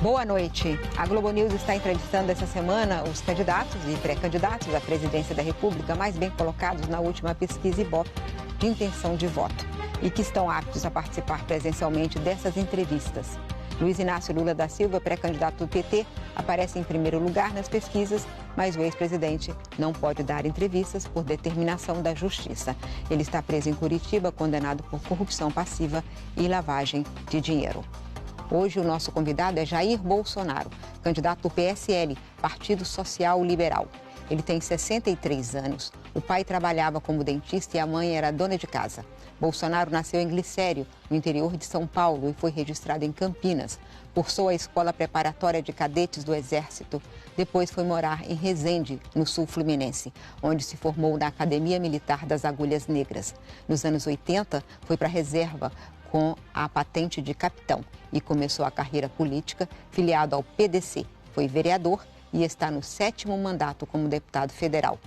Boa noite. A Globo News está entrevistando essa semana os candidatos e pré-candidatos à presidência da República mais bem colocados na última pesquisa Ibope de intenção de voto e que estão aptos a participar presencialmente dessas entrevistas. Luiz Inácio Lula da Silva, pré-candidato do PT, aparece em primeiro lugar nas pesquisas, mas o ex-presidente não pode dar entrevistas por determinação da Justiça. Ele está preso em Curitiba, condenado por corrupção passiva e lavagem de dinheiro. Hoje o nosso convidado é Jair Bolsonaro, candidato do PSL, Partido Social Liberal. Ele tem 63 anos, o pai trabalhava como dentista e a mãe era dona de casa. Bolsonaro nasceu em Glicério, no interior de São Paulo, e foi registrado em Campinas. Cursou a Escola Preparatória de Cadetes do Exército. Depois foi morar em Resende, no sul fluminense, onde se formou na Academia Militar das Agulhas Negras. Nos anos 80, foi para a reserva com a patente de capitão e começou a carreira política filiado ao PDC. Foi vereador e está no 7º mandato como deputado federal.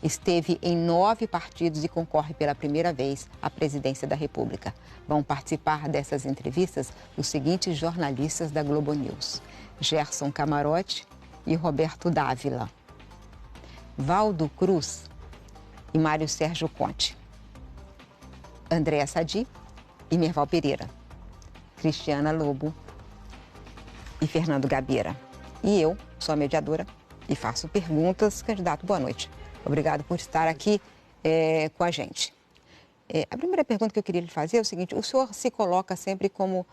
Esteve em 9 partidos e concorre pela primeira vez à presidência da República. Vão participar dessas entrevistas os seguintes jornalistas da Globo News: Gerson Camarote e Roberto Dávila, Valdo Cruz e Mário Sérgio Conte, Andréa Sadi e Merval Pereira, Cristiana Lobo e Fernando Gabeira. E eu sou a mediadora e faço perguntas. Candidato, boa noite. Obrigado por estar aqui com a gente. A primeira pergunta que eu queria lhe fazer é o seguinte: o senhor se coloca sempre como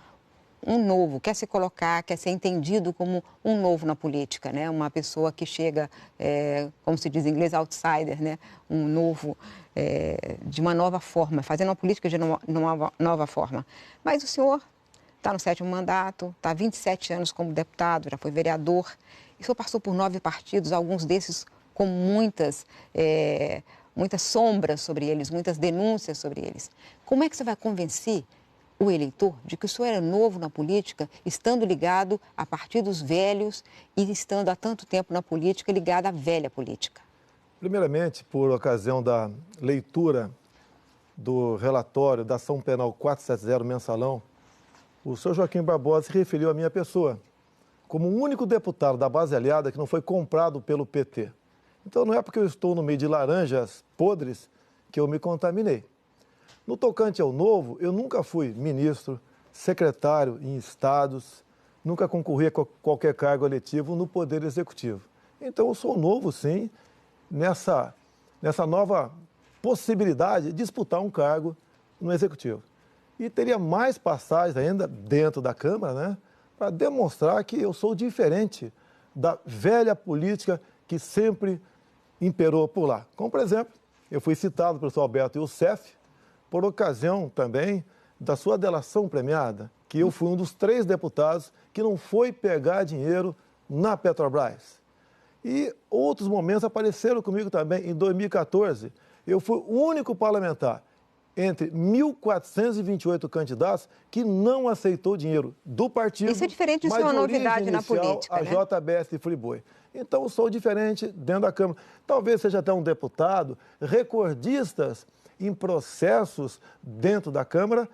um novo, quer se colocar, quer ser entendido como um novo na política, né? Uma pessoa que chega, como se diz em inglês, outsider, né? Um novo, de uma nova forma, fazendo uma política de uma nova forma. Mas o senhor está no 7º mandato, está há 27 anos como deputado, já foi vereador. O senhor passou por 9 partidos, alguns desses com muitas sombras sobre eles, muitas denúncias sobre eles. Como é que você vai convencer o eleitor de que o senhor é novo na política, estando ligado a partidos velhos e estando há tanto tempo na política, ligado à velha política? Primeiramente, por ocasião da leitura do relatório da ação penal 470 mensalão, o senhor Joaquim Barbosa se referiu à minha pessoa como o único deputado da base aliada que não foi comprado pelo PT. Então, não é porque eu estou no meio de laranjas podres que eu me contaminei. No tocante ao novo, eu nunca fui ministro, secretário em estados, nunca concorri a qualquer cargo eletivo no Poder Executivo. Então, eu sou novo, sim, nessa nova possibilidade de disputar um cargo no Executivo. E teria mais passagens ainda dentro da Câmara, né, para demonstrar que eu sou diferente da velha política que sempre imperou por lá. Como, por exemplo, eu fui citado pelo senhor Alberto Youssef por ocasião também da sua delação premiada, que eu fui um dos 3 deputados que não foi pegar dinheiro na Petrobras. E outros momentos apareceram comigo também. Em 2014, eu fui o único parlamentar entre 1.428 candidatos que não aceitou dinheiro do partido. Isso é diferente de ser uma novidade na política, a né? JBS de Friboi. Então, eu sou diferente dentro da Câmara. Talvez seja até um deputado recordistas em processos dentro da Câmara,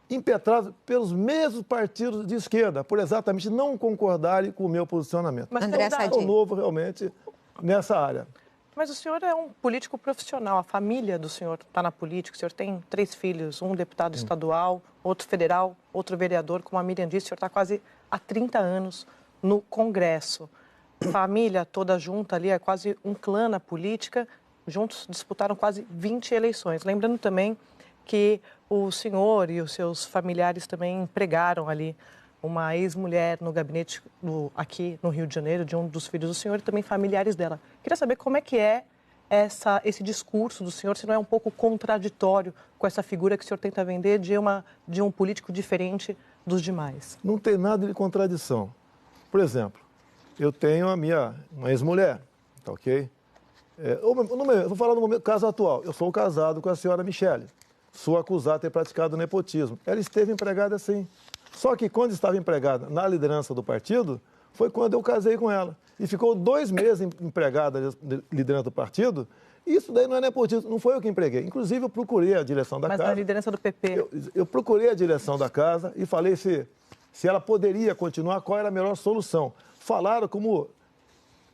impetrados pelos mesmos partidos de esquerda, por exatamente não concordarem com o meu posicionamento. Mas, André Sadi, eu sou novo realmente nessa área. Mas o senhor é um político profissional, a família do senhor está na política, o senhor tem 3 filhos, um deputado estadual, outro federal, outro vereador, como a Miriam disse, o senhor está quase há 30 anos no Congresso. Família toda junta ali, é quase um clã na política, juntos disputaram quase 20 eleições. Lembrando também que o senhor e os seus familiares também empregaram ali uma ex-mulher no gabinete aqui no Rio de Janeiro, de um dos filhos do senhor e também familiares dela. Queria saber como é que é esse discurso do senhor, se não é um pouco contraditório com essa figura que o senhor tenta vender de um político diferente dos demais. Não tem nada de contradição. Por exemplo, eu tenho uma ex-mulher, tá ok? Eu vou falar no momento, caso atual. Eu sou casado com a senhora Michele. Sou acusado de ter praticado nepotismo. Ela esteve empregada sim. Só que quando estava empregada na liderança do partido, foi quando eu casei com ela. E ficou 2 meses empregada na liderança do partido. Isso daí não é nepotismo, não foi eu que empreguei. Inclusive, eu procurei a direção da casa. Mas na liderança do PP? Eu procurei a direção da casa e falei se ela poderia continuar, qual era a melhor solução. Falaram como,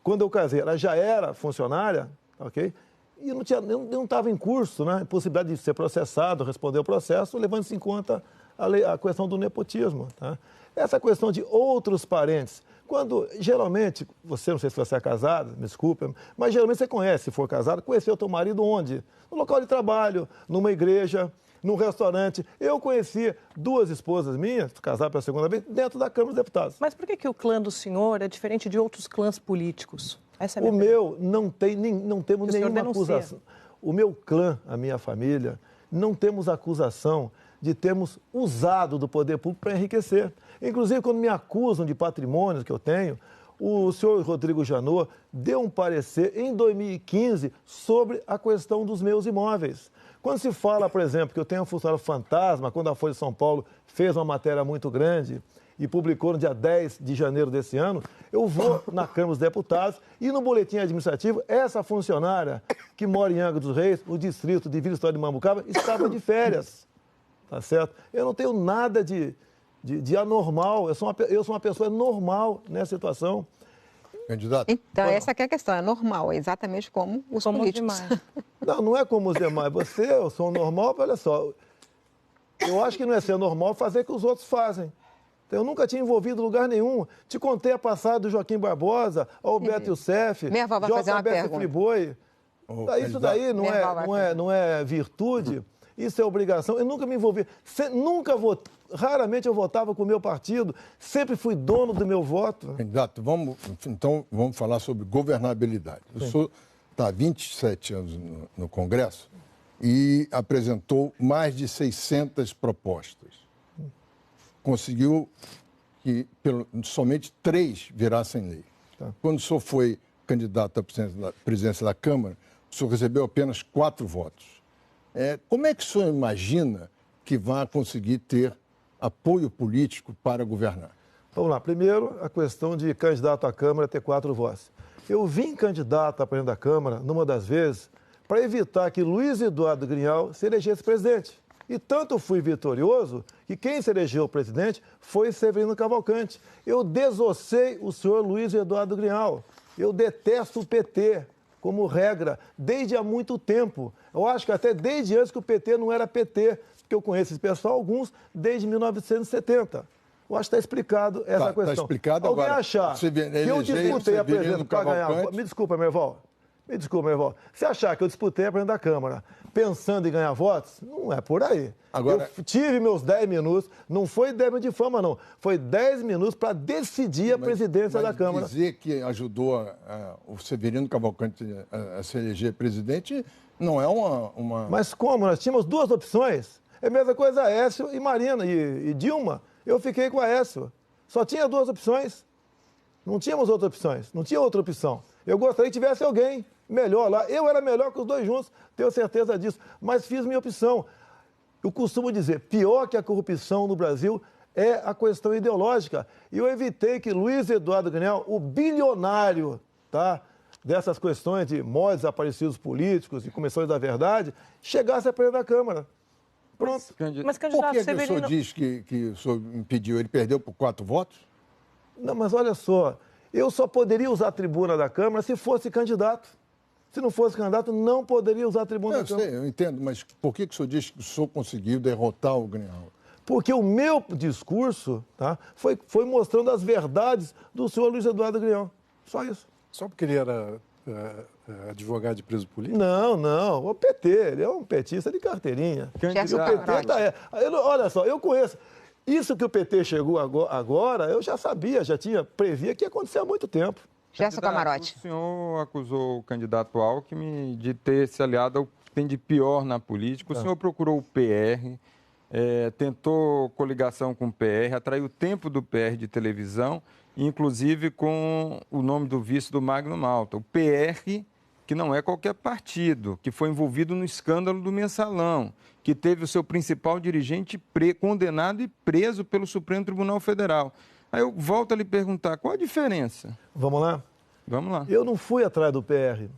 quando eu casei, ela já era funcionária, ok? E não estava em curso, né? Possibilidade de ser processado, responder o processo, levando-se em conta a questão do nepotismo. Tá? Essa questão de outros parentes, quando geralmente, não sei se você é casado, me desculpe, mas geralmente você conhece, se for casado, conheceu o teu marido onde? No local de trabalho, numa igreja, num restaurante. Eu conheci 2 esposas minhas, casadas pela segunda vez, dentro da Câmara dos Deputados. Mas por que o clã do senhor é diferente de outros clãs políticos? Essa é a O minha meu não temos nenhuma denuncia. acusação. O meu clã, a minha família, não temos acusação de termos usado do poder público para enriquecer. Inclusive, quando me acusam de patrimônios que eu tenho, o senhor Rodrigo Janot deu um parecer em 2015 sobre a questão dos meus imóveis. Quando se fala, por exemplo, que eu tenho um funcionário fantasma, quando a Folha de São Paulo fez uma matéria muito grande e publicou no dia 10 de janeiro desse ano, eu vou na Câmara dos Deputados e no boletim administrativo, essa funcionária que mora em Angra dos Reis, no distrito de Vila História de Mambucaba, estava de férias, tá certo? Eu não tenho nada de anormal, eu sou uma pessoa normal nessa situação. Candidato? Então, essa que é a questão, é normal, é exatamente como os políticos. Não é como os demais. Eu sou normal, olha só, eu acho que não é ser normal fazer o que os outros fazem. Eu nunca tinha envolvido em lugar nenhum. Te contei a passada do Joaquim Barbosa, Alberto Youssef, Minha avó vai fazer uma pergunta. Friboi. Isso daí não é virtude, isso é obrigação. Eu nunca me envolvi. Raramente eu votava com o meu partido, sempre fui dono do meu voto. Candidato, vamos falar sobre governabilidade. O senhor está há 27 anos no Congresso e apresentou mais de 600 propostas. Conseguiu que somente 3 virassem lei. Tá. Quando o senhor foi candidato à presidência da Câmara, o senhor recebeu apenas 4 votos. Como é que o senhor imagina que vai conseguir ter apoio político para governar? Vamos lá. Primeiro, a questão de candidato à Câmara ter 4 votos. Eu vim candidato a presidente da Câmara, numa das vezes, para evitar que Luiz Eduardo Grignal se elegesse presidente. E tanto fui vitorioso que quem se elegeu presidente foi Severino Cavalcante. Eu desossei o senhor Luiz Eduardo Grignal. Eu detesto o PT, como regra, desde há muito tempo. Eu acho que até desde antes que o PT não era PT, porque eu conheço esse pessoal, alguns, desde 1970. Eu acho que está explicado essa questão. Está explicado. Alguém agora, achar que eu disputei a presidência para ganhar... Me desculpa, meu irmão. Se achar que eu disputei a presidência da Câmara pensando em ganhar votos, não é por aí. Agora, eu tive meus 10 minutos, não foi 10 minutos de fama, não. Foi 10 minutos para decidir a presidência da Câmara. Dizer que ajudou o Severino Cavalcante a se eleger presidente não é uma... Mas como? Nós tínhamos 2 opções. É a mesma coisa Aécio e Marina e Dilma. Eu fiquei com Aécio. Só tinha 2 opções. Não tínhamos outras opções. Não tinha outra opção. Eu gostaria que tivesse alguém melhor lá. Eu era melhor que os 2 juntos, tenho certeza disso. Mas fiz minha opção. Eu costumo dizer, pior que a corrupção no Brasil é a questão ideológica. E eu evitei que Luiz Eduardo Grignal, o bilionário, tá, dessas questões de mortos desaparecidos políticos e comissões da verdade, chegasse a presidente da Câmara. Pronto. Mas por que o senhor diz que o senhor impediu? Ele perdeu por 4 votos? Não, mas olha só, eu só poderia usar a tribuna da Câmara se fosse candidato. Se não fosse candidato, não poderia usar a tribuna da Câmara. Eu entendo, mas por que o senhor diz que o senhor conseguiu derrotar o Grignal? Porque o meu discurso, tá, foi mostrando as verdades do senhor Luiz Eduardo Grignal. Só isso. Só porque ele era advogado de preso político? Não. O PT, ele é um petista de carteirinha. E o PT olha só, eu conheço. Isso que o PT chegou agora, eu já sabia, previa que ia acontecer há muito tempo. Jéssica Camarote. O senhor acusou o candidato Alckmin de ter se aliado ao que tem de pior na política. O senhor procurou o PR, tentou coligação com o PR, atraiu o tempo do PR de televisão, inclusive com o nome do vice do Magno Malta. O PR, que não é qualquer partido, que foi envolvido no escândalo do Mensalão, que teve o seu principal dirigente condenado e preso pelo Supremo Tribunal Federal. Aí eu volto a lhe perguntar, qual a diferença? Vamos lá? Vamos lá. Eu não fui atrás do PR.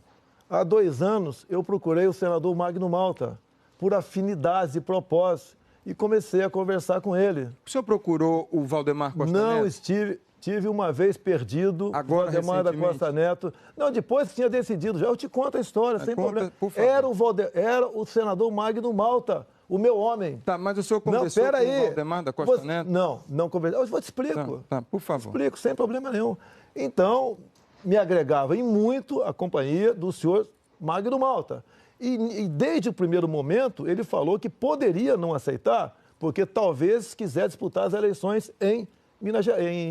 Há 2 anos eu procurei o senador Magno Malta, por afinidades e propósitos. e comecei a conversar com ele. O senhor procurou o Valdemar Costa Neto? Não tive uma vez perdido agora, o Valdemar da Costa Neto. Não, depois tinha decidido já. Eu te conto a história, sem problema. Era o senador Magno Malta, o meu homem. Tá, mas o senhor conversou com o Valdemar da Costa Neto? Não conversei. Eu te explico. Tá, por favor. Explico, sem problema nenhum. Então, me agregava em muito a companhia do senhor Magno Malta. E desde o primeiro momento, ele falou que poderia não aceitar, porque talvez quisesse disputar as eleições em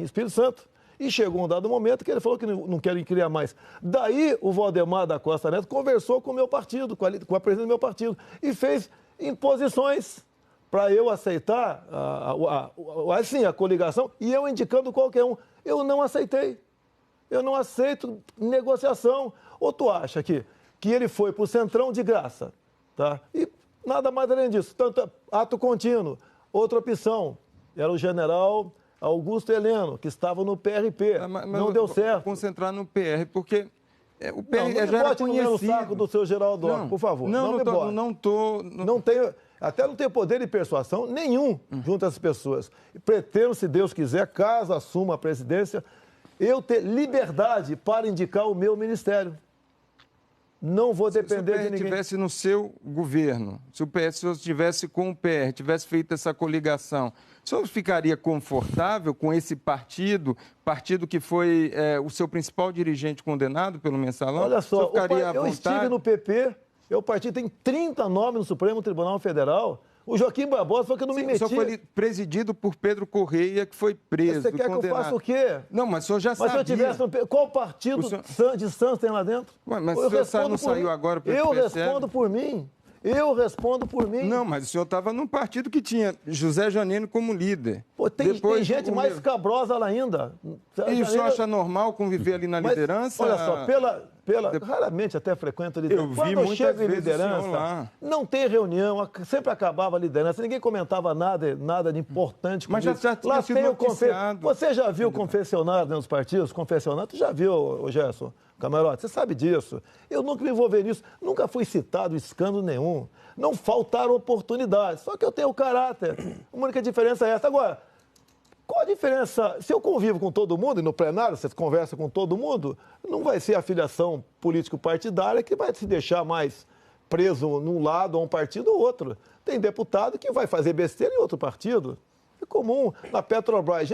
Espírito Santo. E chegou um dado momento que ele falou que não quer criar mais. Daí, o Valdemar da Costa Neto conversou com o meu partido, com a presidente do meu partido, e fez imposições para eu aceitar a coligação, e eu indicando qualquer um. Eu não aceitei. Eu não aceito negociação. Ou tu acha que ele foi para o Centrão de graça, tá? E nada mais além disso. Tanto ato contínuo. Outra opção era o general Augusto Heleno, que estava no PRP. Não deu certo. Concentrar no PR, porque o PR já era conhecido. No saco do seu Geraldo Alckmin, por favor. Não tenho poder de persuasão nenhum junto a essas pessoas. Pretendo, se Deus quiser, caso assuma a presidência, eu ter liberdade para indicar o meu ministério. Não vou depender de ninguém. Se o PR estivesse no seu governo, se o PS estivesse com o PR, tivesse feito essa coligação, o senhor ficaria confortável com esse partido que foi o seu principal dirigente condenado pelo Mensalão? Olha só, eu estive no PP, o partido tem 30 nomes no Supremo Tribunal Federal. O Joaquim Barbosa falou que eu não me meti. O senhor foi presidido por Pedro Correia, que foi preso. Você quer que eu faça o quê? Não, mas o senhor já sabia. Mas se eu tivesse... Qual partido de Santos tem lá dentro? Ué, mas o senhor não saiu agora pelo Eu respondo por mim. Eu respondo por mim. Não, mas o senhor estava num partido que tinha José Janine como líder. Pô, tem gente mais escabrosa lá ainda. E o senhor acha normal conviver ali na liderança? Olha só, raramente até frequento a liderança. Quando eu chego em liderança, não tem reunião, sempre acabava a liderança, ninguém comentava nada de importante. Mas já tinha sido noticiado. Você já viu o confessionário nos partidos? Confessionário, tu já viu, Gerson? Camarote, você sabe disso. Eu nunca me envolvi nisso, nunca fui citado em escândalo nenhum. Não faltaram oportunidades, só que eu tenho caráter. A única diferença é essa. Agora, qual a diferença? Se eu convivo com todo mundo, e no plenário você conversa com todo mundo, não vai ser a filiação político-partidária que vai se deixar mais preso num lado, ou um partido ou outro. Tem deputado que vai fazer besteira em outro partido. É comum. Na Petrobras,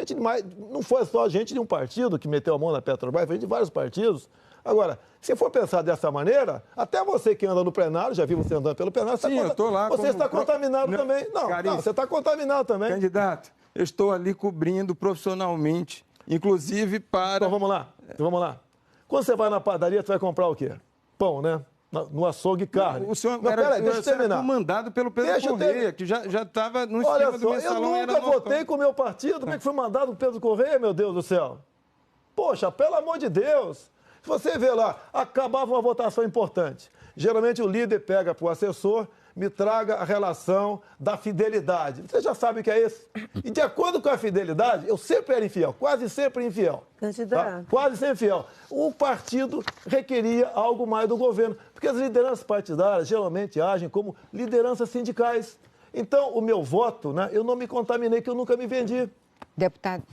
não foi só gente de um partido que meteu a mão na Petrobras, foi de vários partidos. Agora, se for pensar dessa maneira, até você que anda no plenário, já vi você andando pelo plenário, eu estou lá. Você está contaminado também. Não, você está contaminado também. Candidato, eu estou ali cobrindo profissionalmente, inclusive para... Então vamos lá. Quando você vai na padaria, você vai comprar o quê? Pão, né? No açougue, carne. O senhor era comandado pelo Pedro Correia, que já estava no esquema do Mensalão. Eu nunca votei com o meu partido. Como é que fui mandado pelo Pedro Correia, meu Deus do céu? Poxa, pelo amor de Deus. Se você vê lá, acabava uma votação importante. Geralmente o líder pega para o assessor, me traga a relação da fidelidade. Você já sabe o que é isso? E de acordo com a fidelidade, eu sempre era infiel, quase sempre infiel. Candidato. Tá? Quase sempre infiel. O partido requeria algo mais do governo, porque as lideranças partidárias geralmente agem como lideranças sindicais. Então, o meu voto, né, eu não me contaminei, que eu nunca me vendi. Deputado.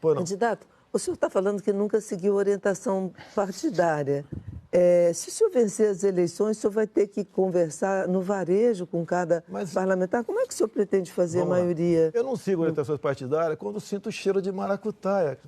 Candidato, o senhor está falando que nunca seguiu orientação partidária. Se o senhor vencer as eleições, o senhor vai ter que conversar no varejo com cada parlamentar. Como é que o senhor pretende fazer a maioria? Eu não sigo orientações partidárias quando sinto o cheiro de maracutaia.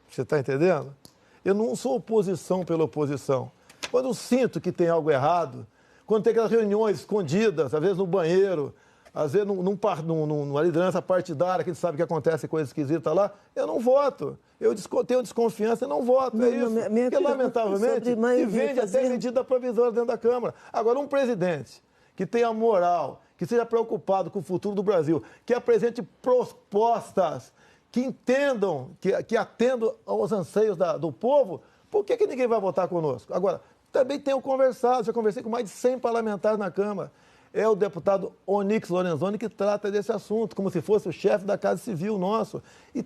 Você está entendendo? Eu não sou oposição pela oposição. Quando eu sinto que tem algo errado, quando tem aquelas reuniões escondidas, às vezes no banheiro, às vezes numa liderança partidária, que a gente sabe que acontece coisa esquisita lá, eu não voto. Eu tenho desconfiança e não voto. É isso. Porque, lamentavelmente, se vende até medida provisória dentro da Câmara. Agora, um presidente que tenha moral, que seja preocupado com o futuro do Brasil, que apresente propostas que entendam, que atendam aos anseios do povo, por que ninguém vai votar conosco? Agora, também tenho conversado, já conversei com mais de 100 parlamentares na Câmara. É o deputado Onyx Lorenzoni que trata desse assunto, como se fosse o chefe da Casa Civil nosso. E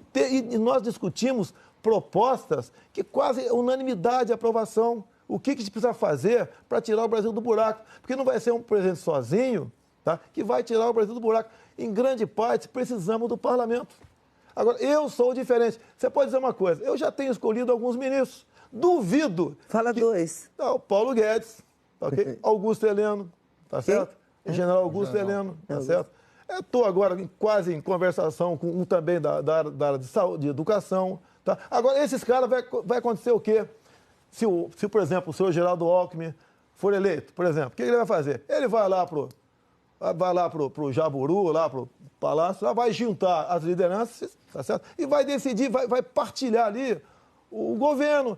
nós discutimos propostas que quase unanimidade de aprovação. O que a gente precisa fazer para tirar o Brasil do buraco? Porque não vai ser um presidente sozinho, tá? Que vai tirar o Brasil do buraco. Em grande parte, precisamos do parlamento. Agora, eu sou diferente. Você pode dizer uma coisa, eu já tenho escolhido alguns ministros. Duvido. Fala dois. Não, Paulo Guedes, ok? Augusto Heleno, tá certo? O general Augusto Heleno, tá certo? Eu estou agora quase em conversação com um também da área de saúde, de educação. Tá? Agora, esses caras, vai acontecer o quê? Se, por exemplo, o senhor Geraldo Alckmin for eleito, por exemplo, o que ele vai fazer? Ele vai lá pro Jaburu, lá pro Palácio, lá vai juntar as lideranças, tá certo? E vai decidir, vai partilhar ali o governo.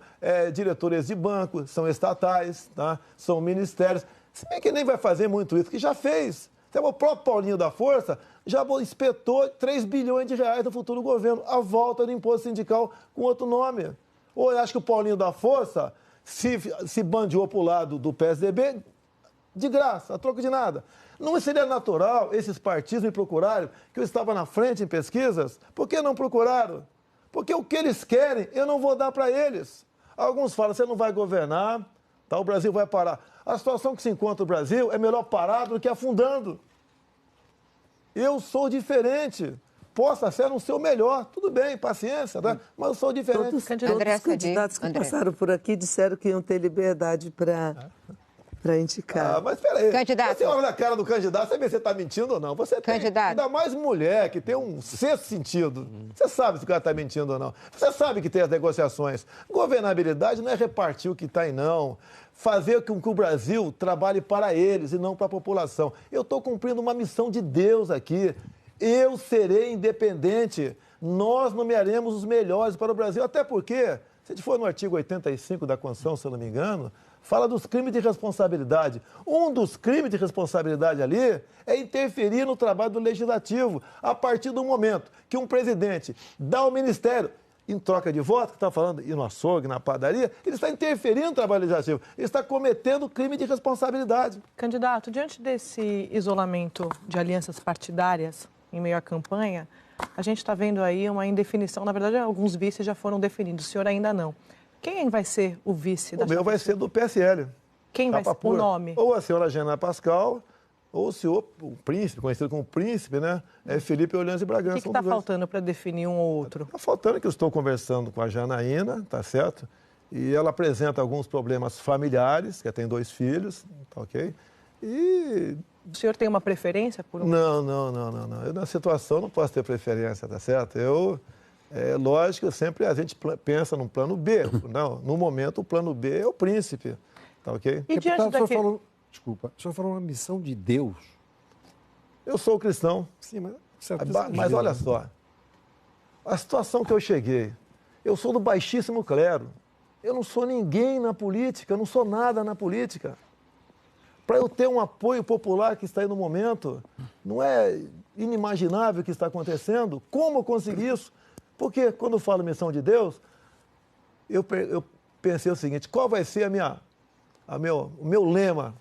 Diretores de banco, são estatais, tá? São ministérios. Se bem que nem vai fazer muito isso, que já fez. O próprio Paulinho da Força já espetou 3 bilhões de reais no futuro governo, a volta do imposto sindical com outro nome. Ou eu acho que o Paulinho da Força se bandeou para o lado do PSDB de graça, a troco de nada. Não seria natural esses partidos me procurarem, que eu estava na frente em pesquisas? Por que não procuraram? Porque o que eles querem, eu não vou dar para eles. Alguns falam, você não vai governar, tá? O Brasil vai parar. A situação que se encontra no Brasil é melhor parado do que afundando. Eu sou diferente. Possa ser no seu melhor. Tudo bem, paciência, tá? Mas eu sou diferente. Todos os candidatos que passaram por aqui disseram que iam ter liberdade para indicar. Mas peraí. Candidato. Você olha na cara do candidato, você vê se você está mentindo ou não. Você tem, ainda mais mulher, que tem um sexto sentido. Você sabe se o cara está mentindo ou não. Você sabe que tem as negociações. Governabilidade não é repartir o que está aí, não. Fazer com que o Brasil trabalhe para eles e não para a população. Eu estou cumprindo uma missão de Deus aqui. Eu serei independente. Nós nomearemos os melhores para o Brasil. Até porque, se a gente for no artigo 85 da Constituição, se eu não me engano, fala dos crimes de responsabilidade. Um dos crimes de responsabilidade ali é interferir no trabalho do Legislativo. A partir do momento que um presidente dá ao Ministério, em troca de voto, que está falando, ir no açougue, na padaria, ele está interferindo no trabalho legislativo. Ele está cometendo crime de responsabilidade. Candidato, diante desse isolamento de alianças partidárias em meio à campanha, a gente está vendo aí uma indefinição. Na verdade, alguns vices já foram definidos, o senhor ainda não. Quem vai ser o vice da O meu vai ser do PSL. Quem vai ser o nome? Ou a senhora Janaína Pascoal, ou o senhor, o príncipe, conhecido como príncipe, né? É Felipe Orleans de Bragança. O que está faltando para definir um ou outro? Está faltando que eu estou conversando com a Janaína, tá certo? E ela apresenta alguns problemas familiares, que tem 2 filhos, tá ok? E... O senhor tem uma preferência por um? Não. Eu, na situação, não posso ter preferência, tá certo? Lógico, sempre a gente pensa num plano B. Não, no momento, o plano B é o príncipe, tá ok? E diante daquele... Desculpa, o senhor falou uma missão de Deus. Eu sou cristão. Sim, mas olha só, a situação que eu cheguei, eu sou do baixíssimo clero. Eu não sou ninguém na política, eu não sou nada na política. Para eu ter um apoio popular que está aí no momento, não é inimaginável o que está acontecendo. Como eu consegui isso? Porque quando eu falo missão de Deus, eu pensei o seguinte, qual vai ser o meu lema?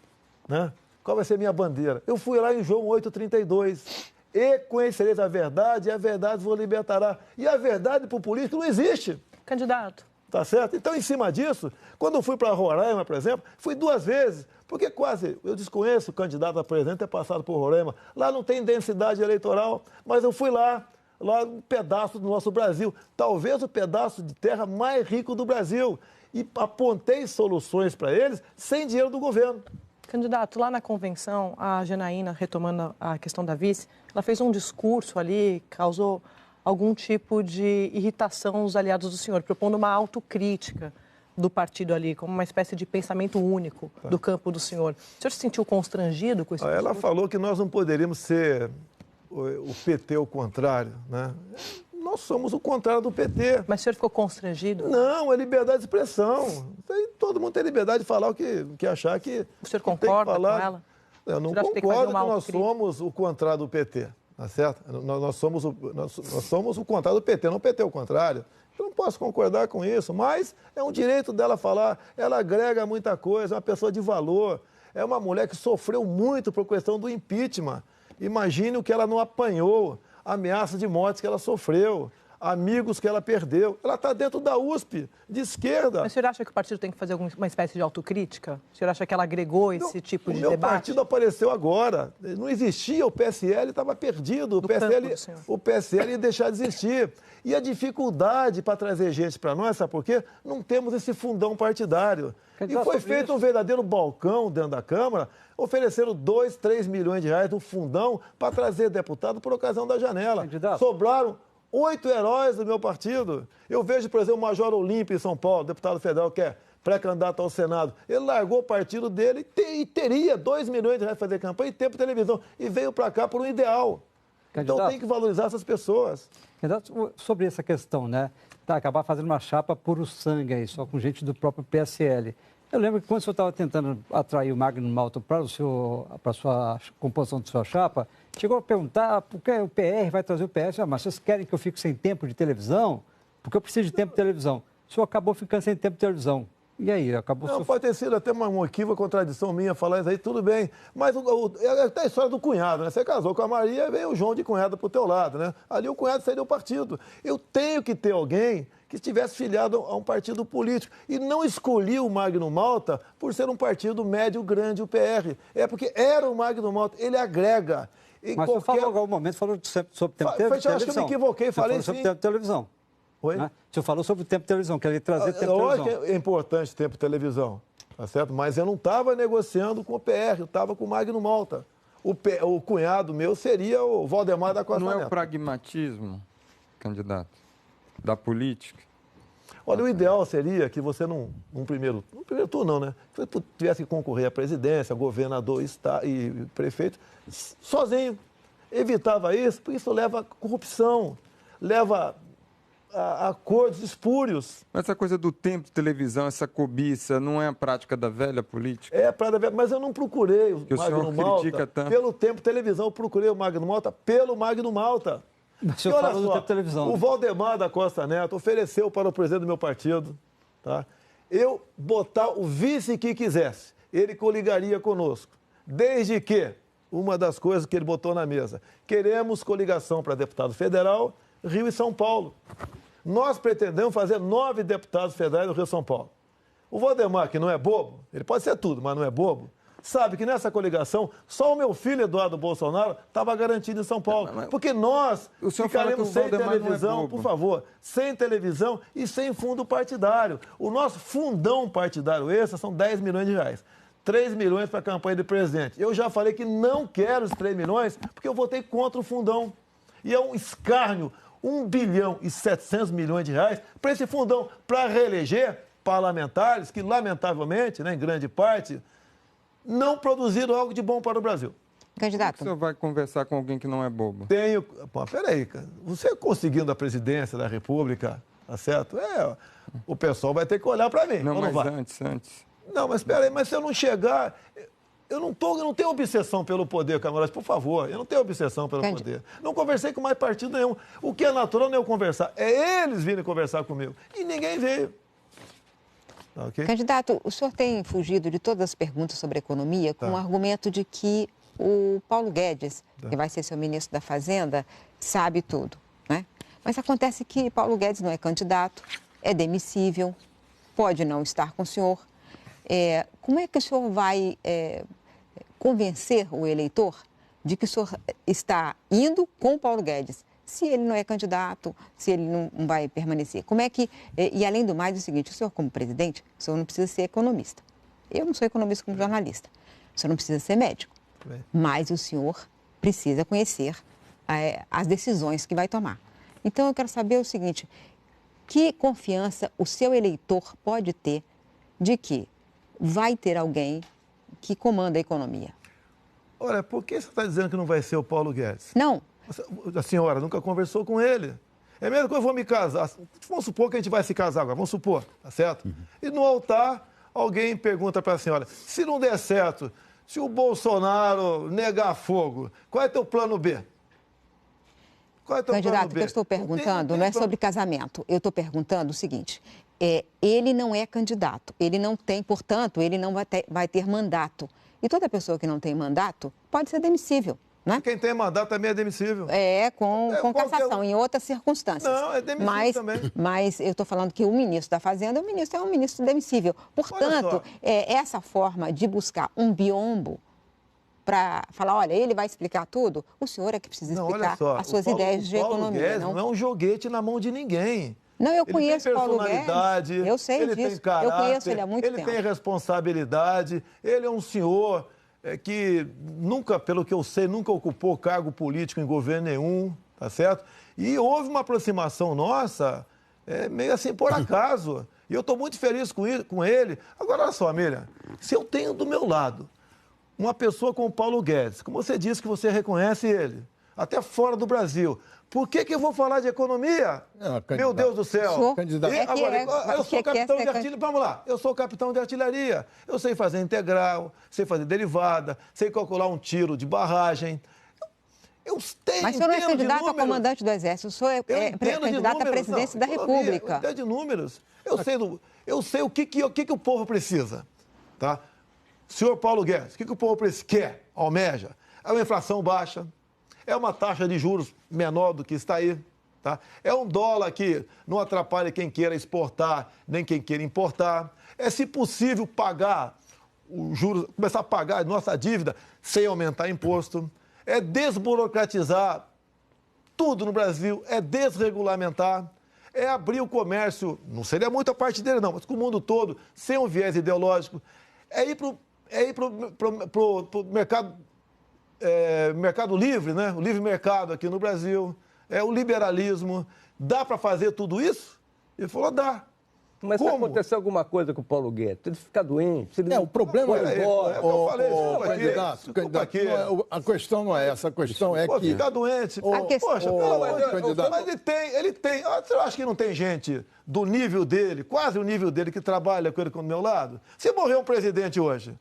Né? Qual vai ser a minha bandeira? Eu fui lá em João 8,32. E conhecereis a verdade, e a verdade vos libertará. E a verdade para o político não existe. Candidato. Tá certo? Então, em cima disso, quando eu fui para Roraima, por exemplo, fui 2 vezes, porque eu desconheço o candidato a presidente ter passado por Roraima. Lá não tem densidade eleitoral, mas eu fui lá um pedaço do nosso Brasil, talvez o pedaço de terra mais rico do Brasil, e apontei soluções para eles sem dinheiro do governo. Candidato, lá na convenção, a Janaína, retomando a questão da vice, ela fez um discurso ali, causou algum tipo de irritação aos aliados do senhor, propondo uma autocrítica do partido ali, como uma espécie de pensamento único do campo do senhor. O senhor se sentiu constrangido com isso? Ela falou que nós não poderíamos ser o PT ao contrário, né? Nós somos o contrário do PT. Mas o senhor ficou constrangido? Não, é liberdade de expressão. Todo mundo tem liberdade de falar o que achar que... O senhor concorda com ela? Eu não concordo que nós somos o contrário do PT, tá certo? Nós somos o contrário do PT, não o PT ao contrário. Eu não posso concordar com isso, mas é um direito dela falar. Ela agrega muita coisa, é uma pessoa de valor. É uma mulher que sofreu muito por questão do impeachment. Imagine o que ela não apanhou, a ameaça de morte que ela sofreu. amigos que ela perdeu. Ela está dentro da USP, de esquerda. Mas o senhor acha que o partido tem que fazer uma espécie de autocrítica? O senhor acha que ela agregou esse tipo de debate? O meu partido apareceu agora. Não existia, o PSL estava perdido. O PSL ia deixar de existir. E a dificuldade para trazer gente para nós, sabe por quê? Não temos esse fundão partidário. E foi feito um verdadeiro balcão dentro da Câmara, ofereceram 2, 3 milhões de reais no fundão para trazer deputado por ocasião da janela. Candidato. Sobraram 8 heróis do meu partido. Eu vejo, por exemplo, o Major Olímpio em São Paulo, deputado federal que é pré-candidato ao Senado. Ele largou o partido dele e teria 2 milhões de reais para fazer campanha e tempo de televisão. E veio para cá por um ideal. Candidato. Então tem que valorizar essas pessoas. Candidato, sobre essa questão, né? Acabar fazendo uma chapa puro sangue aí, só com gente do próprio PSL. Eu lembro que quando o senhor estava tentando atrair o Magno Malta para a sua composição de sua chapa, chegou a perguntar por que o PR vai trazer o PS. Mas vocês querem que eu fique sem tempo de televisão? Porque eu preciso de tempo de televisão. O senhor acabou ficando sem tempo de televisão. E aí, acabou... Não, pode ter sido até uma equívoca, contradição minha falar isso aí, tudo bem. Mas é até a história do cunhado, né? Você casou com a Maria e veio o João de cunhado pro teu lado, né? Ali o cunhado saiu do partido. Eu tenho que ter alguém que estivesse filiado a um partido político. E não escolhi o Magno Malta por ser um partido médio grande, o PR. É porque era o Magno Malta, ele agrega. Mas você falou em algum momento, falou sobre tempo de televisão. Acho que eu me equivoquei, falei sobre tempo de televisão. Oi? Né? O senhor falou sobre o tempo de televisão, queria trazer tempo de televisão. Lógico que é importante tempo de televisão, tá certo? Mas eu não estava negociando com o PR, eu estava com o Magno Malta. O cunhado meu seria o Valdemar da Costa Neto. Não é o pragmatismo, candidato, da política? Olha, o ideal seria que você num primeiro turno não, né? Que você tivesse que concorrer à presidência, governador e prefeito, sozinho. Evitava isso, porque isso leva a corrupção, leva a acordos espúrios. Mas essa coisa do tempo de televisão, essa cobiça, não é a prática da velha política? É a prática da velha, mas eu não procurei o Magno Malta pelo tempo de televisão, eu procurei o Magno Malta pelo Magno Malta. Mas o senhor falou do tempo de televisão. O Valdemar da Costa Neto ofereceu para o presidente do meu partido, tá? Eu botar o vice que quisesse, ele coligaria conosco, desde que, uma das coisas que ele botou na mesa, queremos coligação para deputado federal, Rio e São Paulo. Nós pretendemos fazer 9 deputados federais no Rio e São Paulo. O Valdemar, que não é bobo, ele pode ser tudo, mas não é bobo, sabe que nessa coligação, só o meu filho Eduardo Bolsonaro estava garantido em São Paulo. Porque nós ficaremos sem televisão, por favor, sem televisão e sem fundo partidário. O nosso fundão partidário extra são 10 milhões de reais. 3 milhões para a campanha de presidente. Eu já falei que não quero os 3 milhões porque eu votei contra o fundão. E é um escárnio, 1 bilhão e 700 milhões de reais para esse fundão, para reeleger parlamentares que, lamentavelmente, né, em grande parte, não produziram algo de bom para o Brasil. Candidato. Como o senhor vai conversar com alguém que não é bobo? Tenho... Pô, peraí, cara. Você conseguindo a presidência da República, tá certo? O pessoal vai ter que olhar para mim. Não, mas vai? antes. Não, mas peraí, mas se eu não chegar... Eu não tenho obsessão pelo poder, camarote, por favor. Eu não tenho obsessão pelo poder. Não conversei com mais partido nenhum. O que é natural não é eu conversar. É eles virem conversar comigo. E ninguém veio. Okay? Candidato, o senhor tem fugido de todas as perguntas sobre economia com o argumento de que o Paulo Guedes, que vai ser seu ministro da Fazenda, sabe tudo, né? Mas acontece que Paulo Guedes não é candidato, é demissível, pode não estar com o senhor. Como é que o senhor vai convencer o eleitor de que o senhor está indo com o Paulo Guedes, se ele não é candidato, se ele não vai permanecer? Como é que... E, além do mais, é o seguinte, o senhor, como presidente, o senhor não precisa ser economista. Eu não sou economista como jornalista. O senhor não precisa ser médico. Mas o senhor precisa conhecer as decisões que vai tomar. Então, eu quero saber o seguinte, que confiança o seu eleitor pode ter de que vai ter alguém que comanda a economia? Olha, por que você está dizendo que não vai ser o Paulo Guedes? Não. A senhora nunca conversou com ele. É mesmo que eu vou me casar. Vamos supor que a gente vai se casar agora, vamos supor, tá certo? E no altar, alguém pergunta para a senhora, se não der certo, se o Bolsonaro negar fogo, qual é teu plano B? Qual é teu Candidato, plano B? O que eu estou perguntando não é sobre casamento. Eu estou perguntando o seguinte, ele não é candidato, ele não tem, portanto, ele não vai ter mandato. E toda pessoa que não tem mandato pode ser demissível, Né? Quem tem mandato também é demissível. Com cassação, em outras circunstâncias. Não, é demissível também. Mas eu estou falando que o ministro da Fazenda, é um ministro demissível. Portanto, essa forma de buscar um biombo para falar, olha, ele vai explicar tudo, o senhor é que precisa explicar as suas ideias de economia. Guedes não é um joguete na mão de ninguém. Não, eu conheço Paulo Guedes. Eu sei ele disso. Tem caráter, eu conheço ele há muito tempo. Ele tem responsabilidade. Ele é um senhor que nunca, pelo que eu sei, nunca ocupou cargo político em governo nenhum, tá certo? E houve uma aproximação nossa, meio assim por acaso. E eu estou muito feliz com ele. Agora, olha só, Miriam, se eu tenho do meu lado uma pessoa como o Paulo Guedes, como você disse que você reconhece ele, até fora do Brasil, por que eu vou falar de economia? Meu Deus do céu. Eu sou capitão de artilharia. Vamos lá, eu sou capitão de artilharia. Eu sei fazer integral, sei fazer derivada, sei calcular um tiro de barragem. Mas o senhor não é candidato a comandante do Exército, o senhor é candidato à presidência da República. Eu entendo de números. Eu sei o que o povo precisa. Tá? Senhor Paulo Guedes, o que o povo quer, almeja? É uma inflação baixa, é uma taxa de juros menor do que está aí, tá? É um dólar que não atrapalha quem queira exportar, nem quem queira importar. É, se possível, pagar os juros, começar a pagar a nossa dívida sem aumentar imposto. É desburocratizar tudo no Brasil, é desregulamentar, é abrir o comércio, não seria muito a parte dele não, mas com o mundo todo, sem um viés ideológico. É ir para o mercado livre, né? O livre mercado aqui no Brasil, o liberalismo. Dá para fazer tudo isso? Ele falou, dá. Mas se acontecer alguma coisa com o Paulo Guedes, se ele ficar doente, se ele... o problema candidato, a questão não é essa, a questão é que... Ficar doente, poxa, candidato. Mas ele tem, você acha que não tem gente do nível dele, quase o nível dele, que trabalha com ele do meu lado? Se morrer um presidente hoje,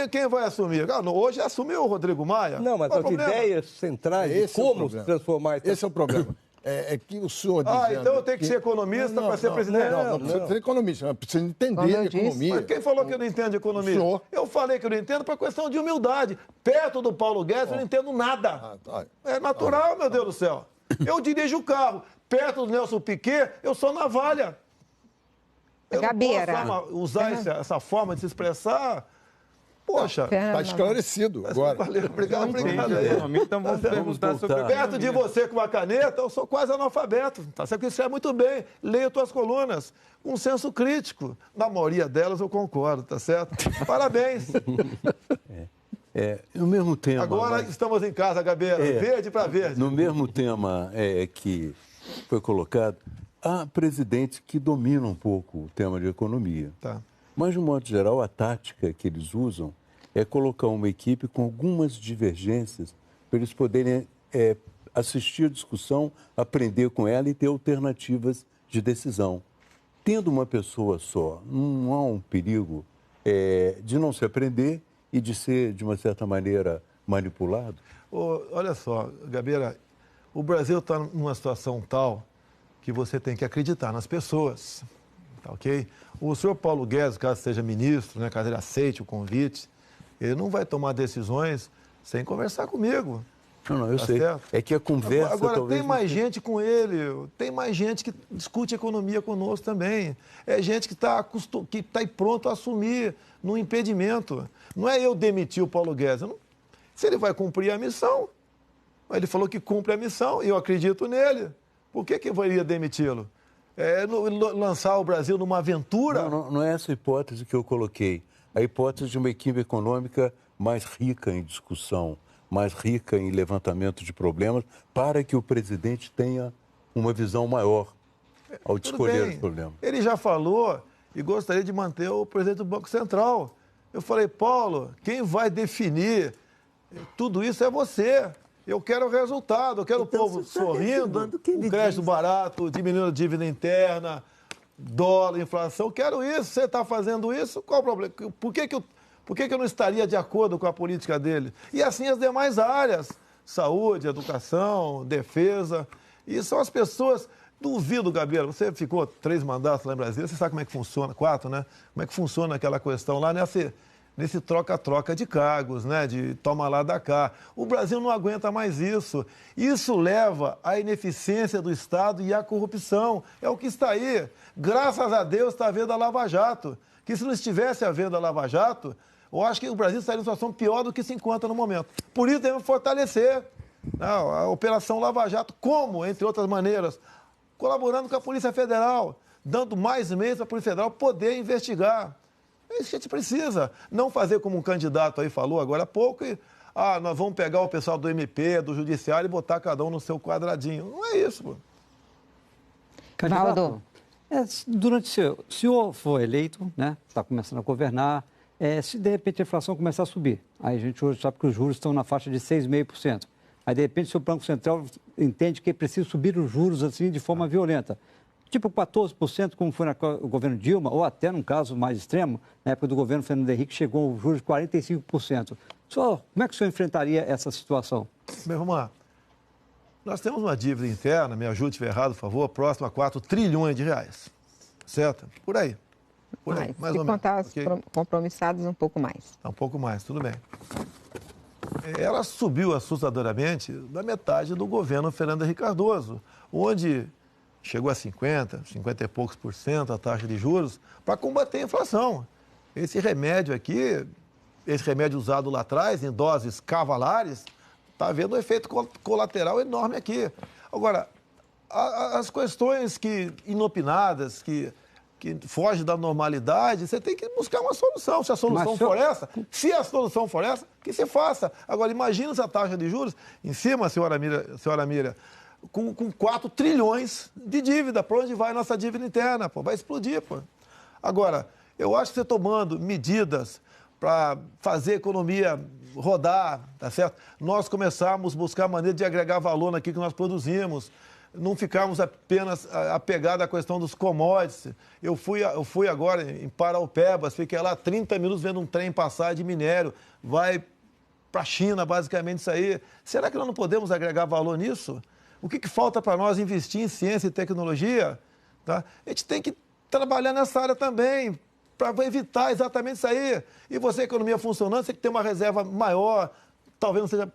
quem vai assumir? Hoje assumiu o Rodrigo Maia. Não, mas as ideias centrais de como se transformar... Esse é o problema. É que o senhor dizendo... então eu tenho que ser economista para ser presidente? Não precisa ser economista, mas precisa entender economia. Mas quem falou que eu não entendo de economia? Senhor. Eu falei que eu não entendo por questão de humildade. Perto do Paulo Guedes eu não entendo nada. É natural, meu Deus do céu. Eu dirijo o carro. Perto do Nelson Piquet, eu sou navalha. Eu Gabeira. não posso usar essa forma de se expressar... Poxa, está esclarecido agora. Obrigado aí. Então vamos perguntar sobre perto de você com uma caneta, eu sou quase analfabeto. Tá certo que isso é muito bem. Leio tuas colunas com um senso crítico. Na maioria delas eu concordo, tá certo? Parabéns. No mesmo tema... Agora estamos em casa, Gabeira. Verde para verde. No mesmo tema que foi colocado, há presidentes que dominam um pouco o tema de economia. Tá. Mas, de um modo geral, a tática que eles usam é colocar uma equipe com algumas divergências para eles poderem assistir a discussão, aprender com ela e ter alternativas de decisão. Tendo uma pessoa só, não há um perigo de não se aprender e de ser, de uma certa maneira, manipulado? Olha só, Gabeira, o Brasil está numa situação tal que você tem que acreditar nas pessoas. Tá, ok? O senhor Paulo Guedes, caso seja ministro, né, caso ele aceite o convite, ele não vai tomar decisões sem conversar comigo. Não, eu sei. Certo? É que a conversa... Agora, tem mais gente com ele, tem mais gente que discute economia conosco também. É gente que está pronto a assumir no impedimento. Não é eu demitir o Paulo Guedes. Se ele vai cumprir a missão, ele falou que cumpre a missão e eu acredito nele. Por que eu iria demiti-lo? Lançar o Brasil numa aventura? Não é essa a hipótese que eu coloquei. A hipótese de uma equipe econômica mais rica em discussão, mais rica em levantamento de problemas, para que o presidente tenha uma visão maior ao escolher os problemas. Ele já falou e gostaria de manter o presidente do Banco Central. Eu falei, Paulo, quem vai definir tudo isso é você. Eu quero o resultado, eu quero o povo sorrindo, um crédito barato, diminuindo a dívida interna, dólar, inflação. Eu quero isso. Você está fazendo isso? Qual o problema? Por que eu não estaria de acordo com a política dele? E assim as demais áreas, saúde, educação, defesa. E são as pessoas... Duvido, Gabriela, você ficou 3 mandatos lá em Brasília, você sabe como é que funciona, 4, né? Como é que funciona aquela questão lá, nesse troca-troca de cargos, né, de toma lá da cá. O Brasil não aguenta mais isso. Isso leva à ineficiência do Estado e à corrupção. É o que está aí. Graças a Deus está havendo a Lava Jato. Que se não estivesse havendo a Lava Jato, eu acho que o Brasil estaria em uma situação pior do que se encontra no momento. Por isso devemos fortalecer a Operação Lava Jato. Como, entre outras maneiras? Colaborando com a Polícia Federal, dando mais meios para a Polícia Federal poder investigar. É isso que a gente precisa. Não fazer como um candidato aí falou agora há pouco e nós vamos pegar o pessoal do MP, do Judiciário e botar cada um no seu quadradinho. Não é isso, pô. Candidato, durante se o senhor for eleito, né, está começando a governar, se de repente a inflação começar a subir, aí a gente hoje sabe que os juros estão na faixa de 6,5%. Aí de repente o Banco Central entende que é preciso subir os juros assim de forma violenta. Tipo 14%, como foi no governo Dilma, ou até num caso mais extremo, na época do governo Fernando Henrique, chegou ao juros de 45%. Senhor, como é que o senhor enfrentaria essa situação? Bem, vamos lá. Nós temos uma dívida interna, me ajude se estiver errado, por favor, próxima a 4 trilhões de reais. Certo? Por aí. Por aí, mais ou menos. Se contar os compromissados, um pouco mais. Um pouco mais, tudo bem. Ela subiu assustadoramente da metade do governo Fernando Henrique Cardoso, onde chegou a 50 e poucos por cento a taxa de juros para combater a inflação. Esse remédio aqui, esse remédio usado lá atrás, em doses cavalares, está havendo um efeito colateral enorme aqui. Agora, as questões inopinadas, que fogem da normalidade, você tem que buscar uma solução. Se a solução for essa, que se faça. Agora, imagina essa taxa de juros em cima, senhora Mira, com 4 trilhões de dívida. Para onde vai a nossa dívida interna? Pô? Vai explodir. Pô. Agora, eu acho que você tomando medidas para fazer a economia rodar, tá certo? Nós começarmos a buscar maneira de agregar valor naquilo que nós produzimos, não ficarmos apenas apegados à questão dos commodities. Eu fui agora em Paraupebas, fiquei lá 30 minutos vendo um trem passar de minério, vai para a China, basicamente isso aí. Será que nós não podemos agregar valor nisso? O que falta para nós investir em ciência e tecnologia? Tá? A gente tem que trabalhar nessa área também, para evitar exatamente isso aí. E você, a economia funcionando, você tem que ter uma reserva maior, talvez não seja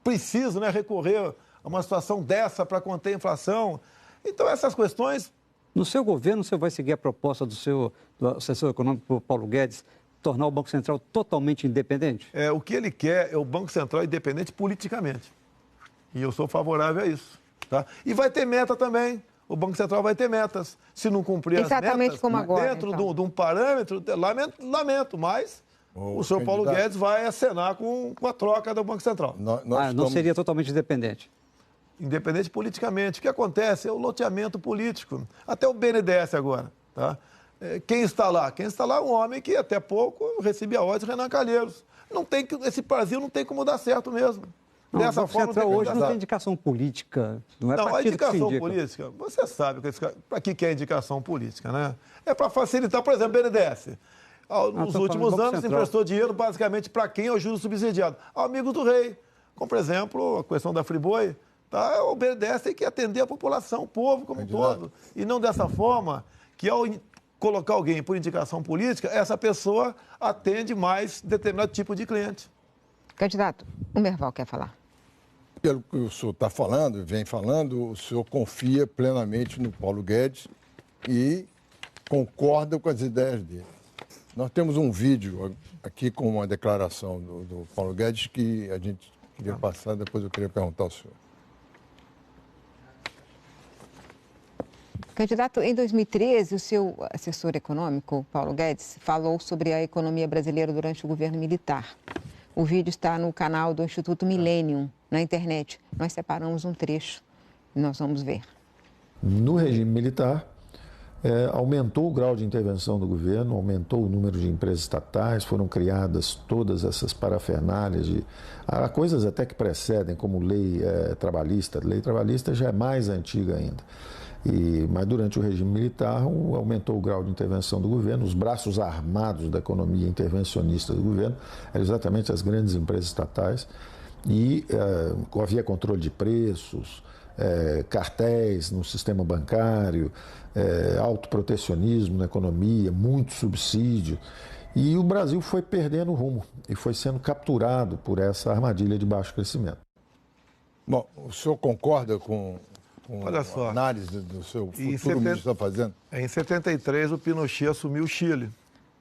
preciso, né, recorrer a uma situação dessa para conter a inflação. Então, essas questões... No seu governo, você vai seguir a proposta do assessor econômico Paulo Guedes, tornar o Banco Central totalmente independente? O que ele quer é o Banco Central independente politicamente. E eu sou favorável a isso. Tá? E vai ter meta também. O Banco Central vai ter metas. Se não cumprir exatamente as metas, como agora, dentro de um parâmetro, lamento, mas o senhor Paulo Guedes vai acenar com a troca do Banco Central. Não seria totalmente independente? Independente politicamente. O que acontece é o loteamento político. Até o BNDES agora. Tá? Quem está lá? Quem está lá é um homem que até pouco recebia ordens de Renan Calheiros. Esse Brasil não tem como dar certo mesmo. Não, dessa forma, Central hoje não tem indicação política, não é partido a indicação que se indica. Política, você sabe para que é indicação política, né? É para facilitar, por exemplo, o BNDES. Nos últimos anos, emprestou dinheiro basicamente para quem é o juro subsidiado? Amigos do rei. Como, por exemplo, a questão da Friboi. Tá? O BNDES tem que atender a população, o povo como um todo. E não dessa forma que, ao colocar alguém por indicação política, essa pessoa atende mais determinado tipo de cliente. Candidato, o Merval quer falar. Pelo que o senhor está falando, vem falando, o senhor confia plenamente no Paulo Guedes e concorda com as ideias dele. Nós temos um vídeo aqui com uma declaração do Paulo Guedes que a gente queria passar, depois eu queria perguntar ao senhor. Candidato, em 2013, o seu assessor econômico, Paulo Guedes, falou sobre a economia brasileira durante o governo militar. O vídeo está no canal do Instituto Millennium, na internet. Nós separamos um trecho e nós vamos ver. No regime militar, aumentou o grau de intervenção do governo, aumentou o número de empresas estatais, foram criadas todas essas parafernálias. Há coisas até que precedem, como lei trabalhista. A lei trabalhista já é mais antiga ainda. Mas durante o regime militar aumentou o grau de intervenção do governo, os braços armados da economia intervencionista do governo eram exatamente as grandes empresas estatais e havia controle de preços, cartéis no sistema bancário, autoprotecionismo na economia, muito subsídio E o Brasil foi perdendo o rumo e foi sendo capturado por essa armadilha de baixo crescimento. Bom, o senhor concorda com Olha só, a análise do seu futuro ministro está fazendo? Em 73, o Pinochet assumiu o Chile.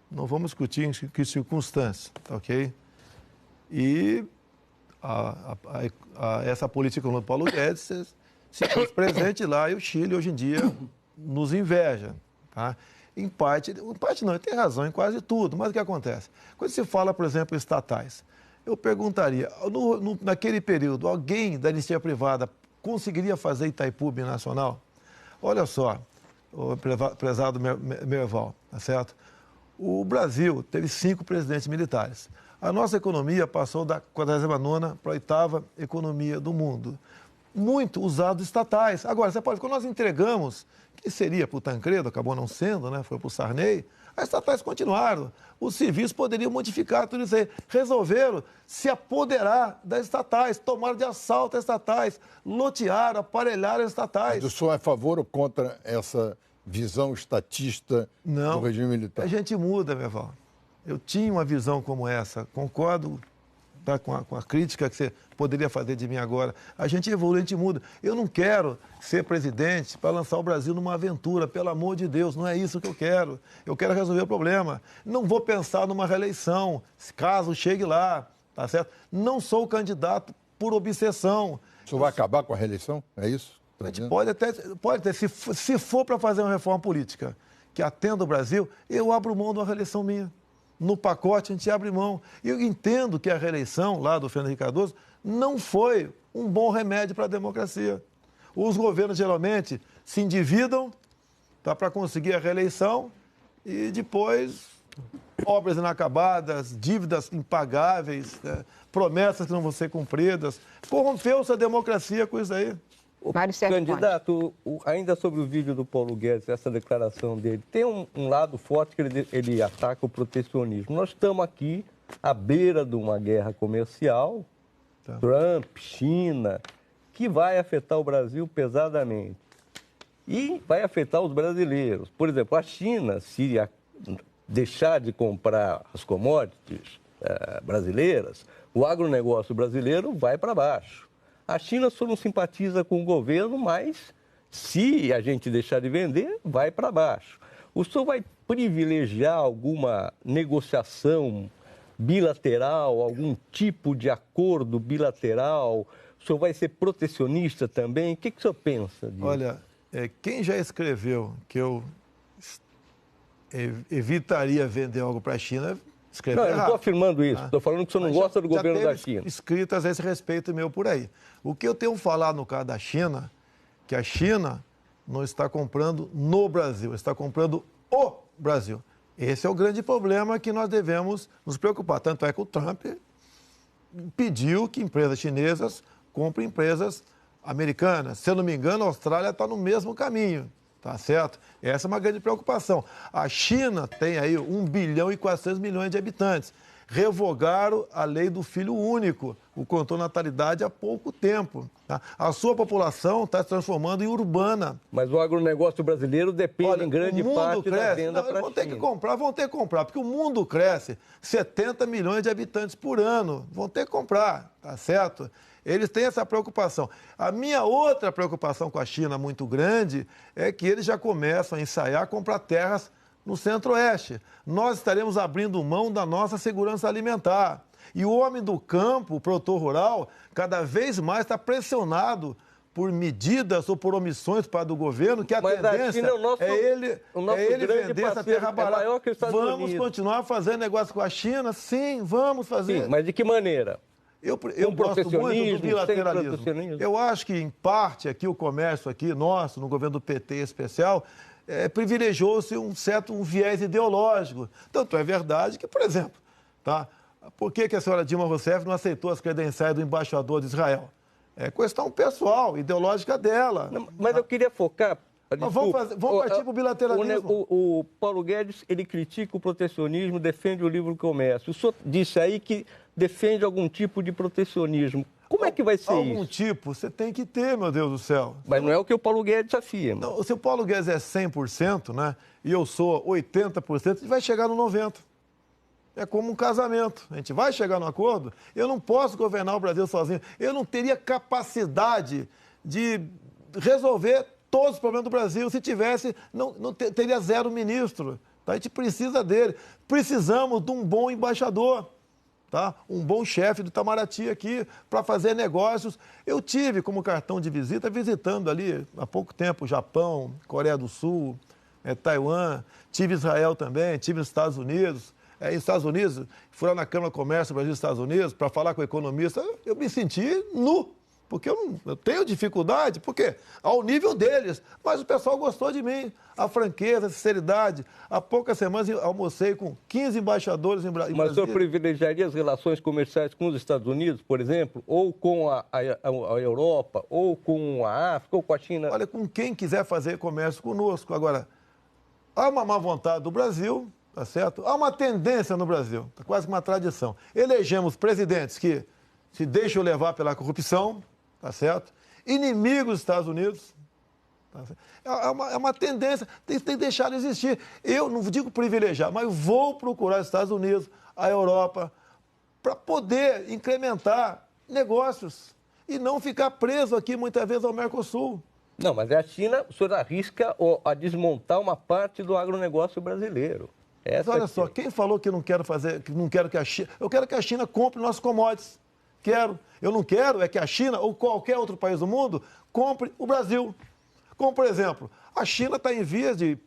Não vamos discutir em que circunstâncias, ok? E essa política do Paulo Guedes se fez presente lá e o Chile, hoje em dia, nos inveja, tá? Em parte não, ele tem razão em quase tudo, mas o que acontece? Quando se fala, por exemplo, em estatais, eu perguntaria, naquele período, alguém da iniciativa privada conseguiria fazer Itaipu binacional? Olha só, o prezado Merval, tá certo? O Brasil teve 5 presidentes militares. A nossa economia passou da 49ª para a 8ª economia do mundo. Muito usado estatais. Agora, você pode, quando nós entregamos, que seria para o Tancredo, acabou não sendo, né? Foi para o Sarney, as estatais continuaram. Os civis poderiam modificar tudo isso aí. Resolveram se apoderar das estatais, tomaram de assalto as estatais, lotearam, aparelharam as estatais. Mas o senhor é a favor ou contra essa visão estatista do regime militar? A gente muda, Merval. Eu tinha uma visão como essa, concordo, tá, com a crítica que você poderia fazer de mim agora. A gente evolui, a gente muda. Eu não quero ser presidente para lançar o Brasil numa aventura, pelo amor de Deus, não é isso que eu quero. Eu quero resolver o problema. Não vou pensar numa reeleição, caso chegue lá, tá certo? Não sou candidato por obsessão. O senhor vai acabar com a reeleição? É isso? A gente pode até, se for para fazer uma reforma política que atenda o Brasil, eu abro mão de uma reeleição minha. No pacote a gente abre mão. E eu entendo que a reeleição lá do Fernando Henrique Cardoso não foi um bom remédio para a democracia. Os governos geralmente se endividam, tá, para conseguir a reeleição e depois obras inacabadas, dívidas impagáveis, né, promessas que não vão ser cumpridas. Corrompeu-se a democracia com isso aí. Candidato, ainda sobre o vídeo do Paulo Guedes, essa declaração dele, tem um lado forte que ele ataca o protecionismo. Nós estamos aqui à beira de uma guerra comercial, Trump, China, que vai afetar o Brasil pesadamente. E vai afetar os brasileiros. Por exemplo, a China, se deixar de comprar as commodities brasileiras, o agronegócio brasileiro vai para baixo. A China só não simpatiza com o governo, mas se a gente deixar de vender, vai para baixo. O senhor vai privilegiar alguma negociação bilateral, algum tipo de acordo bilateral? O senhor vai ser protecionista também? O que o senhor pensa disso? Olha, quem já escreveu que eu evitaria vender algo para a China... Não, eu não estou afirmando isso. Estou falando que o senhor não gosta do governo da China. Escritas a esse respeito meu por aí. O que eu tenho falado no caso da China, que a China não está comprando no Brasil, está comprando o Brasil. Esse é o grande problema que nós devemos nos preocupar. Tanto é que o Trump pediu que empresas chinesas comprem empresas americanas. Se eu não me engano, a Austrália está no mesmo caminho. Tá certo? Essa é uma grande preocupação. A China tem aí 1 bilhão e 400 milhões de habitantes. Revogaram a lei do filho único, o controle de natalidade há pouco tempo. Tá? A sua população está se transformando em urbana. Mas o agronegócio brasileiro depende em grande parte da venda para a China. Vão ter que comprar, porque o mundo cresce 70 milhões de habitantes por ano. Vão ter que comprar, tá certo? Eles têm essa preocupação. A minha outra preocupação com a China muito grande é que eles já começam a ensaiar comprar terras no Centro-Oeste. Nós estaremos abrindo mão da nossa segurança alimentar. E o homem do campo, o produtor rural, cada vez mais está pressionado por medidas ou por omissões do governo, que a tendência é ele vender essa terra barata. Vamos continuar fazendo negócio com a China? Sim, vamos fazer. Sim, mas de que maneira? Eu gosto muito do bilateralismo. Eu acho que, em parte, aqui o comércio aqui, nosso, no governo do PT em especial, privilegiou-se um viés ideológico. Tanto é verdade que, por exemplo, tá? Por que a senhora Dilma Rousseff não aceitou as credenciais do embaixador de Israel? É questão pessoal, ideológica dela. Não, mas eu queria focar... Vamos partir para o bilateralismo. O Paulo Guedes, ele critica o protecionismo, defende o livre comércio. O senhor disse aí que defende algum tipo de protecionismo. Como é que vai ser isso? Algum tipo você tem que ter, meu Deus do céu. Mas não é o que o Paulo Guedes afirma. Não, se o Paulo Guedes é 100%, né, e eu sou 80%, ele vai chegar no 90%. É como um casamento. A gente vai chegar num acordo. Eu não posso governar o Brasil sozinho. Eu não teria capacidade de resolver todos os problemas do Brasil. Se tivesse, não teria 0 ministro. Tá? A gente precisa dele. Precisamos de um bom embaixador. Tá? Um bom chefe do Itamaraty aqui para fazer negócios. Eu tive como cartão de visita, visitando ali há pouco tempo Japão, Coreia do Sul, Taiwan, tive Israel também, tive nos Estados Unidos. Nos Estados Unidos, fui lá na Câmara de Comércio Brasil e Estados Unidos para falar com o economista, eu me senti nu, porque eu tenho dificuldade, porque ao nível deles, mas o pessoal gostou de mim, a franqueza, a sinceridade. Há poucas semanas eu almocei com 15 embaixadores em Brasília. Mas o senhor privilegiaria as relações comerciais com os Estados Unidos, por exemplo, ou com a Europa, ou com a África, ou com a China? Olha, com quem quiser fazer comércio conosco. Agora, há uma má vontade do Brasil, tá certo? Há uma tendência no Brasil, tá quase que uma tradição. Elegemos presidentes que se deixam levar pela corrupção, tá certo? Inimigos dos Estados Unidos. Tá certo? É uma tendência, tem que deixar de existir. Eu não digo privilegiar, mas vou procurar os Estados Unidos, a Europa, para poder incrementar negócios e não ficar preso aqui muitas vezes ao Mercosul. Não, mas a China, o senhor arrisca a desmontar uma parte do agronegócio brasileiro. Mas olha só, quem falou que não quero que a China... Eu quero que a China compre nossos commodities. Quero. Eu não quero é que a China ou qualquer outro país do mundo compre o Brasil. Como, por exemplo, a China está em vias de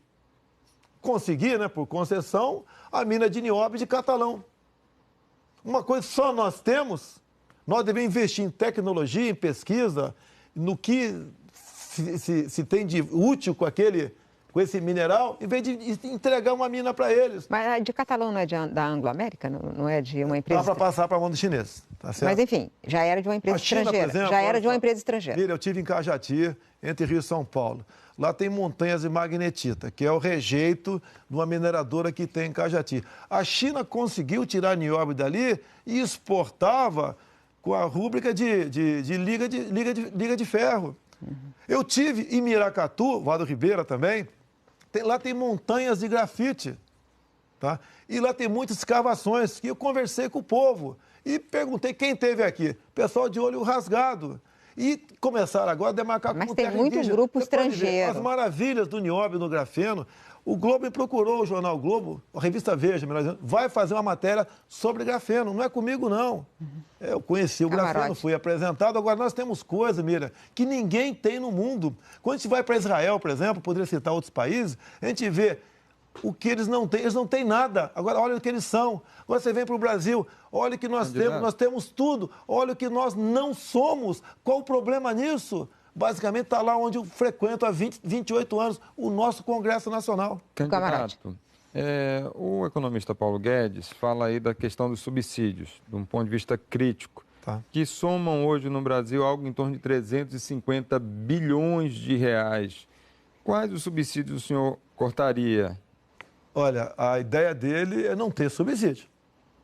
conseguir, né, por concessão, a mina de nióbio de Catalão. Uma coisa que só nós temos, nós devemos investir em tecnologia, em pesquisa, no que se tem de útil com esse mineral, em vez de entregar uma mina para eles. Mas a de Catalão não é da Anglo-América? Não é de uma empresa... Dá para passar para a mão dos chineses, tá certo? Mas, enfim, já era de uma empresa estrangeira. Por exemplo, já era de uma empresa estrangeira. Mira, eu estive em Cajati, entre Rio e São Paulo. Lá tem montanhas de magnetita, que é o rejeito de uma mineradora que tem em Cajati. A China conseguiu tirar nióbio dali e exportava com a rúbrica de liga de ferro. Uhum. Eu tive em Miracatu, Vado Ribeira também, lá tem montanhas de grafite, tá? E lá tem muitas escavações, que eu conversei com o povo e perguntei quem teve aqui. Pessoal de olho rasgado. E começaram agora a demarcar com terra indígena. Mas tem muito grupo estrangeiro. As maravilhas do nióbio no grafeno. O Globo me procurou, o jornal Globo, a revista Veja, melhor dizendo, vai fazer uma matéria sobre grafeno. Não é comigo, não. Eu conheci o grafeno, fui apresentado. Agora, nós temos coisas, Mira, que ninguém tem no mundo. Quando a gente vai para Israel, por exemplo, poderia citar outros países, a gente vê o que eles não têm nada. Agora, olha o que eles são. Agora você vem para o Brasil, olha o que nós temos tudo. Olha o que nós não somos. Qual o problema nisso? Basicamente está lá onde eu frequento há 28 anos, o nosso Congresso Nacional. Candidato, o economista Paulo Guedes fala aí da questão dos subsídios, de um ponto de vista crítico, que somam hoje no Brasil algo em torno de 350 bilhões de reais. Quais os subsídios o senhor cortaria? Olha, a ideia dele é não ter subsídio.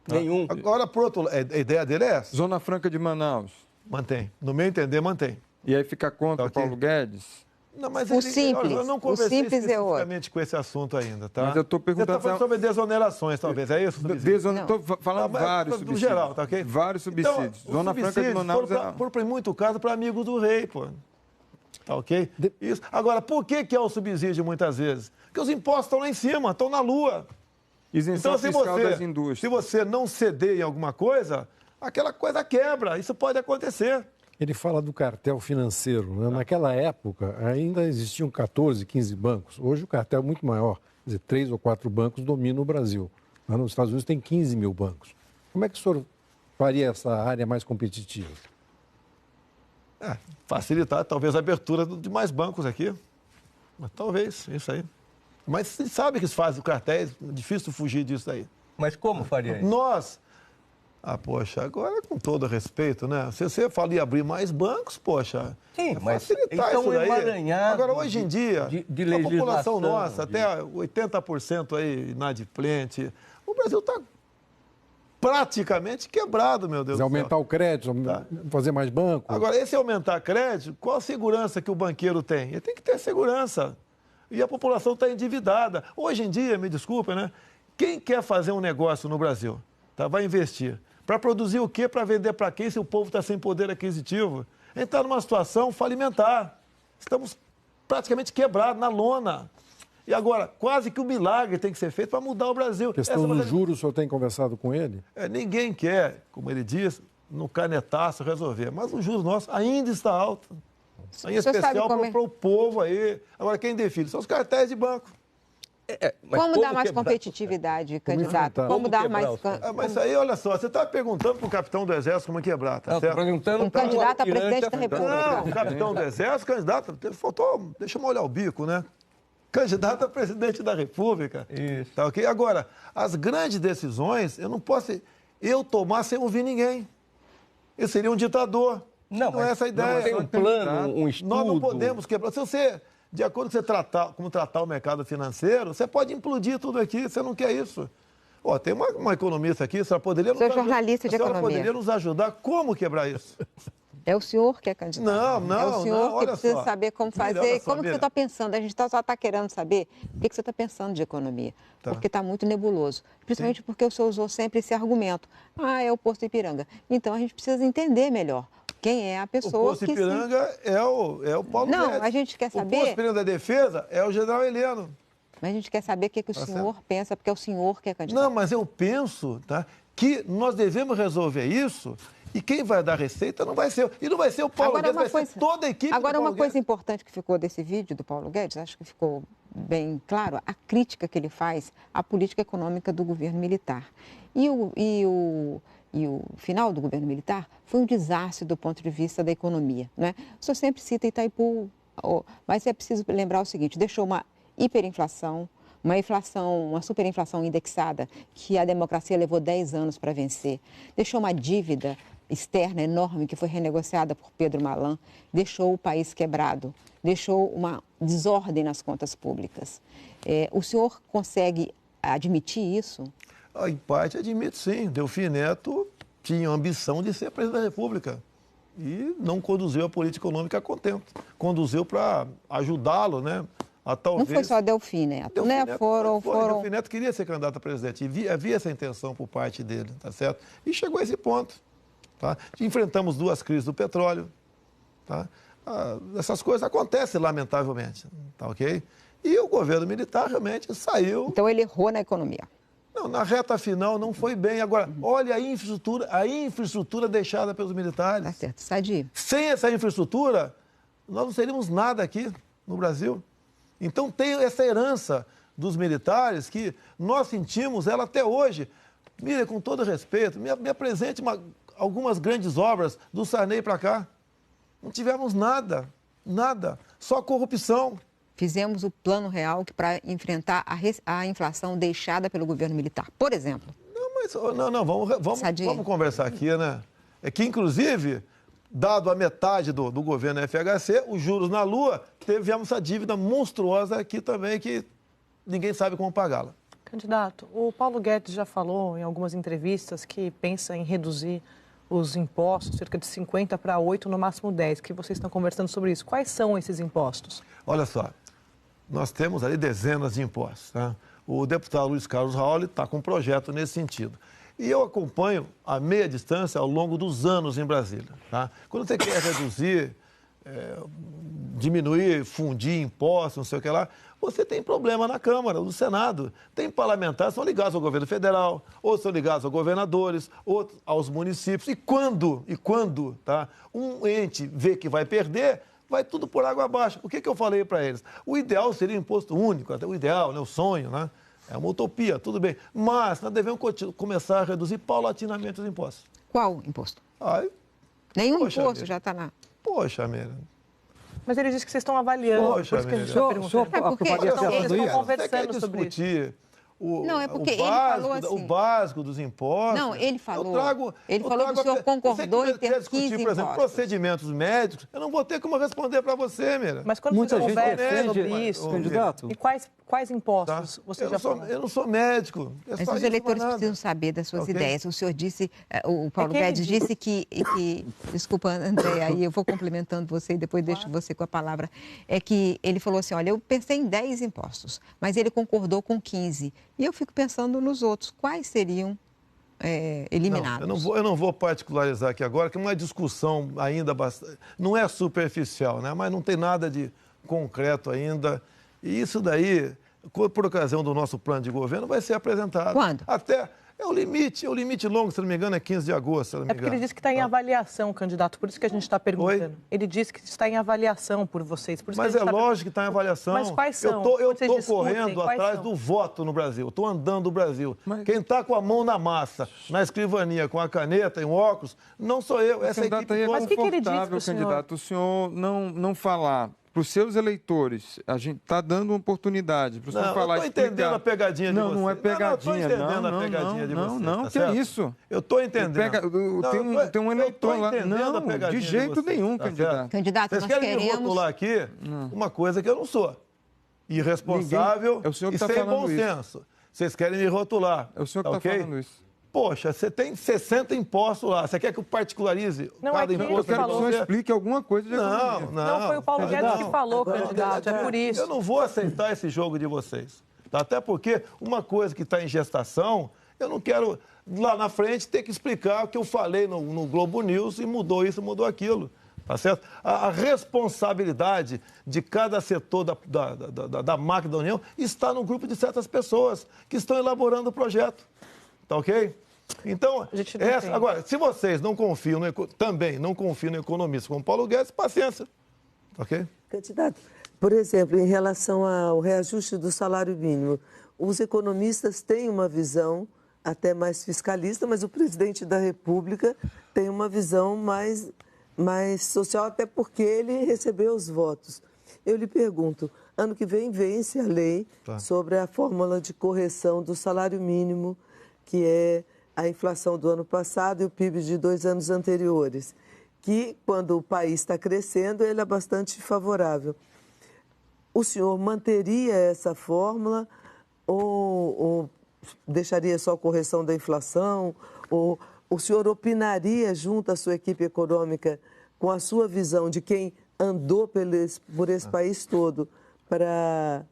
Nenhum. Agora, por outro lado, a ideia dele é essa. Zona Franca de Manaus. Mantém. No meu entender, mantém. E aí fica contra o Paulo Guedes? Não, mas eu não conversei especificamente com esse assunto ainda, tá? Mas eu estou perguntando... Você está falando sobre desonerações, talvez, é isso? Estou falando vários subsídios. No geral, tá ok? Vários subsídios. Então, Zona Franca de Manaus por muito caso, para amigos do rei, pô. Tá ok? Isso. Agora, por que é o subsídio muitas vezes? Porque os impostos estão lá em cima, estão na lua. Isenção fiscal das indústrias. Se você não ceder em alguma coisa, aquela coisa quebra. Isso pode acontecer. Ele fala do cartel financeiro. Né? Naquela época, ainda existiam 14, 15 bancos. Hoje o cartel é muito maior. Quer dizer, 3 ou 4 bancos dominam o Brasil. Lá nos Estados Unidos tem 15 mil bancos. Como é que o senhor faria essa área mais competitiva? Facilitar, talvez, a abertura de mais bancos aqui. Mas, talvez, isso aí. Mas você sabe que isso faz o cartel, é difícil fugir disso aí. Mas como faria isso? Nós... poxa, agora com todo respeito, né? Se você fala em abrir mais bancos, poxa... Sim, mas facilitar então isso daí. Agora, hoje em dia, a população nossa, até 80% aí inadimplente, o Brasil está praticamente quebrado, meu Deus do céu. Aumentar o crédito, fazer mais banco. Agora, esse aumentar crédito, qual a segurança que o banqueiro tem? Ele tem que ter segurança. E a população está endividada. Hoje em dia, me desculpa, né? Quem quer fazer um negócio no Brasil? Tá? Vai investir. Para produzir o quê? Para vender para quem se o povo está sem poder aquisitivo? A gente está numa situação falimentar. Estamos praticamente quebrados, na lona. E agora, quase que um milagre tem que ser feito para mudar o Brasil. A questão dos juros, o senhor tem conversado com ele? Ninguém quer, como ele diz, no canetaço resolver. Mas o juros nosso ainda está alto. Em especial para o povo aí. Agora, quem define? São os cartéis de banco. Como dar mais competitividade, candidato? Como dar mais... Mas aí, olha só, você está perguntando para o capitão do Exército como quebrar, tá certo? Um candidato a presidente da República. Não, o capitão do Exército, candidato... Faltou... Deixa eu molhar o bico, né? Candidato a presidente da República. Isso. Tá ok? Agora, as grandes decisões, eu não posso tomar sem ouvir ninguém. Eu seria um ditador. Não é essa a ideia. Não tem um plano, um estudo. Nós não podemos quebrar. Se você, de acordo com como tratar o mercado financeiro, você pode implodir tudo aqui. Você não quer isso. Tem uma economista aqui, você poderia poderia nos ajudar como quebrar isso? É o senhor que é candidato. Não, é o senhor não, que precisa saber como fazer. Como que você está pensando? A gente só está querendo saber o que você está pensando de economia. Porque está muito nebuloso. Principalmente porque o senhor usou sempre esse argumento. É o Posto Ipiranga. Então, a gente precisa entender melhor quem é a pessoa o Posto Ipiranga é o Paulo Guedes. Não, a gente quer saber... O Posto Ipiranga da Defesa é o general Heleno. Mas a gente quer saber o que o senhor pensa, porque é o senhor que é candidato. Não, mas eu penso que nós devemos resolver isso... E quem vai dar receita não vai ser... E não vai ser o Paulo Guedes, vai ser toda a equipe do Paulo Guedes. Agora, uma coisa importante que ficou desse vídeo do Paulo Guedes, acho que ficou bem claro, a crítica que ele faz à política econômica do governo militar. E o final do governo militar foi um desastre do ponto de vista da economia, né? O senhor sempre cita Itaipu, mas é preciso lembrar o seguinte, deixou uma hiperinflação, uma superinflação indexada, que a democracia levou 10 anos para vencer, deixou uma dívida externa enorme que foi renegociada por Pedro Malan, deixou o país quebrado, deixou uma desordem nas contas públicas. O senhor consegue admitir isso? Em parte, admito sim. Delfim Neto tinha a ambição de ser presidente da República e não conduziu a política econômica a contento. Conduziu para ajudá-lo, né? Não foi só Delfim Neto, né? Foram... Delfim Neto queria ser candidato a presidente e havia essa intenção por parte dele, tá certo? E chegou a esse ponto. Tá? Enfrentamos 2 crises do petróleo. Tá? Essas coisas acontecem, lamentavelmente. Tá ok? E o governo militar realmente saiu... Então ele errou na economia. Não, na reta final não foi bem. Agora, olha a infraestrutura deixada pelos militares. Tá certo, sadio. Sem essa infraestrutura, nós não seríamos nada aqui no Brasil. Então tem essa herança dos militares que nós sentimos ela até hoje. Mira, com todo respeito, me apresente algumas grandes obras do Sarney para cá. Não tivemos nada, só corrupção. Fizemos o plano real para enfrentar a inflação deixada pelo governo militar, por exemplo. Vamos conversar aqui, né? É que, inclusive, dado a metade do governo FHC, os juros na Lua, tivemos essa dívida monstruosa aqui também, que ninguém sabe como pagá-la. Candidato, o Paulo Guedes já falou em algumas entrevistas que pensa em reduzir os impostos, cerca de 50 para 8, no máximo 10, que vocês estão conversando sobre isso. Quais são esses impostos? Olha só, nós temos ali dezenas de impostos, tá? O deputado Luiz Carlos Raul está com um projeto nesse sentido. E eu acompanho a meia distância ao longo dos anos em Brasília. Tá? Quando você quer reduzir, diminuir, fundir impostos, não sei o que lá, você tem problema na Câmara, no Senado. Tem parlamentares que são ligados ao governo federal, outros são ligados aos governadores, outros aos municípios. E quando tá, um ente vê que vai perder, vai tudo por água abaixo. O que eu falei para eles? O ideal seria imposto único, até o ideal, né, o sonho, né? É uma utopia, tudo bem. Mas nós devemos começar a reduzir paulatinamente os impostos. Qual imposto? Nenhum imposto já está na... Poxa, Meira. Mas ele disse que vocês estão avaliando. Poxa, por isso que a gente está perguntando. Eles estão conversando sobre isso. Não, é porque ele falou assim... O básico dos impostos... Não, ele falou... Ele falou que o senhor concordou em ter 15 impostos. Por exemplo, procedimentos médicos, eu não vou ter como responder para você, Meira. Mas quando você conversa sobre isso, candidato... E quais impostos você já falou? Eu não sou médico. Mas os eleitores precisam saber das suas ideias. O senhor disse, o Paulo Guedes disse que... Desculpa, André, aí eu vou complementando você e depois deixo você com a palavra. É que ele falou assim, olha, eu pensei em 10 impostos, mas ele concordou com 15. E eu fico pensando nos outros, quais seriam eliminados? Não, eu não vou particularizar aqui agora, que é uma discussão ainda bastante... Não é superficial, né? Mas não tem nada de concreto ainda. E isso daí, por ocasião do nosso plano de governo, vai ser apresentado. Quando? Até... É o limite longo, se não me engano, é 15 de agosto. Se não me engano. É porque ele disse que está em avaliação, candidato, por isso que a gente está perguntando. Oi? Ele disse que está em avaliação por vocês. Por isso mas que lógico que está em avaliação. Mas quais são? Eu estou correndo atrás do voto no Brasil, estou andando no Brasil. Quem está com a mão na massa, na escrivania, com a caneta e um óculos, não sou eu, essa equipe toda. Mas o que ele disse para o senhor? Candidato, o senhor não falar para os seus eleitores, a gente está dando uma oportunidade para o senhor falar... Não, eu estou entendendo a pegadinha de vocês. Não é pegadinha, eu estou entendendo a pegadinha de vocês. Não, que é isso? Eu estou entendendo. Tem um eleitor lá. Não, de jeito nenhum, candidato. Candidato, vocês querem me rotular aqui uma coisa que eu não sou. Irresponsável e sem bom senso. Vocês querem me rotular. É o senhor que está falando isso. Poxa, você tem 60 impostos lá. Você quer que eu particularize cada imposto? Eu quero que o senhor explique alguma coisa de economia. Não, foi o Paulo Guedes que falou, candidato, é por isso. Eu não vou aceitar esse jogo de vocês. Tá? Até porque uma coisa que está em gestação, eu não quero, lá na frente, ter que explicar o que eu falei no Globo News e mudou isso, mudou aquilo. Tá certo? A responsabilidade de cada setor da máquina da União está no grupo de certas pessoas que estão elaborando o projeto. Tá ok? Então, agora, se vocês não confiam também não confiam no economista como Paulo Guedes, paciência. Ok? Candidato, por exemplo, em relação ao reajuste do salário mínimo, os economistas têm uma visão até mais fiscalista, mas o presidente da República tem uma visão mais social, até porque ele recebeu os votos. Eu lhe pergunto, ano que vem vence a lei sobre a fórmula de correção do salário mínimo, que é a inflação do ano passado e o PIB de 2 anos anteriores, que, quando o país está crescendo, ele é bastante favorável. O senhor manteria essa fórmula ou deixaria só a correção da inflação? Ou o senhor opinaria junto à sua equipe econômica com a sua visão de quem andou por esse país todo para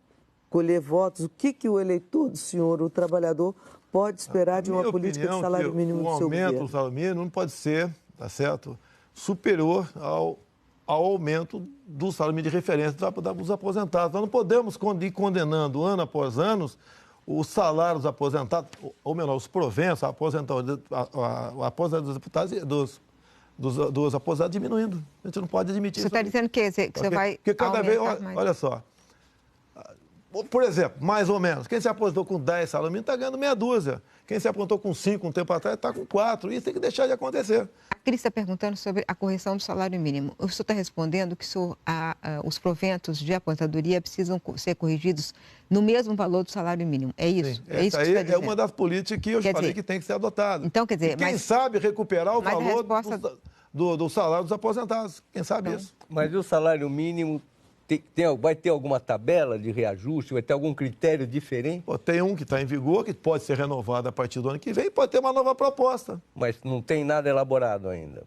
colher votos? O que o eleitor do senhor, o trabalhador, pode esperar de uma política de salário mínimo do seu governo? O aumento do salário mínimo não pode ser, tá certo, superior ao aumento do salário mínimo de referência dos aposentados. Nós não podemos ir condenando ano após ano o salário dos aposentados, ou melhor, os proventos, a aposentadoria dos deputados dos aposentados diminuindo. A gente não pode admitir isso. Você está dizendo que você vai Porque cada vez, mais. olha só, por exemplo, mais ou menos, quem se aposentou com 10 salários mínimos está ganhando meia dúzia. Quem se aposentou com 5 um tempo atrás está com 4. Isso tem que deixar de acontecer. A Cris está perguntando sobre a correção do salário mínimo. O senhor está respondendo que os proventos de aposentadoria precisam ser corrigidos no mesmo valor do salário mínimo. É isso? Sim. É isso Essa que você aí está dizendo? é uma das políticas que eu falei que tem que ser adotada. Então, quer dizer... E quem sabe recuperar o valor do salário dos aposentados. Quem sabe isso? Mas e o salário mínimo... vai ter alguma tabela de reajuste? Vai ter algum critério diferente? Tem um que está em vigor, que pode ser renovado a partir do ano que vem, pode ter uma nova proposta. Mas não tem nada elaborado ainda?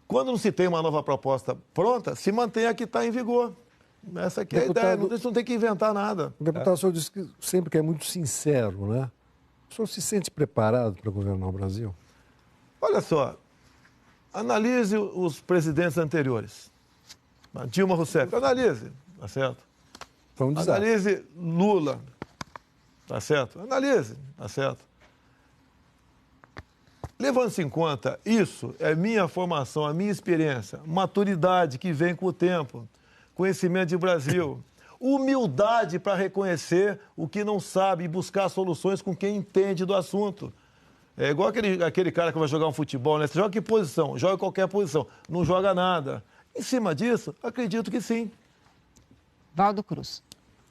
Quando não se tem uma nova proposta pronta, se mantém a que está em vigor. Essa aqui é a ideia, não tem que inventar nada. O deputado, o senhor disse que sempre que é muito sincero, né? O senhor se sente preparado para governar o Brasil? Olha só, analise os presidentes anteriores. Dilma Rousseff, analise, tá certo? Foi um desastre. Analise Lula, tá certo? Analise, tá certo? Levando-se em conta, isso é minha formação, a minha experiência, maturidade que vem com o tempo, conhecimento de Brasil, humildade para reconhecer o que não sabe e buscar soluções com quem entende do assunto. É igual aquele cara que vai jogar um futebol, né? Você joga que posição? Joga qualquer posição, não joga nada. Em cima disso, acredito que sim. Valdo Cruz.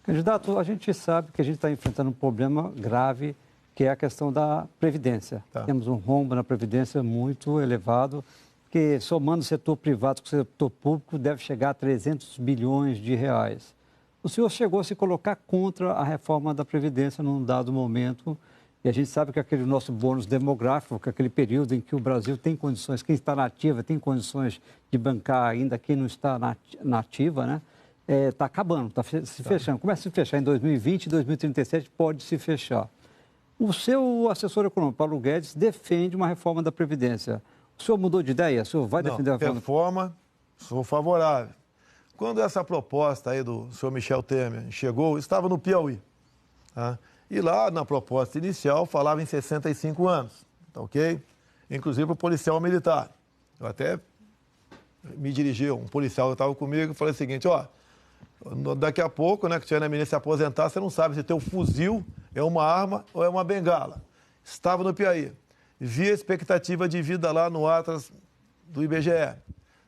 Candidato, a gente sabe que a gente está enfrentando um problema grave, que é a questão da Previdência. Temos um rombo na Previdência muito elevado, que somando o setor privado com o setor público deve chegar a 300 bilhões de reais. O senhor chegou a se colocar contra a reforma da Previdência num dado momento, e a gente sabe que aquele nosso bônus demográfico, que é aquele período em que o Brasil tem condições, quem está na ativa tem condições de bancar ainda quem não está na ativa, né? está acabando, está se fechando. Começa a se fechar em 2020, 2037 pode se fechar. O seu assessor econômico, Paulo Guedes, defende uma reforma da Previdência. O senhor mudou de ideia? O senhor vai defender a reforma? Sou favorável. Quando essa proposta aí do senhor Michel Temer chegou, estava no Piauí. Tá? E lá, na proposta inicial, falava em 65 anos. Tá ok? Inclusive o policial militar. Eu até me dirigi, um policial que estava comigo, e falei o seguinte, ó, daqui a pouco, né, que tiver na menina se aposentar, você não sabe se teu fuzil é uma arma ou é uma bengala. Estava no Piauí. Vi a expectativa de vida lá no Atlas do IBGE.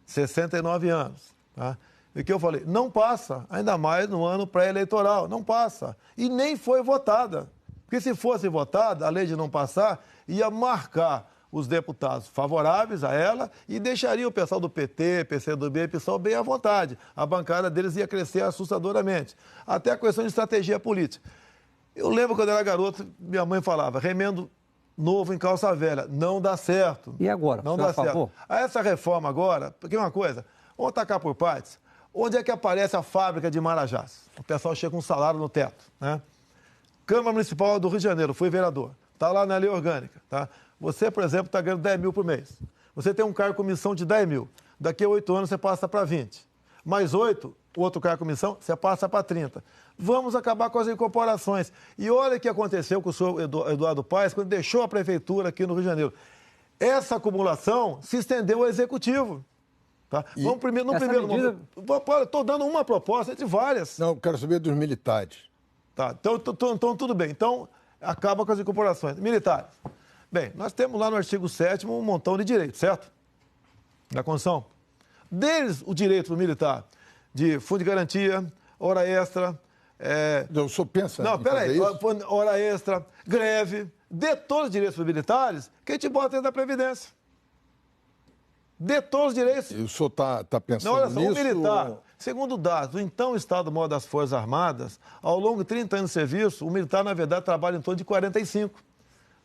69 anos. Tá? E que eu falei, não passa, ainda mais no ano pré-eleitoral, não passa. E nem foi votada. Porque se fosse votada, a lei de não passar ia marcar os deputados favoráveis a ela e deixaria o pessoal do PT, PCdoB e PSOL bem à vontade. A bancada deles ia crescer assustadoramente. Até a questão de estratégia política. Eu lembro quando eu era garoto, minha mãe falava, remendo novo em calça velha, não dá certo. E agora? Não dá certo. Essa reforma agora, porque uma coisa, vamos tacar por partes, onde é que aparece a fábrica de Marajás? O pessoal chega com um salário no teto, né? Câmara Municipal do Rio de Janeiro, fui vereador, está lá na lei orgânica, tá? Você, por exemplo, está ganhando 10 mil por mês. Você tem um cargo de comissão de 10 mil. Daqui a 8 anos você passa para 20. Mais 8, outro cargo de comissão, você passa para 30. Vamos acabar com as incorporações. E olha o que aconteceu com o senhor Eduardo Paes quando deixou a prefeitura aqui no Rio de Janeiro. Essa acumulação se estendeu ao executivo. Tá? Vamos primeiro, no primeiro momento. Estou dando uma proposta entre várias. Não, quero saber dos militares. Tá, então tudo bem. Então, acaba com as incorporações. Militares. Bem, nós temos lá no artigo 7º um montão de direitos, certo? Da Constituição. Deles, o direito do militar de fundo de garantia, hora extra... Eu só penso não, peraí, hora extra, greve, dê todos os direitos para os militares, que a gente bota dentro da Previdência. Dê todos os direitos. E o senhor está pensando não, olha só, nisso? O militar, segundo dados do então Estado-Maior das Forças Armadas, ao longo de 30 anos de serviço, o militar, na verdade, trabalha em torno de 45.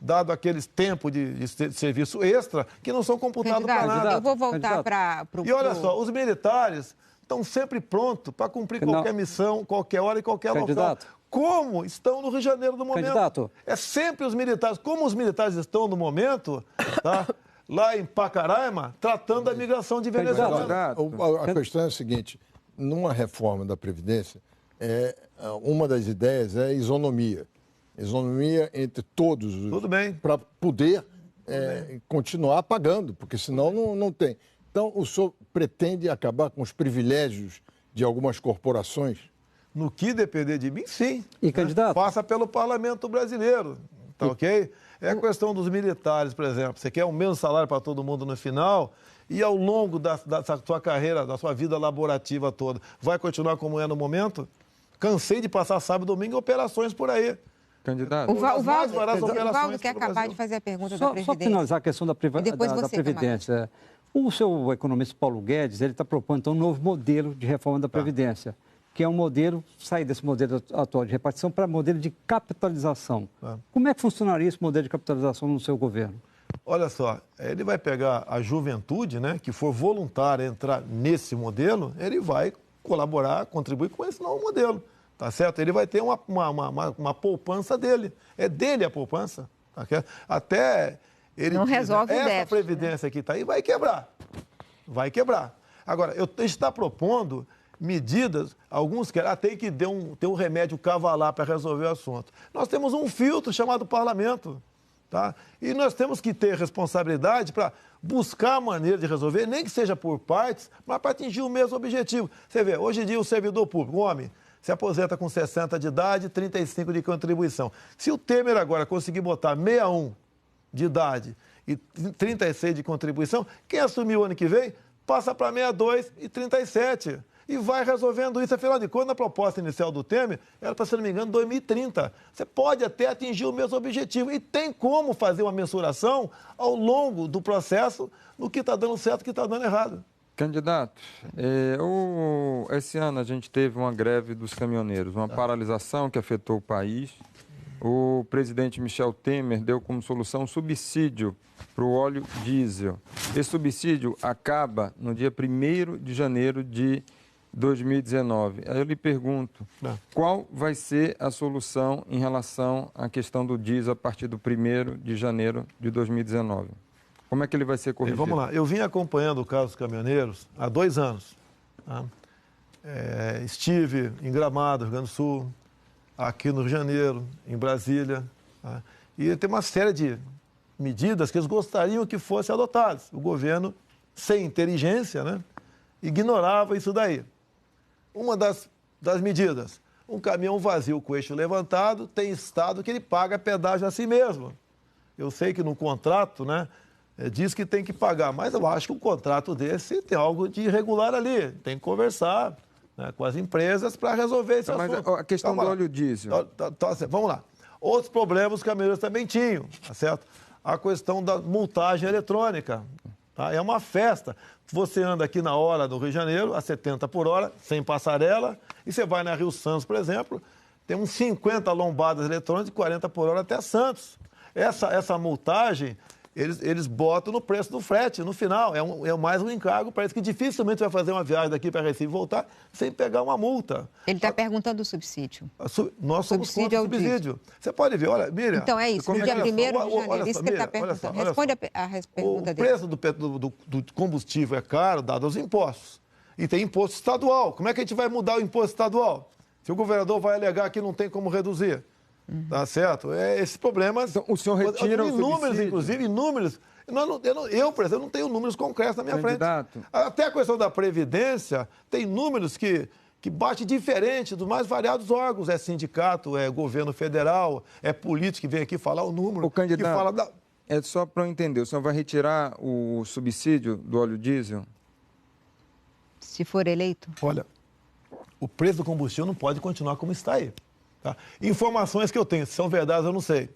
Dado aqueles tempos de serviço extra, que não são computados para nada. Eu vou voltar para o... E olha só, os militares estão sempre prontos para cumprir qualquer missão, qualquer hora e qualquer local. Como estão no Rio de Janeiro no momento. Candidato. É sempre os militares. Como os militares estão no momento, tá? Lá em Pacaraima, tratando da migração de venezuelanos. A questão é a seguinte, numa reforma da Previdência, uma das ideias é isonomia. Isonomia entre todos os... Tudo bem. Para poder continuar pagando, porque senão não tem. Então, o senhor pretende acabar com os privilégios de algumas corporações? No que depender de mim, sim. E, candidato? Passa pelo parlamento brasileiro, tá ok? É a questão dos militares, por exemplo. Você quer o mesmo salário para todo mundo no final e ao longo da sua carreira, da sua vida laborativa toda, vai continuar como é no momento? Cansei de passar sábado e domingo em operações por aí. Candidato. O Valdo quer acabar de fazer a pergunta da Previdência. Só finalizar a questão da Previdência. O seu economista Paulo Guedes, ele está propondo então, um novo modelo de reforma da Previdência, que é um modelo, sair desse modelo atual de repartição para modelo de capitalização. Como é que funcionaria esse modelo de capitalização no seu governo? Olha só, ele vai pegar a juventude, né, que for voluntária entrar nesse modelo, ele vai colaborar, contribuir com esse novo modelo. Tá certo? Ele vai ter uma poupança dele. É dele a poupança. Tá? Até ele não resolve o déficit. Essa previdência que está aí vai quebrar. Vai quebrar. Agora, a gente está propondo medidas, alguns querem tem que ter um remédio cavalar para resolver o assunto. Nós temos um filtro chamado parlamento. Tá? E nós temos que ter responsabilidade para buscar a maneira de resolver, nem que seja por partes, mas para atingir o mesmo objetivo. Você vê, hoje em dia o servidor público, o homem, se aposenta com 60 de idade, 35 de contribuição. Se o Temer agora conseguir botar 61 de idade e 36 de contribuição, quem assumir o ano que vem passa para 62 e 37. E vai resolvendo isso. Afinal de contas, na proposta inicial do Temer, era para, se não me engano, 2030. Você pode até atingir o mesmo objetivo. E tem como fazer uma mensuração ao longo do processo no que está dando certo e o que está dando errado. Candidato, esse ano a gente teve uma greve dos caminhoneiros, uma paralisação que afetou o país. O presidente Michel Temer deu como solução um subsídio para o óleo diesel. Esse subsídio acaba no dia 1º de janeiro de 2019. Aí eu lhe pergunto, qual vai ser a solução em relação à questão do diesel a partir do 1º de janeiro de 2019? Como é que ele vai ser corrigido? Vamos lá, eu vim acompanhando o caso dos caminhoneiros há 2 anos. Tá? Estive em Gramado, Rio Grande do Sul, aqui no Rio de Janeiro, em Brasília. Tá? E tem uma série de medidas que eles gostariam que fossem adotadas. O governo, sem inteligência, né, ignorava isso daí. Uma das medidas, um caminhão vazio com o eixo levantado, tem estado que ele paga pedágio a si mesmo. Eu sei que no contrato, né, diz que tem que pagar, mas eu acho que um contrato desse tem algo de irregular ali. Tem que conversar, né, com as empresas para resolver esse assunto. Mas a questão do óleo diesel... Vamos lá. Outros problemas os caminhoneiros também tinham, tá certo? A questão da multagem eletrônica. Tá? É uma festa. Você anda aqui na hora do Rio de Janeiro, a 70 por hora, sem passarela, e você vai na Rio Santos, por exemplo, tem uns 50 lombadas eletrônicas de 40 por hora até Santos. Essa multagem, eles botam no preço do frete, no final. É mais um encargo, parece que dificilmente vai fazer uma viagem daqui para Recife e voltar sem pegar uma multa. Ele está perguntando o subsídio. Nós somos contra o subsídio. Você pode ver, olha, Miriam... Então é isso, no dia 1º de janeiro, isso que ele está perguntando. Responde a pergunta dele. O preço do combustível é caro, dado aos impostos. E tem imposto estadual. Como é que a gente vai mudar o imposto estadual? Se o governador vai alegar que não tem como reduzir. Tá certo? Esses problemas... Então, o senhor retira o subsídio? Inclusive, inúmeros. Eu, por exemplo, não tenho números concretos na minha frente. Até a questão da Previdência, tem números que bate diferente dos mais variados órgãos. É sindicato, é governo federal, é político que vem aqui falar o número. O candidato, que fala é só para eu entender, o senhor vai retirar o subsídio do óleo diesel? Se for eleito? Olha, o preço do combustível não pode continuar como está aí. Tá? Informações que eu tenho, se são verdades eu não sei.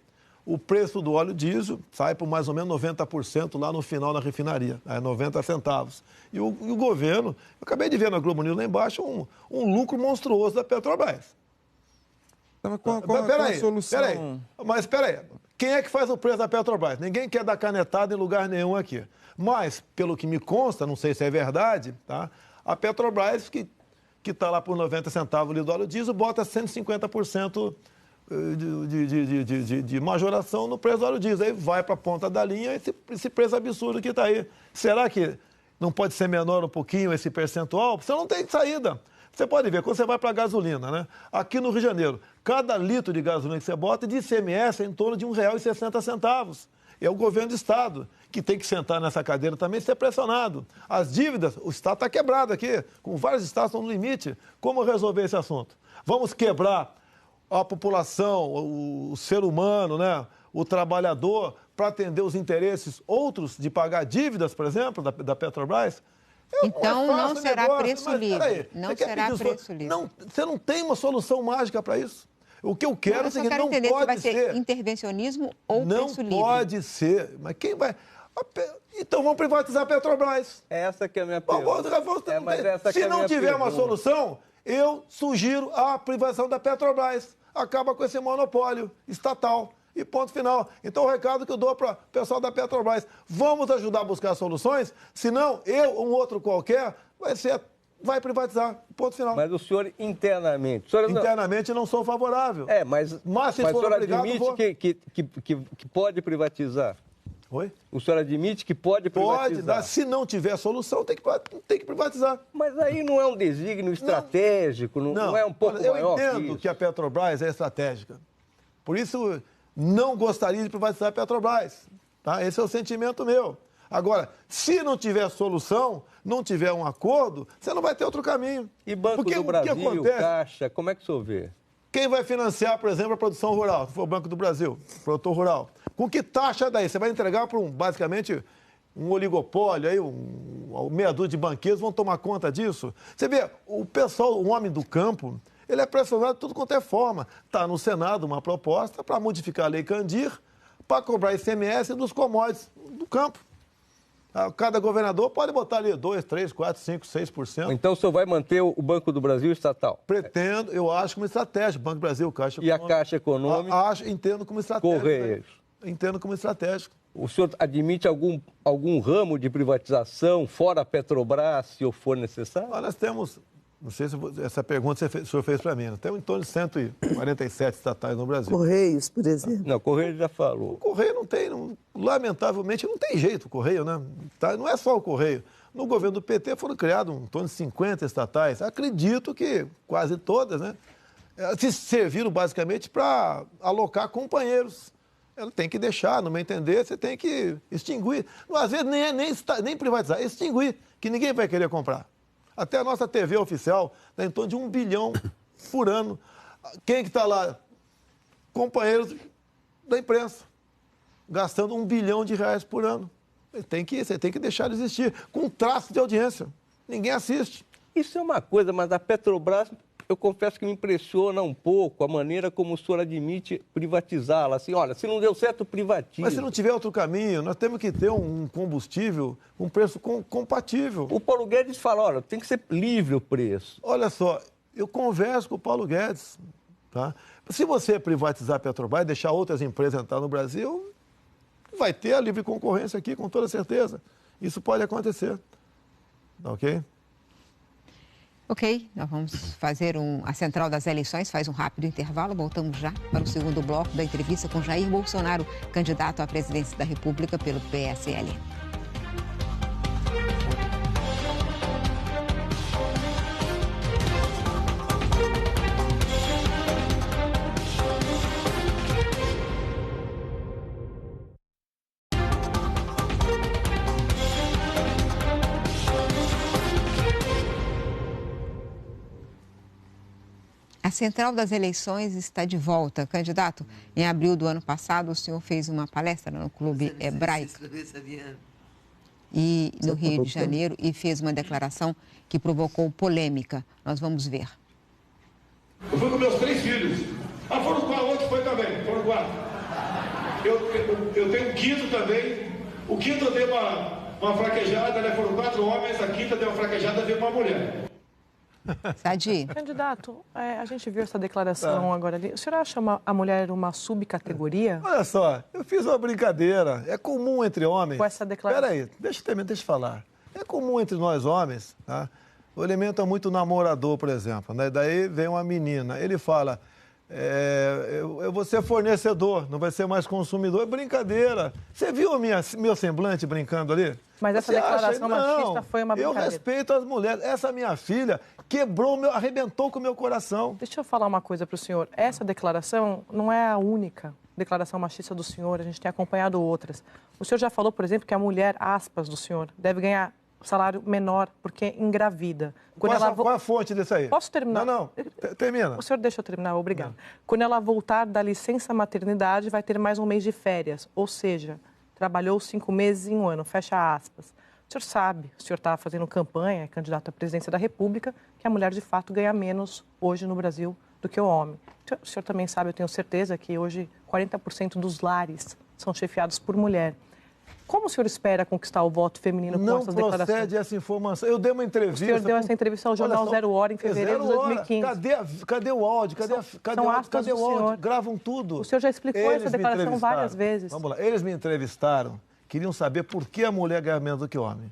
O preço do óleo diesel sai por mais ou menos 90% lá no final na refinaria, 90 centavos. E o governo, eu acabei de ver na Globo News lá embaixo, um lucro monstruoso da Petrobras. Então, qual a solução? Mas espera aí, quem é que faz o preço da Petrobras? Ninguém quer dar canetada em lugar nenhum aqui. Mas, pelo que me consta, não sei se é verdade, tá? A Petrobras, que está lá por 90 centavos ali do óleo diesel, bota 150% de majoração no preço do óleo diesel. Aí vai para a ponta da linha esse preço absurdo que está aí. Será que não pode ser menor um pouquinho esse percentual? Você não tem saída. Você pode ver, quando você vai para a gasolina, né? Aqui no Rio de Janeiro, cada litro de gasolina que você bota de ICMS é em torno de R$ 1,60. É o governo do Estado que tem que sentar nessa cadeira também e ser pressionado. As dívidas, o Estado está quebrado aqui, com vários estados estão no limite. Como resolver esse assunto? Vamos quebrar a população, o ser humano, né? O trabalhador, para atender os interesses outros de pagar dívidas, por exemplo, da Petrobras? Então não será preço livre. Não será preço livre. Você não tem uma solução mágica para isso. O que eu quero é que não entender pode se vai ser intervencionismo ou preço livre. Não pode ser. Mas quem vai... Então vamos privatizar a Petrobras. Essa que é a minha pergunta. Se não tiver uma solução, eu sugiro a privatização da Petrobras. Acaba com esse monopólio estatal. E ponto final. Então o recado que eu dou para o pessoal da Petrobras, vamos ajudar a buscar soluções, senão eu ou um outro qualquer vai privatizar. Ponto final. Mas o senhor internamente... Internamente não sou favorável. Mas se o senhor admite que pode privatizar? Oi? O senhor admite que pode privatizar? Se não tiver solução, tem que privatizar. Mas aí não é um desígnio estratégico? Não é um pouco maior Eu entendo que a Petrobras é estratégica. Por isso, não gostaria de privatizar a Petrobras. Tá? Esse é o sentimento meu. Agora, se não tiver solução, não tiver um acordo, você não vai ter outro caminho. E Banco do Brasil, Caixa, como é que o senhor vê? Quem vai financiar, por exemplo, a produção rural? Se for o Banco do Brasil, produtor rural. Com que taxa daí? Você vai entregar para basicamente um oligopólio, aí, um meia dúzia de banqueiros vão tomar conta disso? Você vê, o pessoal, o homem do campo, ele é pressionado de tudo quanto é forma. Está no Senado uma proposta para modificar a Lei Candir, para cobrar ICMS dos commodities do campo. Cada governador pode botar ali 2, 3, 4, 5, 6%. Então o senhor vai manter o Banco do Brasil estatal? Pretendo, eu acho como estratégia. Banco do Brasil, Caixa Econômica. E a Caixa Econômica? Entendo como estratégia. Correios? Entendo como estratégico. O senhor admite algum ramo de privatização fora a Petrobras, se for necessário? Nós temos Não sei se essa pergunta o senhor fez para mim. Tem em torno de 147 estatais no Brasil. Correios, por exemplo. Não, Correio já falou. O Correio não tem, lamentavelmente, não tem jeito o Correio, né? Tá, não é só o Correio. No governo do PT foram criados em torno de 50 estatais. Acredito que quase todas, né? Se serviram basicamente para alocar companheiros. Ela tem que deixar, no meu entender, você tem que extinguir. Às vezes nem privatizar, extinguir, que ninguém vai querer comprar. Até a nossa TV oficial está em torno de 1 bilhão por ano. Quem que está lá? Companheiros da imprensa, gastando R$1 bilhão por ano. Você tem que deixar de existir, com traço de audiência. Ninguém assiste. Isso é uma coisa, mas a Petrobras, eu confesso que me impressiona um pouco a maneira como o senhor admite privatizá-la. Assim, olha, se não deu certo, privatiza. Mas se não tiver outro caminho, nós temos que ter um combustível com um preço compatível. O Paulo Guedes fala, olha, tem que ser livre o preço. Olha só, eu converso com o Paulo Guedes, tá? Se você privatizar a Petrobras e deixar outras empresas entrar no Brasil, vai ter a livre concorrência aqui, com toda certeza. Isso pode acontecer. Tá ok? Ok, nós vamos fazer a central das eleições, faz um rápido intervalo, voltamos já para o segundo bloco da entrevista com Jair Bolsonaro, candidato à presidência da República pelo PSL. A Central das Eleições está de volta. Candidato, em abril do ano passado, o senhor fez uma palestra no Clube Hebraico e no Rio de Janeiro e fez uma declaração que provocou polêmica. Nós vamos ver. Eu fui com meus 3 filhos. Foram 4, outro foi também, foram 4. Eu tenho um quinto também. O quinto eu dei uma fraquejada, né? Foram 4 homens, a quinta deu uma fraquejada, veio uma mulher. Sadi. Candidato, a gente viu essa declaração agora ali. O senhor acha a mulher uma subcategoria? Olha só, eu fiz uma brincadeira. É comum entre homens... Com essa declaração. Espera aí, deixa eu falar. É comum entre nós homens, tá? O elemento é muito namorador, por exemplo, né? Daí vem uma menina, ele fala... eu vou ser fornecedor, não vai ser mais consumidor. É brincadeira. Você viu meu semblante brincando ali? Mas essa declaração machista foi uma brincadeira. Eu respeito as mulheres. Essa minha filha arrebentou com o meu coração. Deixa eu falar uma coisa para o senhor. Essa declaração não é a única declaração machista do senhor. A gente tem acompanhado outras. O senhor já falou, por exemplo, que a mulher, aspas, do senhor, deve ganhar salário menor porque engravida. Qual é a fonte disso aí? Posso terminar? Não. Termina. O senhor deixa eu terminar, obrigado. Quando ela voltar da licença maternidade, vai ter mais um mês de férias. Ou seja, trabalhou 5 meses em um ano, fecha aspas. O senhor sabe, o senhor está fazendo campanha, é candidato à presidência da República, que a mulher, de fato, ganha menos hoje no Brasil do que o homem. O senhor também sabe, eu tenho certeza, que hoje 40% dos lares são chefiados por mulher. Como o senhor espera conquistar o voto feminino com essas declarações? Não procede essa informação. Eu dei uma entrevista... O senhor deu essa entrevista ao jornal Zero Hora em fevereiro de 2015. Cadê o áudio? Cadê o áudio? Gravam tudo. O senhor já explicou essa declaração várias vezes. Vamos lá. Eles me entrevistaram, queriam saber por que a mulher ganha menos do que o homem.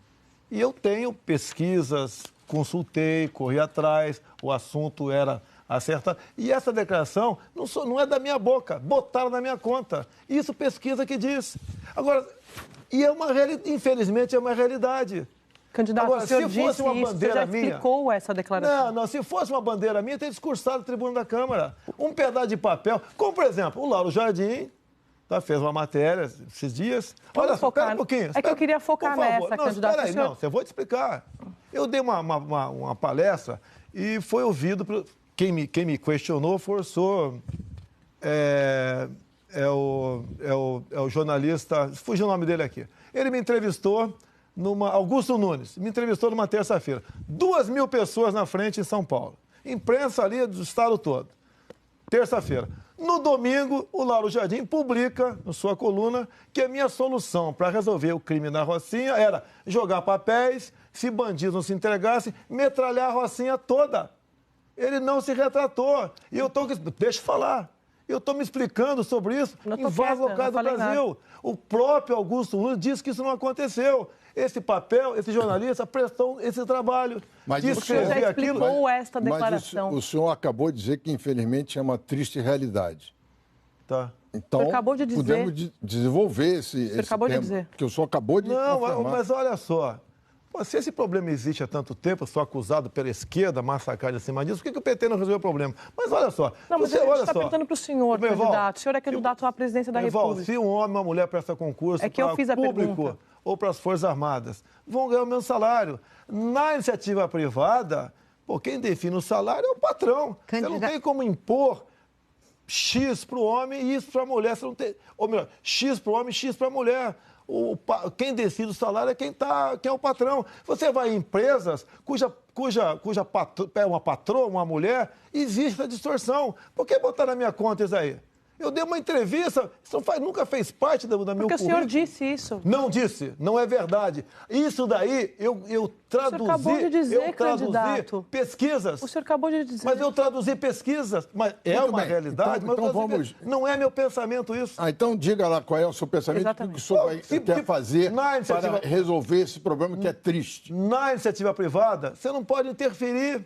E eu tenho pesquisas, consultei, corri atrás, o assunto era acertado. E essa declaração não é da minha boca, botaram na minha conta. Isso pesquisa que diz. Agora... infelizmente, é uma realidade. Candidato, agora, o senhor se fosse uma bandeira já explicou essa declaração. Não, se fosse uma bandeira minha, eu teria discursado no tribuna da Câmara. Um pedaço de papel, como, por exemplo, o Lauro Jardim fez uma matéria esses dias. Olha só, espera um pouquinho. É que eu queria focar nessa, candidato. Espera aí, eu vou te explicar. Eu dei uma palestra e foi ouvido... Quem me questionou forçou... É o jornalista, fugiu o nome dele aqui. Ele me entrevistou, Augusto Nunes, me entrevistou numa terça-feira. 2.000 pessoas na frente em São Paulo. Imprensa ali do estado todo. Terça-feira. No domingo, o Lauro Jardim publica, na sua coluna, que a minha solução para resolver o crime na Rocinha era jogar papéis, se bandidos não se entregassem, metralhar a Rocinha toda. Ele não se retratou. E eu estou... Deixa eu falar. Eu estou me explicando sobre isso em vários locais do Brasil. O próprio Augusto Nunes disse que isso não aconteceu. Esse papel, esse jornalista prestou esse trabalho. Mas o senhor já explicou esta declaração. Mas o senhor acabou de dizer que, infelizmente, é uma triste realidade. Tá. Então, acabou de dizer. Podemos desenvolver esse acabou tema, de dizer. que o senhor acabou de confirmar. Mas olha só. Se esse problema existe há tanto tempo, eu sou acusado pela esquerda, massacrado em cima disso, por que o PT não resolveu o problema? Mas olha só. Não, mas a gente está perguntando para o senhor, candidato. O senhor é candidato à presidência da República. Se um homem e uma mulher prestam concurso para o público ou para as Forças Armadas, vão ganhar o mesmo salário. Na iniciativa privada, quem define o salário é o patrão. Você não tem como impor X para o homem e isso para a mulher. Você não tem, ou melhor, X para o homem e X para a mulher. Quem decide o salário é quem é o patrão. Você vai em empresas cuja é uma patroa, uma mulher, existe essa distorção. Por que botar na minha conta isso aí? Eu dei uma entrevista, isso nunca fez parte da minha currículo. Porque o senhor disse isso. Não disse, não é verdade. Isso daí eu traduzi. O senhor acabou de dizer, candidato. Pesquisas. O senhor acabou de dizer. Mas eu traduzi pesquisas. Mas é uma realidade, então vamos... não é meu pensamento isso. Então diga lá qual é o seu pensamento, o que o senhor quer fazer para resolver esse problema que é triste. Na iniciativa privada, você não pode interferir.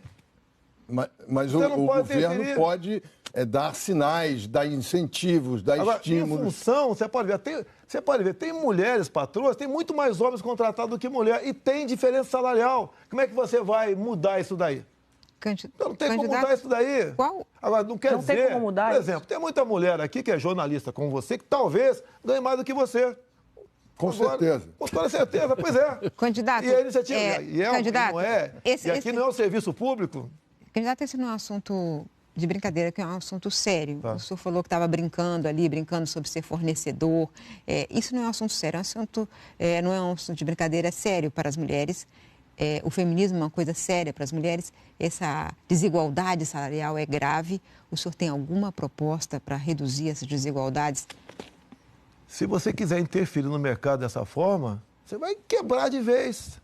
Mas o governo pode dar sinais, dar incentivos, dar estímulos. Em função, você pode ver, tem mulheres patroas, tem muito mais homens contratados do que mulher e tem diferença salarial. Como é que você vai mudar isso daí? Não tem como mudar isso daí. Qual? Agora, não quer dizer, tem como mudar por exemplo, tem muita mulher aqui que é jornalista como você, que talvez ganhe mais do que você. Com certeza. Com toda certeza, pois é. Candidato, e a iniciativa, candidato, não é, e aqui não é um serviço público. Candidato, esse não é um assunto de brincadeira, que é um assunto sério. Tá. O senhor falou que estava brincando sobre ser fornecedor. Isso não é um assunto sério, não é um assunto de brincadeira, é sério para as mulheres. O feminismo é uma coisa séria para as mulheres. Essa desigualdade salarial é grave. O senhor tem alguma proposta para reduzir essas desigualdades? Se você quiser interferir no mercado dessa forma, você vai quebrar de vez.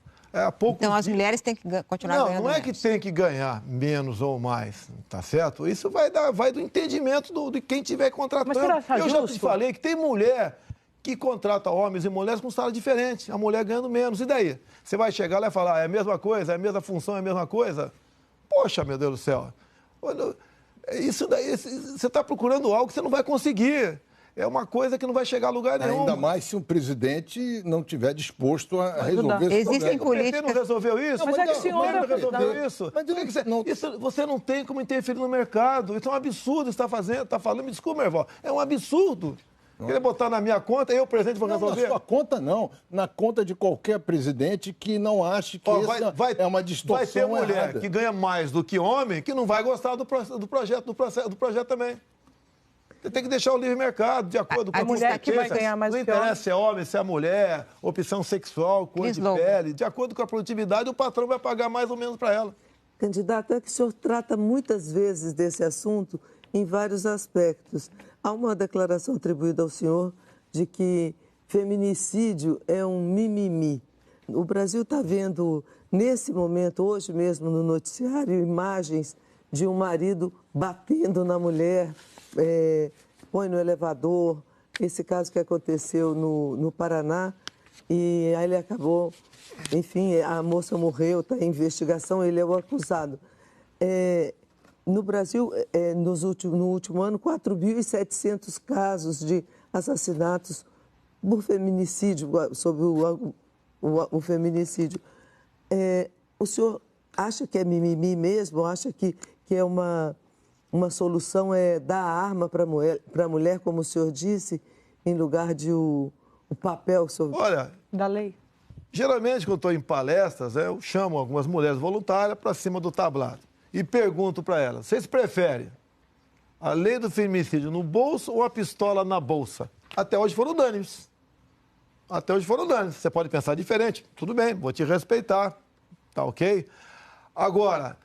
Então, as mulheres têm que continuar ganhando Não é menos. que tem que ganhar menos ou mais, tá certo? Isso vai do entendimento de quem estiver contratando. Mas eu já te falei que tem mulher que contrata homens e mulheres com salário diferente, a mulher ganhando menos. E daí? Você vai chegar lá e falar, é a mesma coisa, é a mesma função, é a mesma coisa? Poxa, meu Deus do céu. Isso daí, você está procurando algo que você não vai conseguir. É uma coisa que não vai chegar a lugar nenhum. Ainda mais se um presidente não estiver disposto a resolver esse Existem problema. políticas... O PT não resolveu isso? Mas é que o senhor não resolveu isso. Você não tem como interferir no mercado. Isso é um absurdo está falando. Me desculpa, meu irmão. É um absurdo. Querer botar na minha conta, eu, presidente, vou resolver? Na sua conta, não. Na conta de qualquer presidente que não ache que é uma distorção Vai ter mulher errada. que ganha mais do que homem que não vai gostar do projeto também. Você tem que deixar o livre mercado, de acordo com a mulher que vai ganhar mais do que homem. Não interessa se é homem, se é mulher, opção sexual, cor de pele. De acordo com a produtividade, o patrão vai pagar mais ou menos para ela. Candidato, é que o senhor trata muitas vezes desse assunto em vários aspectos. Há uma declaração atribuída ao senhor de que feminicídio é um mimimi. O Brasil está vendo, nesse momento, hoje mesmo no noticiário, imagens de um marido batendo na mulher, põe no elevador. Esse caso que aconteceu no Paraná, e aí ele acabou, enfim, a moça morreu, está em investigação, ele é o acusado. No Brasil, no último ano, 4.700 casos de assassinatos por feminicídio, sobre o feminicídio. O senhor acha que é mimimi mesmo? Acha que é uma solução dar a arma para a mulher, como o senhor disse, em lugar de o papel sobre... Olha, da lei? Geralmente, quando estou em palestras, eu chamo algumas mulheres voluntárias para cima do tablado e pergunto para elas, vocês preferem a lei do feminicídio no bolso ou a pistola na bolsa? Até hoje foram unânimes. Você pode pensar diferente. Tudo bem, vou te respeitar. Tá ok? Agora,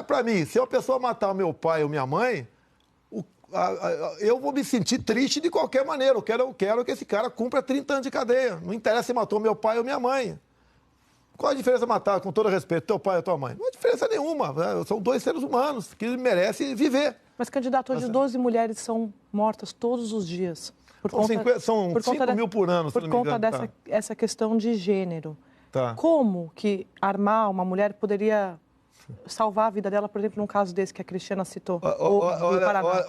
para mim, se uma pessoa matar meu pai ou minha mãe, eu vou me sentir triste de qualquer maneira. Eu quero que esse cara cumpra 30 anos de cadeia. Não interessa se matou meu pai ou minha mãe. Qual a diferença matar, com todo respeito, teu pai ou tua mãe? Não há diferença nenhuma. Né? São dois seres humanos que merecem viver. Mas, candidato, hoje 12 mulheres são mortas todos os dias. São 5 mil por ano, se não me engano. Por conta dessa questão de gênero. Tá. Como que armar uma mulher poderia salvar a vida dela, por exemplo, num caso desse que a Cristiana citou?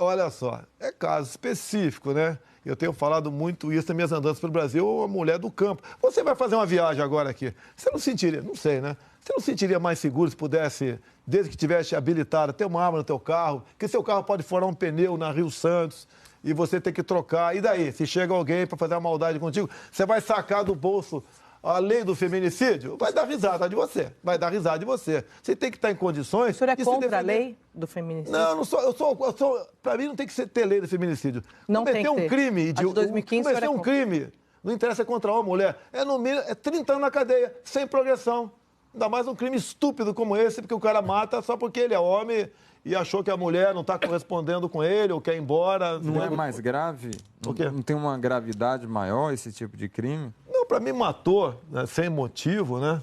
Olha só, é caso específico, né? Eu tenho falado muito isso nas minhas andanças pelo Brasil, a mulher do campo. Você vai fazer uma viagem agora aqui, você não sentiria, não sei, né? Você não sentiria mais seguro se pudesse, desde que tivesse habilitado, ter uma arma no teu carro, que seu carro pode furar um pneu na Rio Santos e você ter que trocar. E daí? Se chega alguém para fazer uma maldade contigo, você vai sacar do bolso a lei do feminicídio? Vai dar risada de você. Vai dar risada de você. Você tem que estar em condições... O senhor é contra a lei do feminicídio? Não, não sou. Para mim não tem que ter lei do feminicídio. Não tem que ter. Um crime de 2015, cometer um crime. Não interessa contra uma mulher. No mínimo, 30 anos na cadeia, sem progressão. Ainda mais um crime estúpido como esse, porque o cara mata só porque ele é homem e achou que a mulher não está correspondendo com ele ou quer ir embora. Não é mais grave? O quê? Não tem uma gravidade maior esse tipo de crime? Não, para mim matou, né, sem motivo, né?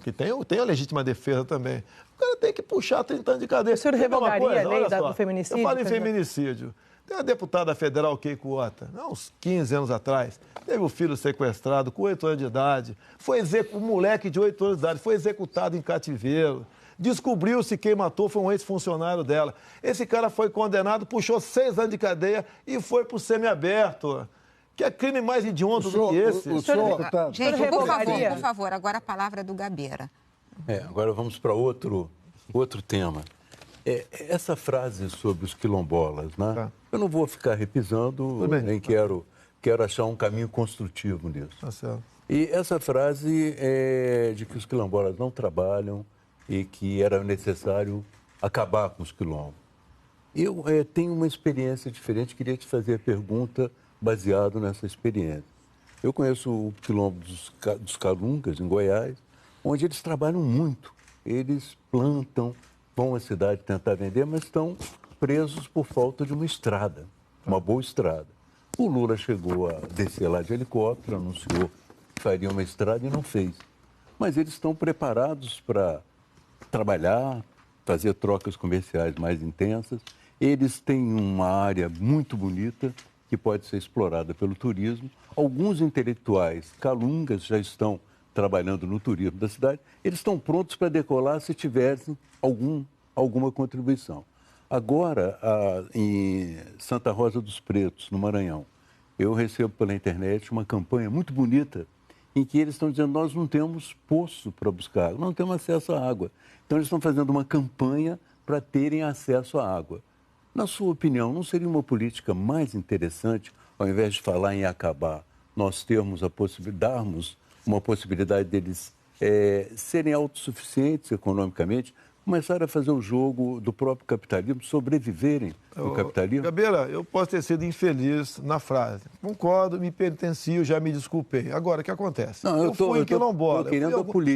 Que tem a legítima defesa também. O cara tem que puxar 30 anos de cadeia. O senhor revogaria a lei do feminicídio? Eu falo em feminicídio. Tem uma deputada federal, Keiko Ota, uns 15 anos atrás, teve o filho sequestrado com 8 anos de idade, um moleque de 8 anos de idade foi executado em cativeiro. Descobriu-se quem matou foi um ex-funcionário dela. Esse cara foi condenado, puxou 6 anos de cadeia e foi para o semiaberto. Que é crime mais hediondo do que esse. Gente, por favor, agora a palavra é do Gabeira. Agora vamos para outro tema. Essa frase sobre os quilombolas, né? Tá. Eu não vou ficar repisando, nem quero achar um caminho construtivo nisso. Tá certo. E essa frase é de que os quilombolas não trabalham e que era necessário acabar com os quilombos. Eu tenho uma experiência diferente, queria te fazer a pergunta baseado nessa experiência. Eu conheço o quilombo dos Calungas, em Goiás, onde eles trabalham muito. Eles plantam, vão à cidade tentar vender, mas estão presos por falta de uma estrada, uma boa estrada. O Lula chegou a descer lá de helicóptero, anunciou que faria uma estrada e não fez. Mas eles estão preparados para trabalhar, fazer trocas comerciais mais intensas. Eles têm uma área muito bonita que pode ser explorada pelo turismo. Alguns intelectuais calungas já estão trabalhando no turismo da cidade. Eles estão prontos para decolar se tivessem alguma contribuição. Agora, em Santa Rosa dos Pretos, no Maranhão, eu recebo pela internet uma campanha muito bonita em que eles estão dizendo que nós não temos poço para buscar água, não temos acesso à água. Então, eles estão fazendo uma campanha para terem acesso à água. Na sua opinião, não seria uma política mais interessante, ao invés de falar em acabar, nós darmos uma possibilidade deles serem autossuficientes economicamente, começar a fazer o jogo do próprio capitalismo, sobreviverem no capitalismo? Gabeira, eu posso ter sido infeliz na frase. Concordo, me penitencio, já me desculpei. Agora, o que acontece? Não, eu fui em quilombola.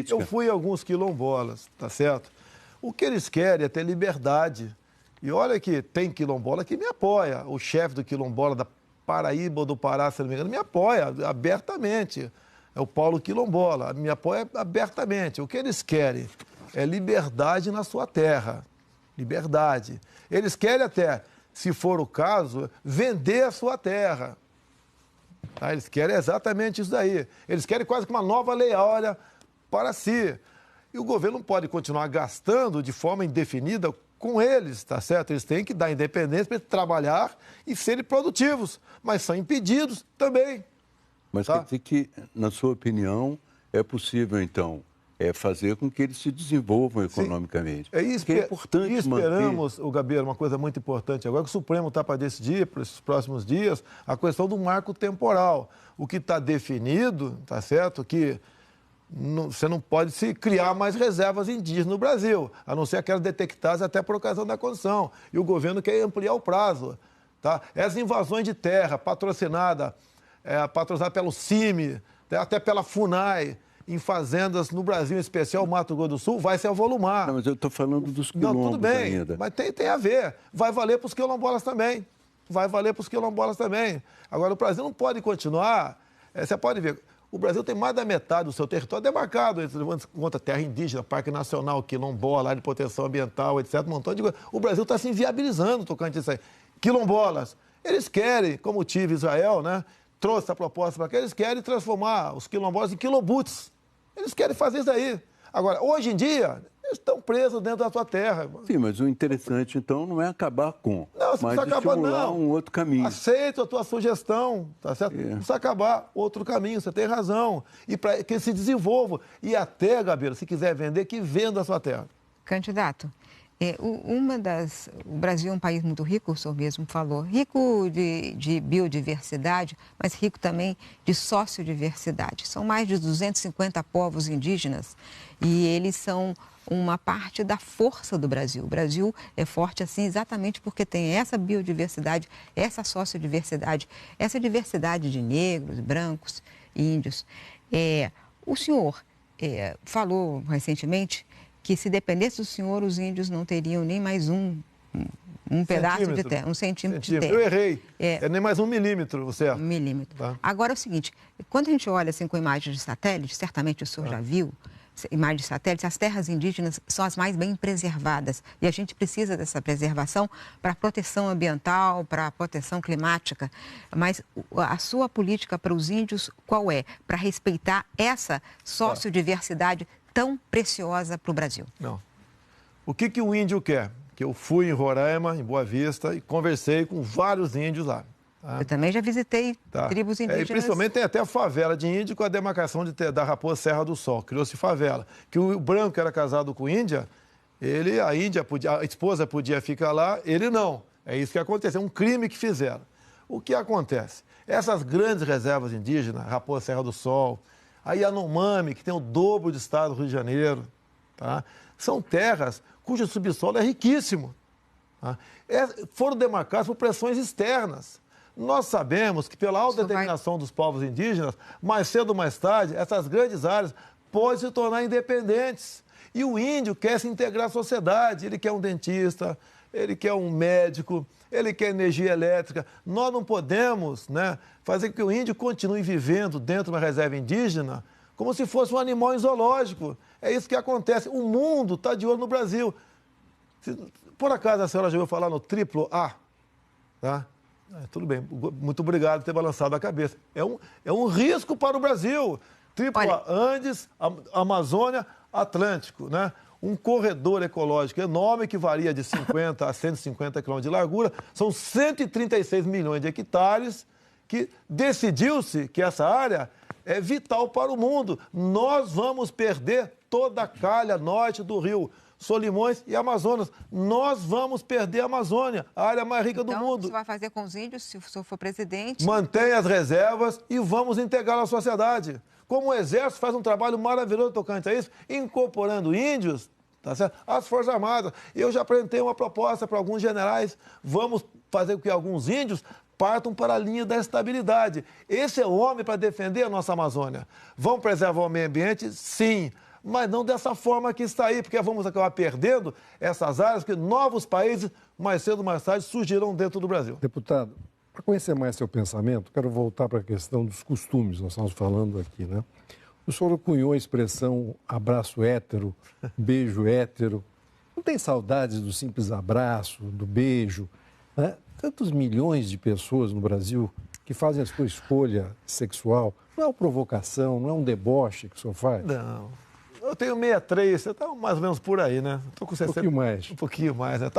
Eu fui em alguns quilombolas, tá certo? O que eles querem é ter liberdade. E olha que tem quilombola que me apoia. O chefe do quilombola da Paraíba ou do Pará, se não me engano, me apoia abertamente. É o Paulo Quilombola, me apoia abertamente. O que eles querem é liberdade na sua terra. Liberdade. Eles querem até, se for o caso, vender a sua terra. Tá? Eles querem exatamente isso daí. Eles querem quase que uma nova lei áurea para si. E o governo não pode continuar gastando de forma indefinida com eles, tá certo? Eles têm que dar independência para trabalhar e serem produtivos, mas são impedidos também. Mas quer dizer que, na sua opinião, é possível, então, fazer com que eles se desenvolvam economicamente. É isso que é importante. E esperamos, o Gabeira, uma coisa muito importante agora, que o Supremo está para decidir, para esses próximos dias, a questão do marco temporal. O que está definido, tá certo? Que você não pode se criar mais reservas indígenas no Brasil, a não ser aquelas detectadas até por ocasião da Constituição. E o governo quer ampliar o prazo. Tá? Essas invasões de terra patrocinada pelo CIMI, até pela FUNAI, em fazendas no Brasil, em especial o Mato Grosso do Sul, vai se avolumar. Não, mas eu estou falando dos quilombos ainda. Não, tudo bem, mas tem a ver. Vai valer para os quilombolas também. Vai valer para os quilombolas também. Agora, o Brasil não pode continuar... Você pode ver... O Brasil tem mais da metade do seu território demarcado, contra terra indígena, Parque Nacional, quilombola, área de proteção ambiental, etc. Um montão de coisa. O Brasil está se inviabilizando tocante a isso aí. Quilombolas, eles querem, como o TIV Israel, né, trouxe essa proposta para cá, eles querem transformar os quilombolas em quilombutes. Eles querem fazer isso aí. Agora, hoje em dia, eles estão presos dentro da sua terra. Sim, mas o interessante, então, não é acabar com, não, mas precisa acabar, não. Um outro caminho. Aceito a tua sugestão, tá certo? Não precisa acabar outro caminho, você tem razão. E para que se desenvolva. E até, Gabriela, se quiser vender, que venda a sua terra. Candidato, o Brasil é um país muito rico, o senhor mesmo falou, rico de biodiversidade, mas rico também de sociodiversidade. São mais de 250 povos indígenas e eles são uma parte da força do Brasil. O Brasil é forte assim exatamente porque tem essa biodiversidade, essa sociodiversidade, essa diversidade de negros, brancos, índios. O senhor falou recentemente que se dependesse do senhor, os índios não teriam nem mais um pedaço de terra, um centímetro de terra. Eu errei. É nem mais 1 milímetro, certo? 1 milímetro. Tá. Agora é o seguinte, quando a gente olha assim com imagens de satélite, certamente o senhor já viu, imagens de satélite, as terras indígenas são as mais bem preservadas. E a gente precisa dessa preservação para a proteção ambiental, para a proteção climática. Mas a sua política para os índios, qual é? Para respeitar essa sociodiversidade tão preciosa para o Brasil? Não. O que o índio quer? Que eu fui em Roraima, em Boa Vista, e conversei com vários índios lá. Tá? Eu também já visitei tribos indígenas. E principalmente tem até a favela de índio com a demarcação da Raposa Serra do Sol. Criou-se favela. Que o branco era casado com índia, a esposa podia ficar lá, ele não. É isso que aconteceu, é um crime que fizeram. O que acontece? Essas grandes reservas indígenas, Raposa Serra do Sol, a Yanomami, que tem o dobro do estado do Rio de Janeiro, tá? São terras cujo subsolo é riquíssimo. Tá? Foram demarcadas por pressões externas. Nós sabemos que pela autodeterminação dos povos indígenas, mais cedo ou mais tarde, essas grandes áreas podem se tornar independentes. E o índio quer se integrar à sociedade, ele quer um dentista, ele quer um médico, ele quer energia elétrica. Nós não podemos, né, fazer com que o índio continue vivendo dentro de uma reserva indígena como se fosse um animal em zoológico. É isso que acontece. O mundo está de olho no Brasil. Por acaso a senhora já ouviu falar no AAA? Tá? Tudo bem, muito obrigado por ter balançado a cabeça. É um risco para o Brasil. AAA, Andes, Amazônia, Atlântico, né? Um corredor ecológico enorme que varia de 50 a 150 quilômetros de largura. São 136 milhões de hectares que decidiu-se que essa área é vital para o mundo. Nós vamos perder toda a calha norte do Rio, Solimões e Amazonas. Nós vamos perder a Amazônia, a área mais rica do mundo. O que você vai fazer com os índios se o senhor for presidente? Mantém as reservas e vamos integrá-la à sociedade. Como o Exército faz um trabalho maravilhoso tocante a isso, incorporando índios, tá certo? Às Forças Armadas. Eu já apresentei uma proposta para alguns generais. Vamos fazer com que alguns índios partam para a linha da estabilidade. Esse é o homem para defender a nossa Amazônia. Vão preservar o meio ambiente? Sim. Mas não dessa forma que está aí, porque vamos acabar perdendo essas áreas, porque novos países, mais cedo ou mais tarde, surgirão dentro do Brasil. Deputado, para conhecer mais seu pensamento, quero voltar para a questão dos costumes, nós estamos falando aqui, né? O senhor cunhou a expressão abraço hétero, beijo hétero. Não tem saudades do simples abraço, do beijo, né? Tantos milhões de pessoas no Brasil que fazem a sua escolha sexual. Não é uma provocação, não é um deboche que o senhor faz? Não. Eu tenho 63, você está mais ou menos por aí, né? Estou com 60. Um pouquinho mais. Um pouquinho mais, né?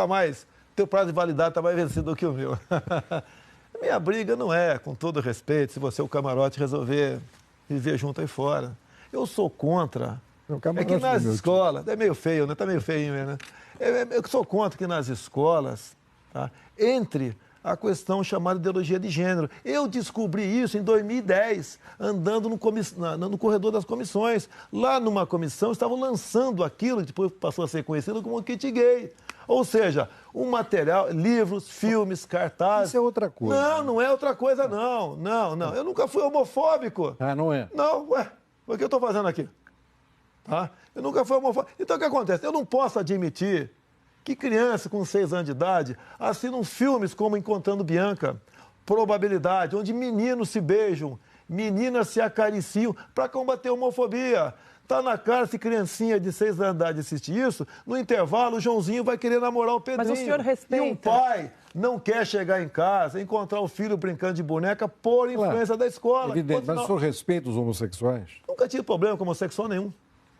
Teu prazo de validade está mais vencido do que o meu. Minha briga não é, com todo respeito, se você, o camarote, resolver viver junto aí fora. Eu sou contra. É que nas escolas... É meio feio, né? Está meio feio mesmo, né? Eu sou contra que nas escolas, tá, entre a questão chamada ideologia de gênero. Eu descobri isso em 2010, andando no corredor das comissões. Lá numa comissão estavam lançando aquilo que depois passou a ser conhecido como kit gay. Ou seja, um material, livros, filmes, cartazes... Isso é outra coisa. Não, não é outra coisa, não. Não. Eu nunca fui homofóbico. Ah, não é? Não, ué. O que eu estou fazendo aqui? Tá? Eu nunca fui homofóbico. Então, o que acontece? Eu não posso admitir que crianças com 6 anos de idade assinam filmes como Encontrando Bianca, Probabilidade, onde meninos se beijam meninas se acariciam para combater a homofobia. Tá na cara, se criancinha de 6 anos de idade assistir isso, no intervalo o Joãozinho vai querer namorar o Pedrinho. Mas o senhor respeita. E um pai não quer chegar em casa, encontrar o filho brincando de boneca por influência da escola. Evidente, mas o senhor respeita os homossexuais? Nunca tive problema com homossexual nenhum.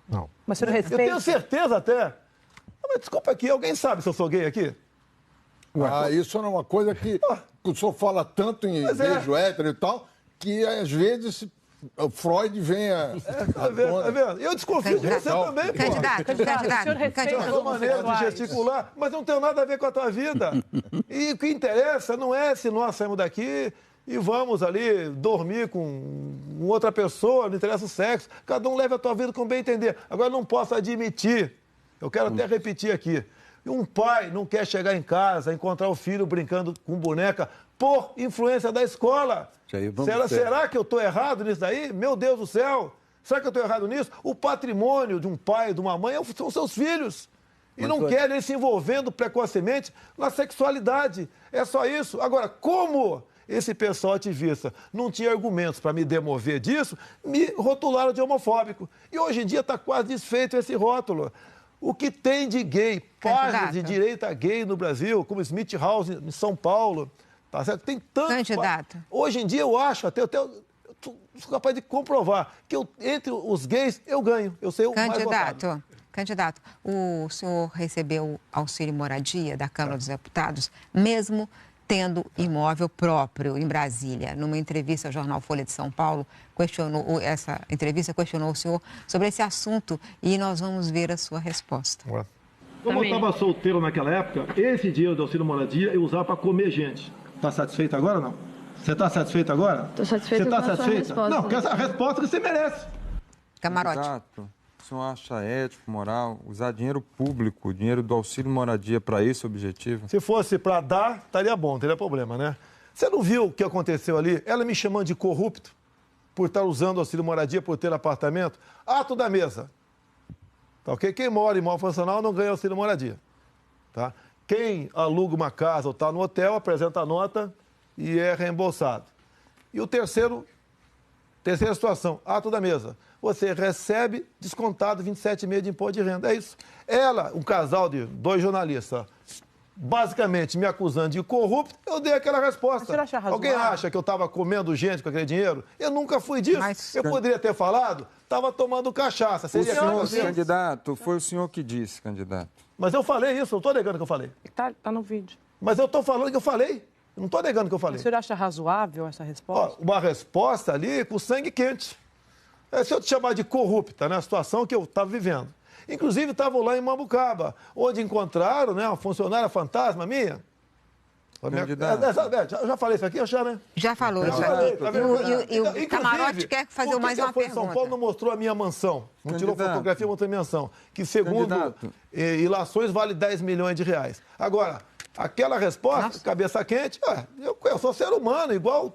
Não. Mas o senhor respeita? Eu tenho certeza até. Mas desculpa aqui, alguém sabe se eu sou gay aqui? Isso não é uma coisa que o senhor fala tanto em beijo hétero e tal, que às vezes o Freud vem a tá vendo? Eu desconfio de você também, pô. Candidato. A sua maneira de gesticular, mas não tem nada a ver com a tua vida. E o que interessa não é se nós saímos daqui e vamos ali dormir com outra pessoa, não interessa o sexo. Cada um leva a tua vida como bem entender. Agora, não posso admitir, eu quero até repetir aqui, um pai não quer chegar em casa, encontrar o filho brincando com boneca por influência da escola. Será que eu estou errado nisso daí? Meu Deus do céu! Será que eu estou errado nisso? O patrimônio de um pai e de uma mãe são seus filhos. E não querem eles se envolvendo precocemente na sexualidade. É só isso. Agora, como esse pessoal ativista não tinha argumentos para me demover disso, me rotularam de homofóbico. E hoje em dia está quase desfeito esse rótulo. O que tem de gay, páginas de direita gay no Brasil, como Smith House em São Paulo, tá certo? Tem tantos. Candidato. Hoje em dia eu acho, eu sou capaz de comprovar que entre os gays eu ganho. Eu sei o mais votado. Candidato, o senhor recebeu auxílio moradia da Câmara dos Deputados, mesmo tendo imóvel próprio em Brasília. Numa entrevista ao jornal Folha de São Paulo, essa entrevista questionou o senhor sobre esse assunto e nós vamos ver a sua resposta. Como eu estava solteiro naquela época, esse dinheiro do auxílio moradia eu usava para comer gente. Está satisfeito agora ou não? Você está satisfeito agora? Estou satisfeito com a sua resposta. Não, porque essa resposta que você merece. Camarote. Exato. O senhor acha ético, moral, usar dinheiro público, dinheiro do auxílio moradia para esse objetivo? Se fosse para dar, estaria bom, não teria problema, né? Você não viu o que aconteceu ali? Ela me chamando de corrupto por estar usando o auxílio moradia, por ter apartamento. Ato da mesa. Tá, ok? Quem mora em imóvel funcional não ganha auxílio moradia. Tá? Quem aluga uma casa ou está no hotel, apresenta a nota e é reembolsado. E o terceira situação, ato da mesa. Você recebe descontado 27,5% de imposto de renda. É isso. Ela, um casal de 2 jornalistas, basicamente me acusando de corrupto, eu dei aquela resposta. Alguém acha que eu estava comendo gente com aquele dinheiro? Eu nunca fui disso. Eu poderia ter falado, estava tomando cachaça. Candidato, foi o senhor que disse, candidato. Mas eu falei isso, eu não estou negando que eu falei. Está no vídeo. Mas eu estou falando que eu falei. Eu não estou negando que eu falei. O senhor acha razoável essa resposta? Uma resposta ali com sangue quente. Se eu te chamar de corrupta, né, a situação que eu estava vivendo. Inclusive, estavam lá em Mambucaba, onde encontraram, né, uma funcionária fantasma minha. Já falei isso aqui, né? Já falou isso aqui. E o Camarote quer fazer mais uma pergunta. São Paulo não mostrou a minha mansão. Não tirou fotografia, mostrou a minha mansão. Que, segundo ilações, vale 10 milhões de reais. Agora, aquela resposta, cabeça quente, eu sou ser humano, igual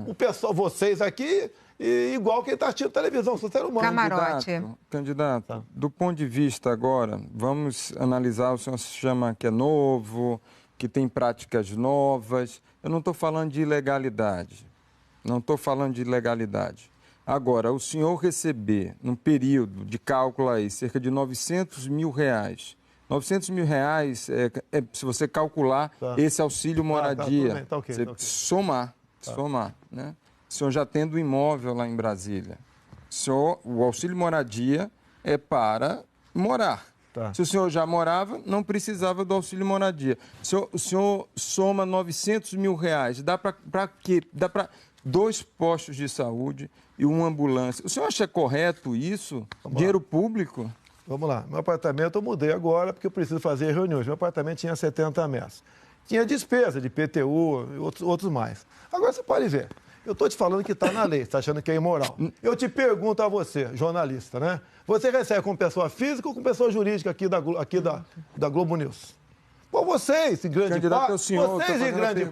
o pessoal, vocês aqui... E igual quem está assistindo televisão, sou ser humano. Camarote. Candidato, do ponto de vista agora, vamos analisar, o senhor se chama que é novo, que tem práticas novas. Eu não estou falando de ilegalidade. Agora, o senhor receber, num período de cálculo aí, cerca de 900 mil reais. 900 mil reais, se você calcular esse auxílio moradia, somar, né? O senhor já tendo um imóvel lá em Brasília. O auxílio moradia é para morar. Se o senhor já morava, não precisava do auxílio moradia. O senhor soma 900 mil reais. Dá para quê? Dá para 2 postos de saúde e uma ambulância. O senhor acha correto isso? Dinheiro público? Vamos lá. Meu apartamento eu mudei agora porque eu preciso fazer reuniões. Meu apartamento tinha 70 metros. Tinha despesa de PTU e outros mais. Agora você pode ver. Eu estou te falando que está na lei, você está achando que é imoral. Eu te pergunto a você, jornalista, né? Você recebe com pessoa física ou com pessoa jurídica aqui da Globo News? Bom, vocês, em grande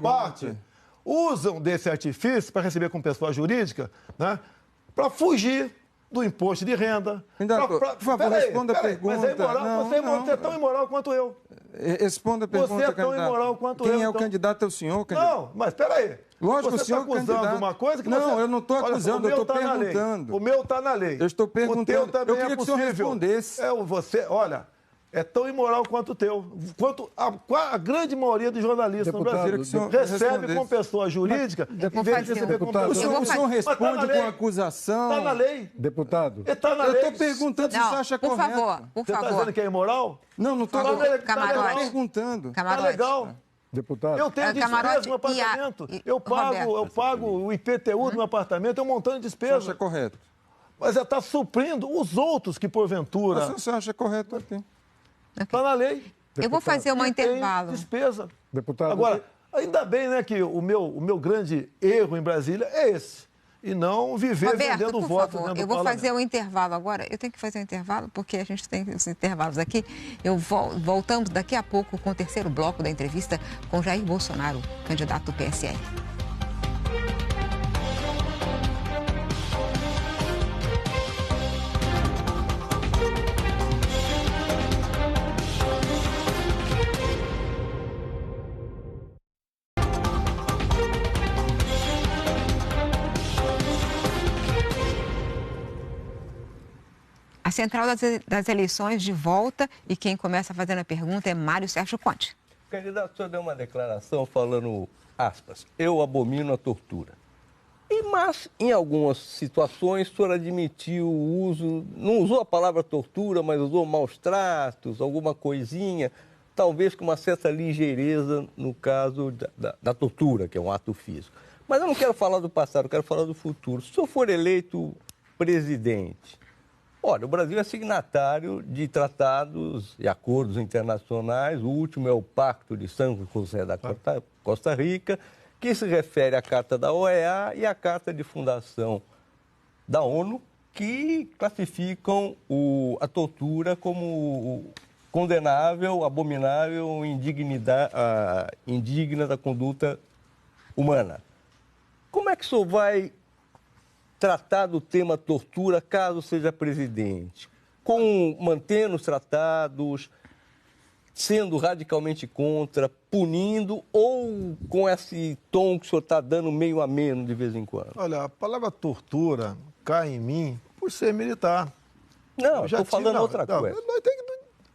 parte, usam desse artifício para receber com pessoa jurídica, né? Para fugir do imposto de renda. Por favor, responda a pergunta. Mas é imoral, você é tão imoral quanto eu. Responda a pergunta, você é tão candidato. imoral quanto eu. Quem é o candidato? É o senhor, candidato? Não, mas peraí. Lógico que você o senhor está acusando candidato. uma coisa que não, você... eu não estou acusando, eu estou perguntando. O meu está na lei. Eu estou perguntando. O teu também eu queria é que o senhor respondesse. Olha, é tão imoral quanto o teu. Quanto a grande maioria dos jornalistas no Brasil recebe com pessoa jurídica em vez de receber com pessoa jurídica. O senhor responde com acusação. Está na lei. Deputado. Está na lei. Eu estou perguntando se você acha correto. Por favor. Você está dizendo que é imoral? Não estou perguntando. Está legal. Deputado. Eu tenho despesa no apartamento. Eu pago o IPTU do meu apartamento, é um montão de despesa. Você acha correto? Mas está suprindo os outros que, porventura... Você acha correto aqui? Está na lei. Eu vou fazer um intervalo. Despesa. Deputado. Agora, ainda bem, né, que o meu grande erro em Brasília é esse. E não viver Roberto, vendendo por voto favor, dentro do eu vou parlamento. fazer um intervalo agora. Eu tenho que fazer um intervalo, porque a gente tem os intervalos aqui. Voltamos daqui a pouco com o terceiro bloco da entrevista com Jair Bolsonaro, candidato do PSL. A central das eleições de volta e quem começa fazendo a pergunta é Mário Sérgio Conte. Candidato, o senhor deu uma declaração falando, aspas, eu abomino a tortura. Mas, em algumas situações, o senhor admitiu o uso, não usou a palavra tortura, mas usou maus tratos, alguma coisinha, talvez com uma certa ligeireza no caso da tortura, que é um ato físico. Mas eu não quero falar do passado, eu quero falar do futuro. Se o senhor for eleito presidente... Olha, o Brasil é signatário de tratados e acordos internacionais. O último é o Pacto de São José da Costa Rica, que se refere à Carta da OEA e à Carta de Fundação da ONU, que classificam a tortura como condenável, abominável, indigna da conduta humana. Como é que o senhor vai tratar do tema tortura caso seja presidente? Mantendo os tratados, sendo radicalmente contra, punindo, ou com esse tom que o senhor está dando meio ameno de vez em quando? Olha, a palavra tortura cai em mim por ser militar. Não, estou falando outra coisa.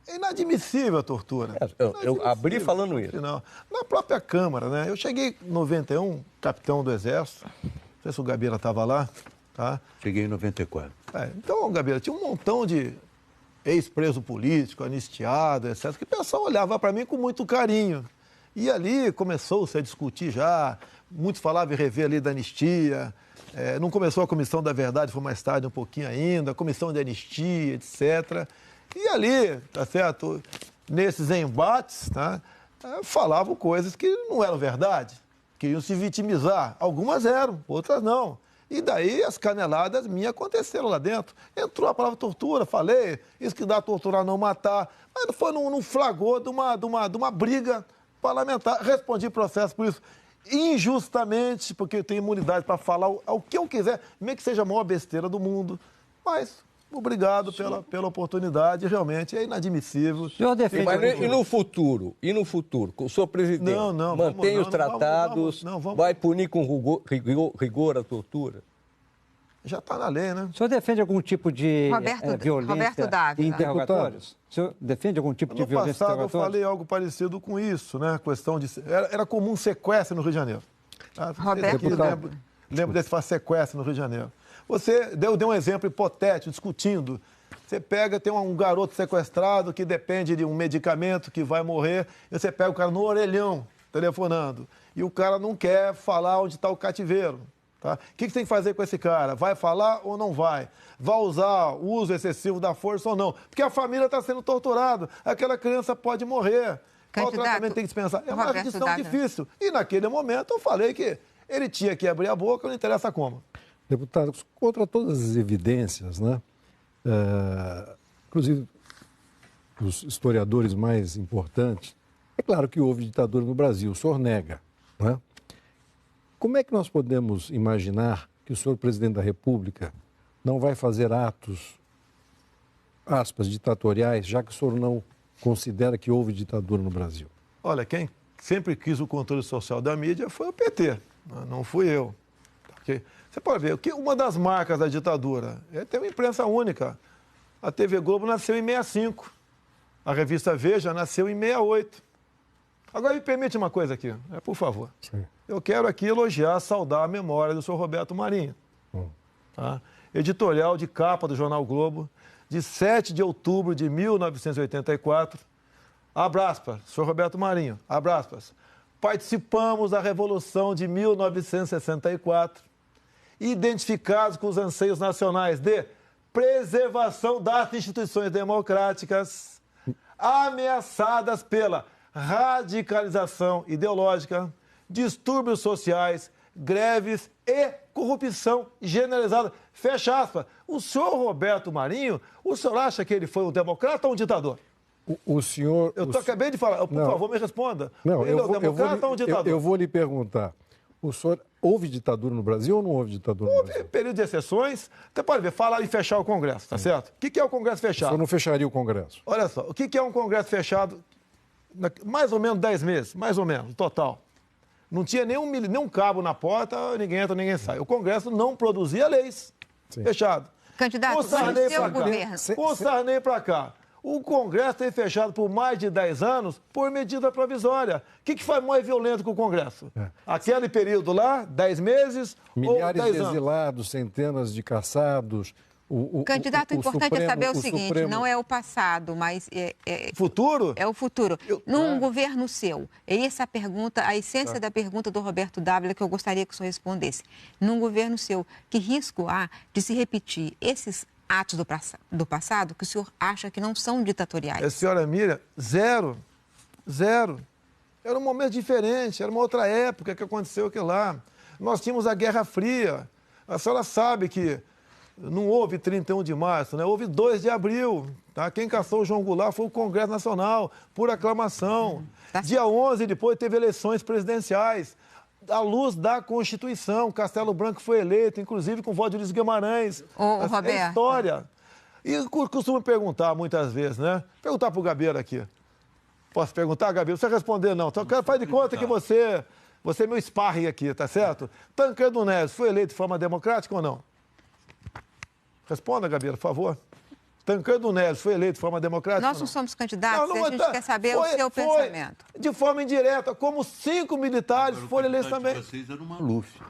É inadmissível a tortura. Eu abri falando isso. Não. Na própria Câmara, né? Eu cheguei em 91, capitão do Exército. Não sei se o Gabeira estava lá. Tá? Cheguei em 94. Então, Gabeira, tinha um montão de ex-preso político, anistiado, etc., que o pessoal olhava para mim com muito carinho. E ali começou-se a discutir já, muitos falavam em rever ali da anistia, não começou a Comissão da Verdade, foi mais tarde um pouquinho ainda, a Comissão de Anistia, etc. E ali, tá certo, nesses embates, tá, falavam coisas que não eram verdade, queriam se vitimizar. Algumas eram, outras não. E daí as caneladas minhas aconteceram lá dentro. Entrou a palavra tortura, falei, isso que dá torturar não matar. Mas foi num flagror de uma briga parlamentar. Respondi processo por isso injustamente, porque eu tenho imunidade para falar o que eu quiser, mesmo que seja a maior besteira do mundo. Mas obrigado pela oportunidade, realmente é inadmissível. O senhor defende... Mas e no futuro? O senhor presidente mantém os tratados, vai punir com rigor a tortura? Já está na lei, né? O senhor defende algum tipo de violência em interrogatórios? O senhor defende algum tipo de violência em interrogatórios? No passado eu falei algo parecido com isso, né? A questão de... Era comum sequestro no Rio de Janeiro. Lembro desse sequestro no Rio de Janeiro. Você deu um exemplo hipotético, discutindo. Você tem um garoto sequestrado que depende de um medicamento que vai morrer, e você pega o cara no orelhão, telefonando, e o cara não quer falar onde está o cativeiro. Tá? O que você tem que fazer com esse cara? Vai falar ou não vai? Vai usar o uso excessivo da força ou não? Porque a família está sendo torturada, aquela criança pode morrer. Qual tratamento tem que dispensar? É uma questão difícil. E naquele momento eu falei que ele tinha que abrir a boca, não interessa como. Deputado, contra todas as evidências, né? Inclusive os historiadores mais importantes, é claro que houve ditadura no Brasil, o senhor nega, né? Como é que nós podemos imaginar que o senhor presidente da República não vai fazer atos, aspas, ditatoriais, já que o senhor não considera que houve ditadura no Brasil? Olha, quem sempre quis o controle social da mídia foi o PT, não fui eu. Okay? Você pode ver, uma das marcas da ditadura é ter uma imprensa única. A TV Globo nasceu em 65, a revista Veja nasceu em 68. Agora me permite uma coisa aqui, por favor. Sim. Eu quero aqui elogiar, saudar a memória do senhor Roberto Marinho. Tá? Editorial de capa do Jornal Globo, de 7 de outubro de 1984. Abre aspas, senhor Roberto Marinho, abre aspas. Participamos da Revolução de 1964, identificados com os anseios nacionais de preservação das instituições democráticas, ameaçadas pela radicalização ideológica, distúrbios sociais, greves e corrupção generalizada. Fecha aspas. O senhor Roberto Marinho, o senhor acha que ele foi um democrata ou um ditador? O senhor... Acabei de falar. Por favor, me responda. Não, ele é um democrata ou um ditador? Eu vou lhe perguntar. O senhor, houve ditadura no Brasil ou não houve ditadura no Brasil? Período de exceções. Você pode ver, falar em fechar o Congresso, tá certo? O que é o Congresso fechado? O senhor não fecharia o Congresso? Olha só, o que é um Congresso fechado? Mais ou menos 10 meses, mais ou menos, total. Não tinha nenhum cabo na porta, ninguém entra, ninguém sai. O Congresso não produzia leis. Sim. Fechado. Candidato, com Sarney seu governo. Com Sarney para cá. O Congresso tem fechado por mais de 10 anos por medida provisória. O que foi mais violento que o Congresso? Aquele período lá, 10 meses milhares ou 10 de exilados, centenas de caçados. Candidato, o importante é saber o seguinte, não é o passado, mas... futuro? É o futuro. Num governo seu, essa pergunta, a essência da pergunta do Roberto Dávila, que eu gostaria que o senhor respondesse. Num governo seu, que risco há de se repetir esses atos do passado que o senhor acha que não são ditatoriais? Senhora Miriam, zero. Zero. Era um momento diferente, era uma outra época que aconteceu aquilo lá. Nós tínhamos a Guerra Fria. A senhora sabe que não houve 31 de março, né? Houve 2 de abril. Tá? Quem caçou o João Goulart foi o Congresso Nacional, por aclamação. Dia 11, depois, teve eleições presidenciais. À luz da Constituição, Castelo Branco foi eleito, inclusive com voto de Luiz Guimarães. Roberto. É história. E costumo perguntar muitas vezes, né? Perguntar para o Gabeira aqui. Posso perguntar, Gabeira? Você responder não. Então, faz de conta que você é meu sparring aqui, tá certo? Tancredo Neves foi eleito de forma democrática ou não? Responda, Gabeira, por favor. Tancredo Neves foi eleito de forma democrática? Nós não somos candidatos, a gente quer saber o seu pensamento. De forma indireta, como 5 militares foram eleitos também. De vocês era o Maluf.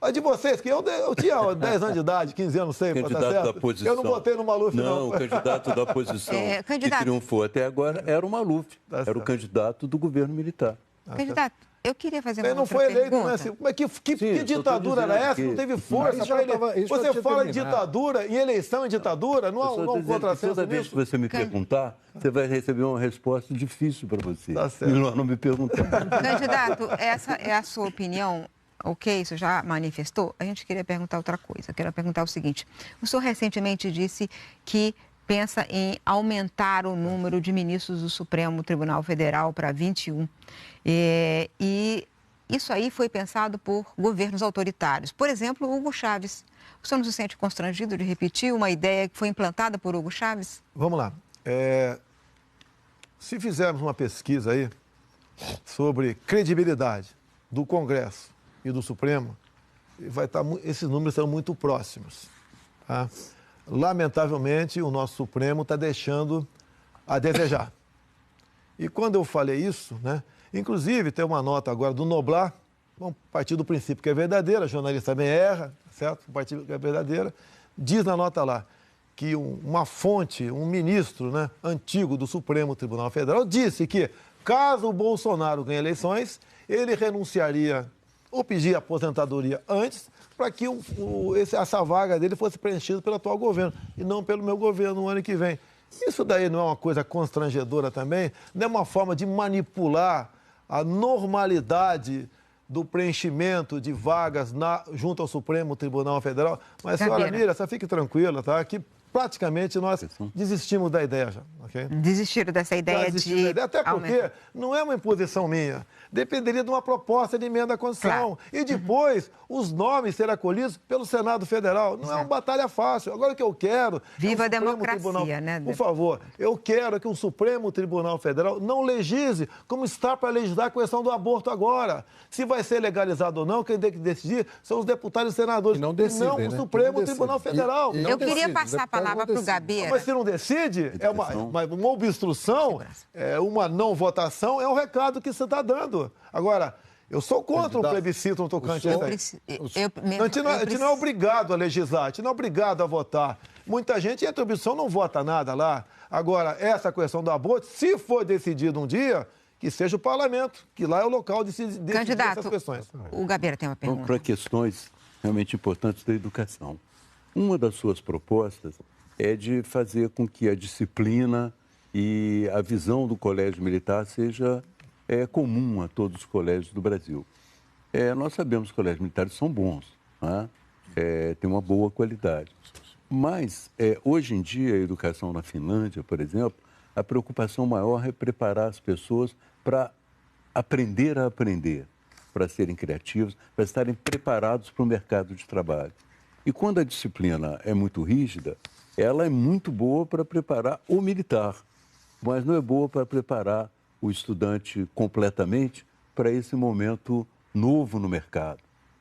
A de vocês, que eu tinha 10 anos de idade, 15 anos, não sei, candidato tá certo? Da oposição. Eu não votei no Maluf, não. Não, o candidato da oposição que triunfou até agora era o Maluf. Era o candidato do governo militar. Candidato, eu queria fazer uma Ele não foi eleito, pergunta. Né? Assim, que ditadura era essa? Não teve força para ele. Você fala em ditadura, em eleição em ditadura, não há um contrassenso toda vez que você me perguntar, você vai receber uma resposta difícil para você. Tá certo. E não me perguntar. Candidato, essa é a sua opinião? Ok, isso já manifestou? A gente queria perguntar outra coisa. Eu queria perguntar o seguinte. O senhor recentemente disse que pensa em aumentar o número de ministros do Supremo Tribunal Federal para 21. E isso aí foi pensado por governos autoritários. Por exemplo, Hugo Chávez. O senhor não se sente constrangido de repetir uma ideia que foi implantada por Hugo Chávez? Vamos lá. Se fizermos uma pesquisa aí sobre credibilidade do Congresso e do Supremo, esses números são muito próximos. Tá? Lamentavelmente, o nosso Supremo está deixando a desejar. E quando eu falei isso, né, inclusive tem uma nota agora do Noblar, vamos partir do princípio que é verdadeira, a jornalista também erra, certo? Partir que é verdadeira, diz na nota lá que uma fonte, um ministro, né, antigo do Supremo Tribunal Federal, disse que caso o Bolsonaro ganhe eleições, ele renunciaria ou pedir aposentadoria antes para que essa vaga dele fosse preenchida pelo atual governo e não pelo meu governo no ano que vem. Isso daí não é uma coisa constrangedora também? Não é uma forma de manipular a normalidade do preenchimento de vagas junto ao Supremo Tribunal Federal? Mas, senhora Miriam, fique tranquila, tá? Que praticamente nós desistimos da ideia já. Okay? Desistiram dessa ideia de... Até porque não é uma imposição minha. Dependeria de uma proposta de emenda à Constituição. Claro. E depois, os nomes serão acolhidos pelo Senado Federal. Não é uma batalha fácil. Agora o que eu quero... Viva a democracia, né? Por favor, eu quero que o Supremo Tribunal Federal não legisle como está para legislar a questão do aborto agora. Se vai ser legalizado ou não, quem tem que decidir são os deputados e senadores. Não decide, não o Supremo Tribunal Federal. Eu queria passar a palavra para o Gabeira. Mas se não decide, é uma obstrução, é uma não votação, é um recado que você está dando. Agora, eu sou contra o plebiscito no tocante a isso. A gente não é obrigado a legislar, a gente não é obrigado a votar. Muita gente, entre a opção, não vota nada lá. Agora, essa questão do aborto, se for decidido um dia, que seja o parlamento, que lá é o local de decidir essas questões. O Gabeira tem uma pergunta. Para questões realmente importantes da educação. Uma das suas propostas é de fazer com que a disciplina e a visão do colégio militar seja comum a todos os colégios do Brasil. Nós sabemos que os colégios militares são bons, né? Têm uma boa qualidade. Mas, hoje em dia, a educação na Finlândia, por exemplo, a preocupação maior é preparar as pessoas para aprender a aprender, para serem criativos, para estarem preparados para o mercado de trabalho. E quando a disciplina é muito rígida, ela é muito boa para preparar o militar, mas não é boa para preparar o estudante completamente para esse momento novo no mercado.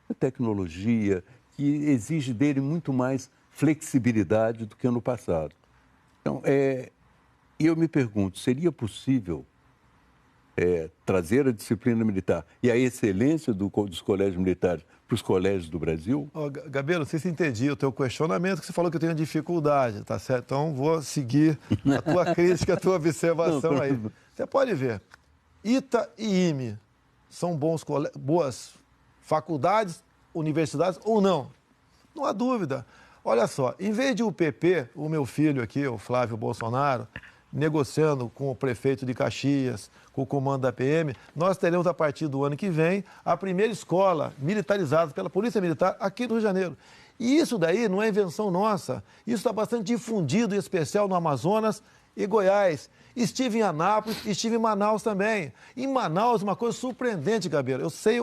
A tecnologia que exige dele muito mais flexibilidade do que no passado. Então, eu me pergunto, seria possível trazer a disciplina militar e a excelência dos colégios militares para os colégios do Brasil? Gabeira, não sei se entendi o teu questionamento, que você falou que eu tenho dificuldade, tá certo? Então, vou seguir a tua crítica, a tua observação aí. Você pode ver, ITA e IME são boas faculdades, universidades ou não? Não há dúvida. Olha só, em vez de o PP, o meu filho aqui, o Flávio Bolsonaro, negociando com o prefeito de Caxias, com o comando da PM, nós teremos a partir do ano que vem a primeira escola militarizada pela Polícia Militar aqui no Rio de Janeiro. E isso daí não é invenção nossa, isso está bastante difundido, em especial no Amazonas e Goiás. Estive em Anápolis, estive em Manaus também. Em Manaus, uma coisa surpreendente, Gabeira, eu sei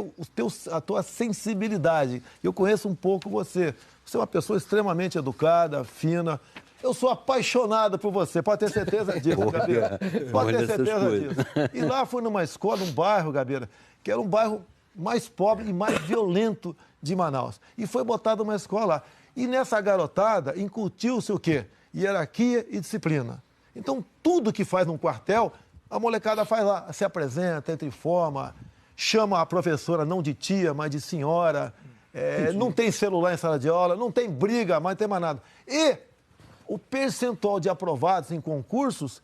a tua sensibilidade, eu conheço um pouco você. Você é uma pessoa extremamente educada, fina. Eu sou apaixonado por você, pode ter certeza disso, Gabeira. Pode ter certeza disso. E lá fui numa escola, num bairro, Gabeira, que era um bairro mais pobre e mais violento de Manaus. E foi botada uma escola lá. E nessa garotada incutiu-se o quê? Hierarquia e disciplina. Então, tudo que faz num quartel, a molecada faz lá, se apresenta, entra em forma, chama a professora não de tia, mas de senhora, não tem celular em sala de aula, não tem briga, mas não tem mais nada. E o percentual de aprovados em concursos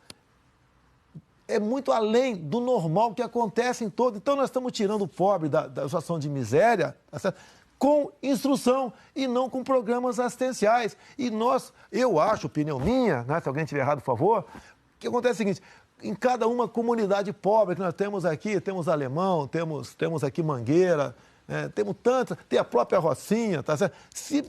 é muito além do normal que acontece em todo. Então, nós estamos tirando o pobre da situação de miséria, tá certo? Com instrução e não com programas assistenciais. E eu acho, opinião minha, né, se alguém tiver errado, por favor, que acontece o seguinte, em cada uma comunidade pobre que nós temos aqui, temos Alemão, temos aqui Mangueira, temos tantas, tem a própria Rocinha, tá certo? Se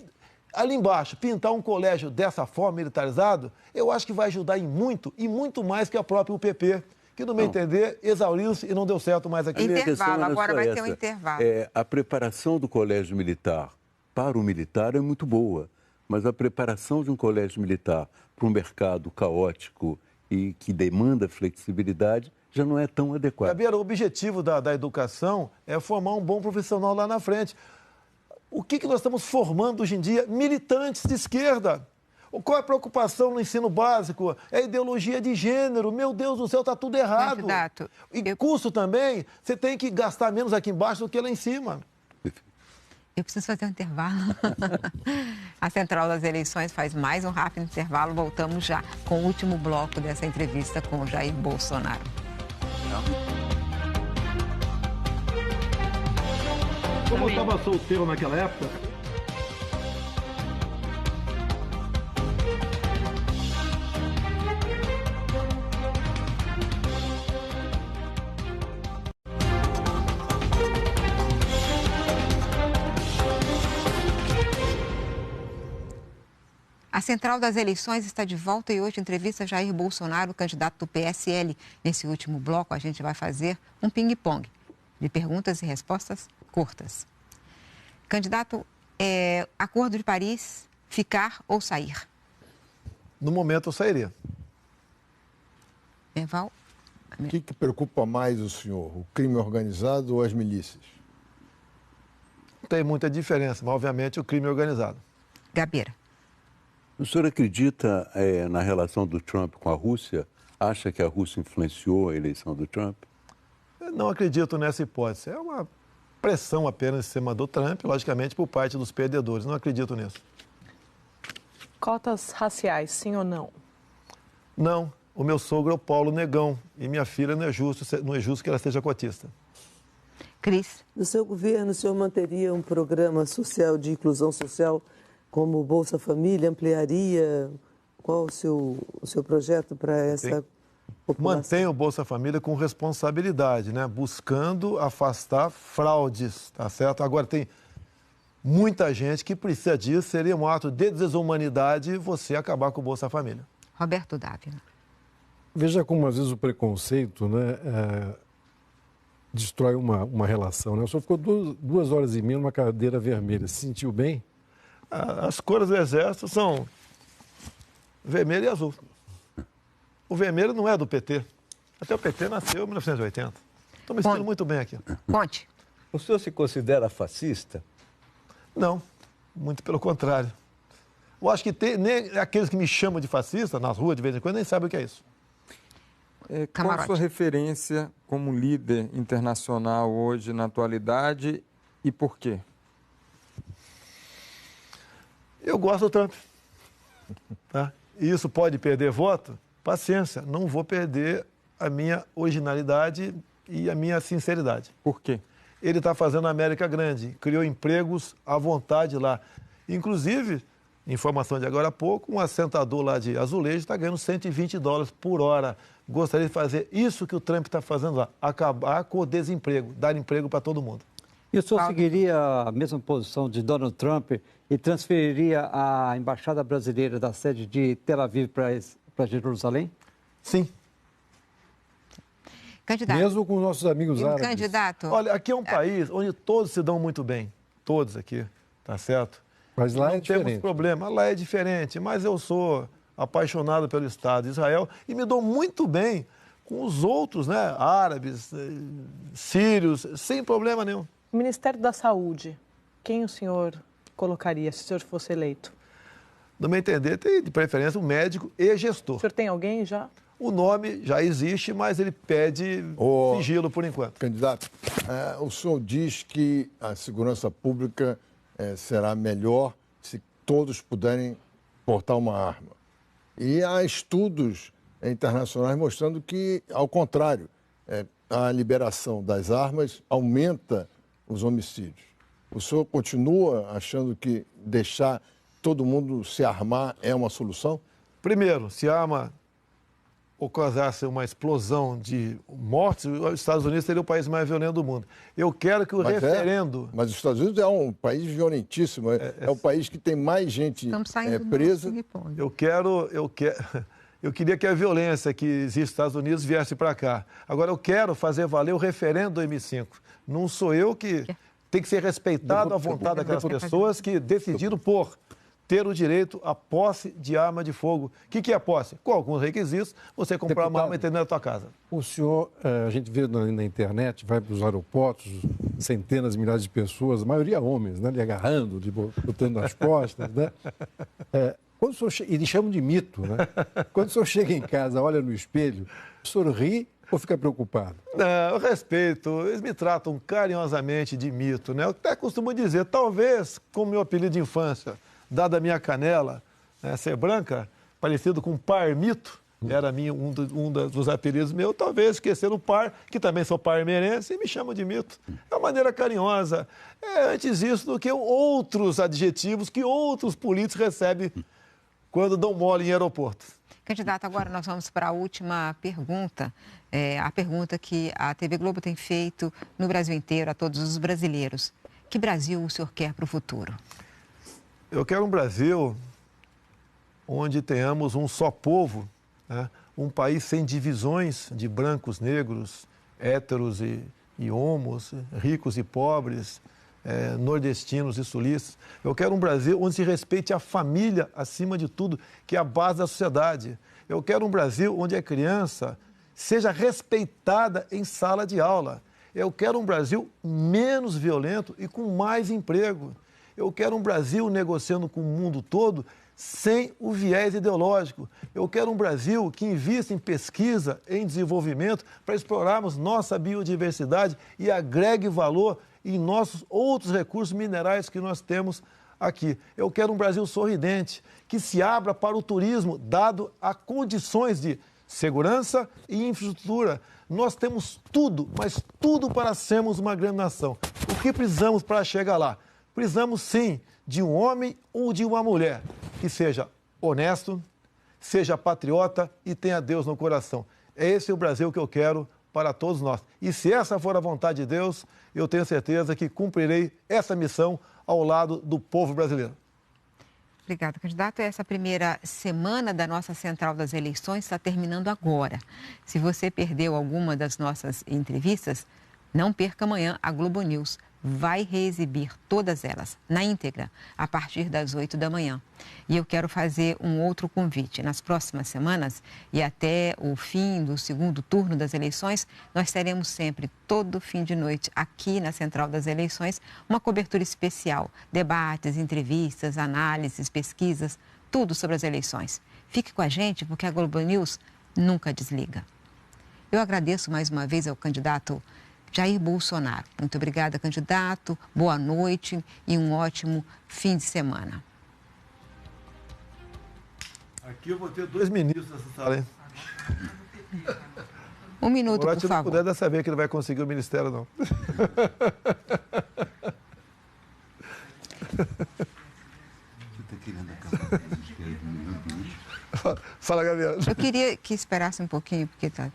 ali embaixo pintar um colégio dessa forma, militarizado, eu acho que vai ajudar em muito, e muito mais que a própria UPP, que, no meu entender, exauriu-se e não deu certo mais aqui. Intervalo, agora vai ter um intervalo. A preparação do colégio militar para o militar é muito boa, mas a preparação de um colégio militar para um mercado caótico e que demanda flexibilidade já não é tão adequada. Gabeira, o objetivo da educação é formar um bom profissional lá na frente. O que nós estamos formando hoje em dia? Militantes de esquerda. Qual é a preocupação no ensino básico? É a ideologia de gênero. Meu Deus do céu, está tudo errado. Candidato, e custo também, você tem que gastar menos aqui embaixo do que lá em cima. Eu preciso fazer um intervalo. A Central das Eleições faz mais um rápido intervalo. Voltamos já com o último bloco dessa entrevista com o Jair Bolsonaro. Como eu estava solteiro naquela época... A central das eleições está de volta e hoje entrevista Jair Bolsonaro, candidato do PSL. Nesse último bloco, a gente vai fazer um ping-pong de perguntas e respostas curtas. Candidato, Acordo de Paris, ficar ou sair? No momento, eu sairia. Merval? O que preocupa mais o senhor, o crime organizado ou as milícias? Tem muita diferença, mas obviamente o crime organizado. Gabeira. O senhor acredita na relação do Trump com a Rússia? Acha que a Rússia influenciou a eleição do Trump? Eu não acredito nessa hipótese. É uma pressão apenas em cima do Trump, logicamente, por parte dos perdedores. Não acredito nisso. Cotas raciais, sim ou não? Não. O meu sogro é o Paulo Negão e minha filha não é justo que ela seja cotista. Cris. No seu governo, o senhor manteria um programa social de inclusão social como o Bolsa Família? Ampliaria? Qual o seu projeto para essa população? Mantenha o Bolsa Família com responsabilidade, né? Buscando afastar fraudes, tá certo? Agora, tem muita gente que precisa disso. Seria um ato de desumanidade você acabar com o Bolsa Família. Roberto Dávila. Veja como, às vezes, o preconceito, né, destrói uma relação. Né? O senhor ficou 2 horas e meia numa cadeira vermelha. Se sentiu bem? As cores do Exército são vermelho e azul. O vermelho não é do PT. Até o PT nasceu em 1980. Estou me sentindo muito bem aqui. Conte. O senhor se considera fascista? Não, muito pelo contrário. Eu acho que nem aqueles que me chamam de fascista, nas ruas de vez em quando, nem sabem o que é isso. Qual a sua referência como líder internacional hoje, na atualidade, e por quê? Eu gosto do Trump. Tá? E isso pode perder voto? Paciência, não vou perder a minha originalidade e a minha sinceridade. Por quê? Ele está fazendo a América grande, criou empregos à vontade lá. Inclusive, informação de agora há pouco, um assentador lá de azulejo está ganhando $120 por hora. Gostaria de fazer isso que o Trump está fazendo lá, acabar com o desemprego, dar emprego para todo mundo. E o senhor seguiria a mesma posição de Donald Trump e transferiria a embaixada brasileira da sede de Tel Aviv para Jerusalém? Sim. Candidato. Mesmo com nossos amigos árabes. Candidato. Olha, aqui é um país onde todos se dão muito bem. Todos aqui, tá certo? Mas lá não é diferente. temos problema. Lá é diferente, mas eu sou apaixonado pelo Estado de Israel e me dou muito bem com os outros, né? Árabes, sírios, sem problema nenhum. O Ministério da Saúde, quem o senhor colocaria se o senhor fosse eleito? No meu entender, tem de preferência um médico e gestor. O senhor tem alguém já? O nome já existe, mas ele pede sigilo por enquanto. Candidato, o senhor diz que a segurança pública será melhor se todos puderem portar uma arma. E há estudos internacionais mostrando que, ao contrário, a liberação das armas aumenta os homicídios. O senhor continua achando que deixar todo mundo se armar é uma solução? Primeiro, se a arma ocorresse uma explosão de mortes, os Estados Unidos seria o país mais violento do mundo. Eu quero que o referendo... Mas os Estados Unidos é um país violentíssimo, é o país que tem mais gente presa. Eu queria que a violência que existe nos Estados Unidos viesse para cá. Agora, eu quero fazer valer o referendo 2005. Não sou eu que... Tem que ser respeitado a vontade daquelas pessoas que decidiram por ter o direito à posse de arma de fogo. O que é posse? Com alguns requisitos, você comprar uma arma e ter na tua casa. O senhor, a gente vê na internet, vai para os aeroportos, centenas, milhares de pessoas, a maioria homens, né, lhe agarrando, botando nas costas, né? Quando o senhor e lhe chamam de mito, né? Quando o senhor chega em casa, olha no espelho, o senhor ri ou fica preocupado? Não, eu respeito. Eles me tratam carinhosamente de mito, né? Eu até costumo dizer, talvez, como meu apelido de infância, dada a minha canela, né, ser branca, parecido com parmito, era um dos apelidos meus, talvez esquecer o par, que também sou parmeirense, e me chamam de mito. É uma maneira carinhosa. Antes isso do que outros adjetivos que outros políticos recebem quando dão mole em aeroportos. Candidato, agora nós vamos para a última pergunta. A pergunta que a TV Globo tem feito no Brasil inteiro, a todos os brasileiros. Que Brasil o senhor quer para o futuro? Eu quero um Brasil onde tenhamos um só povo, né? Um país sem divisões de brancos, negros, héteros e homos, ricos e pobres, nordestinos e sulistas. Eu quero um Brasil onde se respeite a família acima de tudo, que é a base da sociedade. Eu quero um Brasil onde a criança seja respeitada em sala de aula. Eu quero um Brasil menos violento e com mais emprego. Eu quero um Brasil negociando com o mundo todo sem o viés ideológico. Eu quero um Brasil que invista em pesquisa, em desenvolvimento, para explorarmos nossa biodiversidade e agregue valor em nossos outros recursos minerais que nós temos aqui. Eu quero um Brasil sorridente, que se abra para o turismo, dado a condições de segurança e infraestrutura. Nós temos tudo, mas tudo para sermos uma grande nação. O que precisamos para chegar lá? Precisamos, sim, de um homem ou de uma mulher que seja honesto, seja patriota e tenha Deus no coração. É esse o Brasil que eu quero para todos nós. E se essa for a vontade de Deus, eu tenho certeza que cumprirei essa missão ao lado do povo brasileiro. Obrigada, candidato. Essa primeira semana da nossa Central das Eleições está terminando agora. Se você perdeu alguma das nossas entrevistas, não perca amanhã a Globo News. Vai reexibir todas elas, na íntegra, a partir das 8 da manhã. E eu quero fazer um outro convite. Nas próximas semanas e até o fim do segundo turno das eleições, nós teremos sempre, todo fim de noite, aqui na Central das Eleições, uma cobertura especial. Debates, entrevistas, análises, pesquisas, tudo sobre as eleições. Fique com a gente, porque a Globo News nunca desliga. Eu agradeço mais uma vez ao candidato Jair Bolsonaro. Muito obrigada, candidato. Boa noite e um ótimo fim de semana. Aqui eu vou ter 2 ministros nessa sala, hein? Um minuto, por favor. Se não puder, dessa vez que ele vai conseguir o ministério, não. Fala, Gabriela. Eu queria que esperasse um pouquinho, porque tá...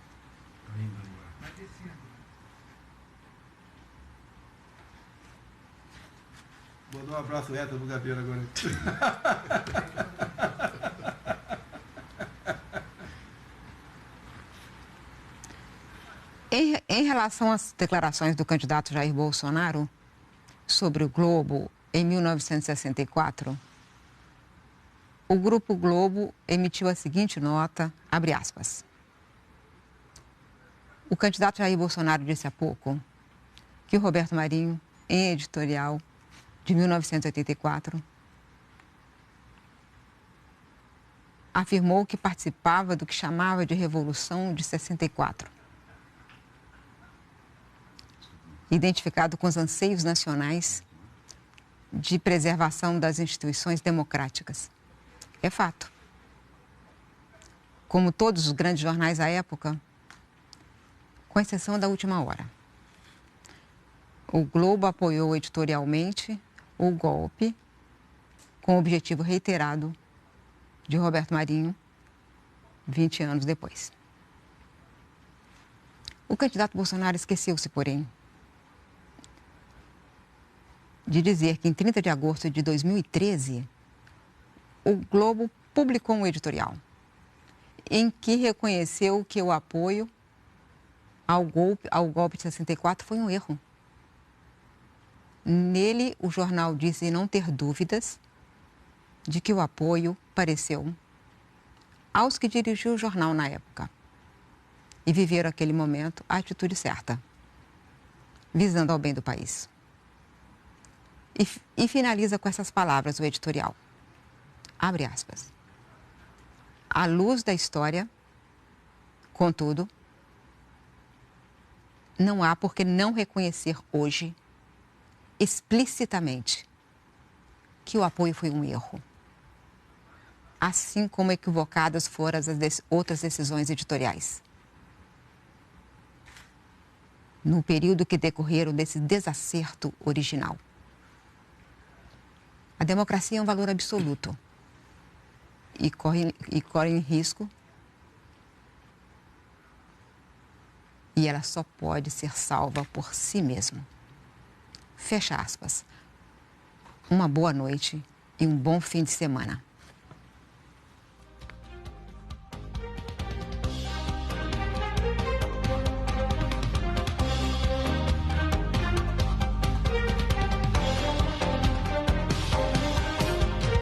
Vou dar um abraço reto no Gabriela agora. Em relação às declarações do candidato Jair Bolsonaro sobre o Globo em 1964, o Grupo Globo emitiu a seguinte nota, abre aspas. O candidato Jair Bolsonaro disse há pouco que o Roberto Marinho, em editorial de 1984, afirmou que participava do que chamava de Revolução de 64, identificado com os anseios nacionais de preservação das instituições democráticas. É fato. Como todos os grandes jornais à época, com exceção da Última Hora, o Globo apoiou editorialmente o golpe com o objetivo reiterado de Roberto Marinho 20 anos depois. O candidato Bolsonaro esqueceu-se, porém, de dizer que em 30 de agosto de 2013, o Globo publicou um editorial em que reconheceu que o apoio ao golpe de 64 foi um erro. Nele, o jornal disse não ter dúvidas de que o apoio pareceu aos que dirigiam o jornal na época e viveram aquele momento a atitude certa, visando ao bem do país. E finaliza com essas palavras o editorial. Abre aspas. À luz da história, contudo, não há por que não reconhecer hoje explicitamente que o apoio foi um erro, assim como equivocadas foram as outras decisões editoriais. No período que decorreram desse desacerto original. A democracia é um valor absoluto e corre em risco, e ela só pode ser salva por si mesma. Fecha aspas. Uma boa noite e um bom fim de semana.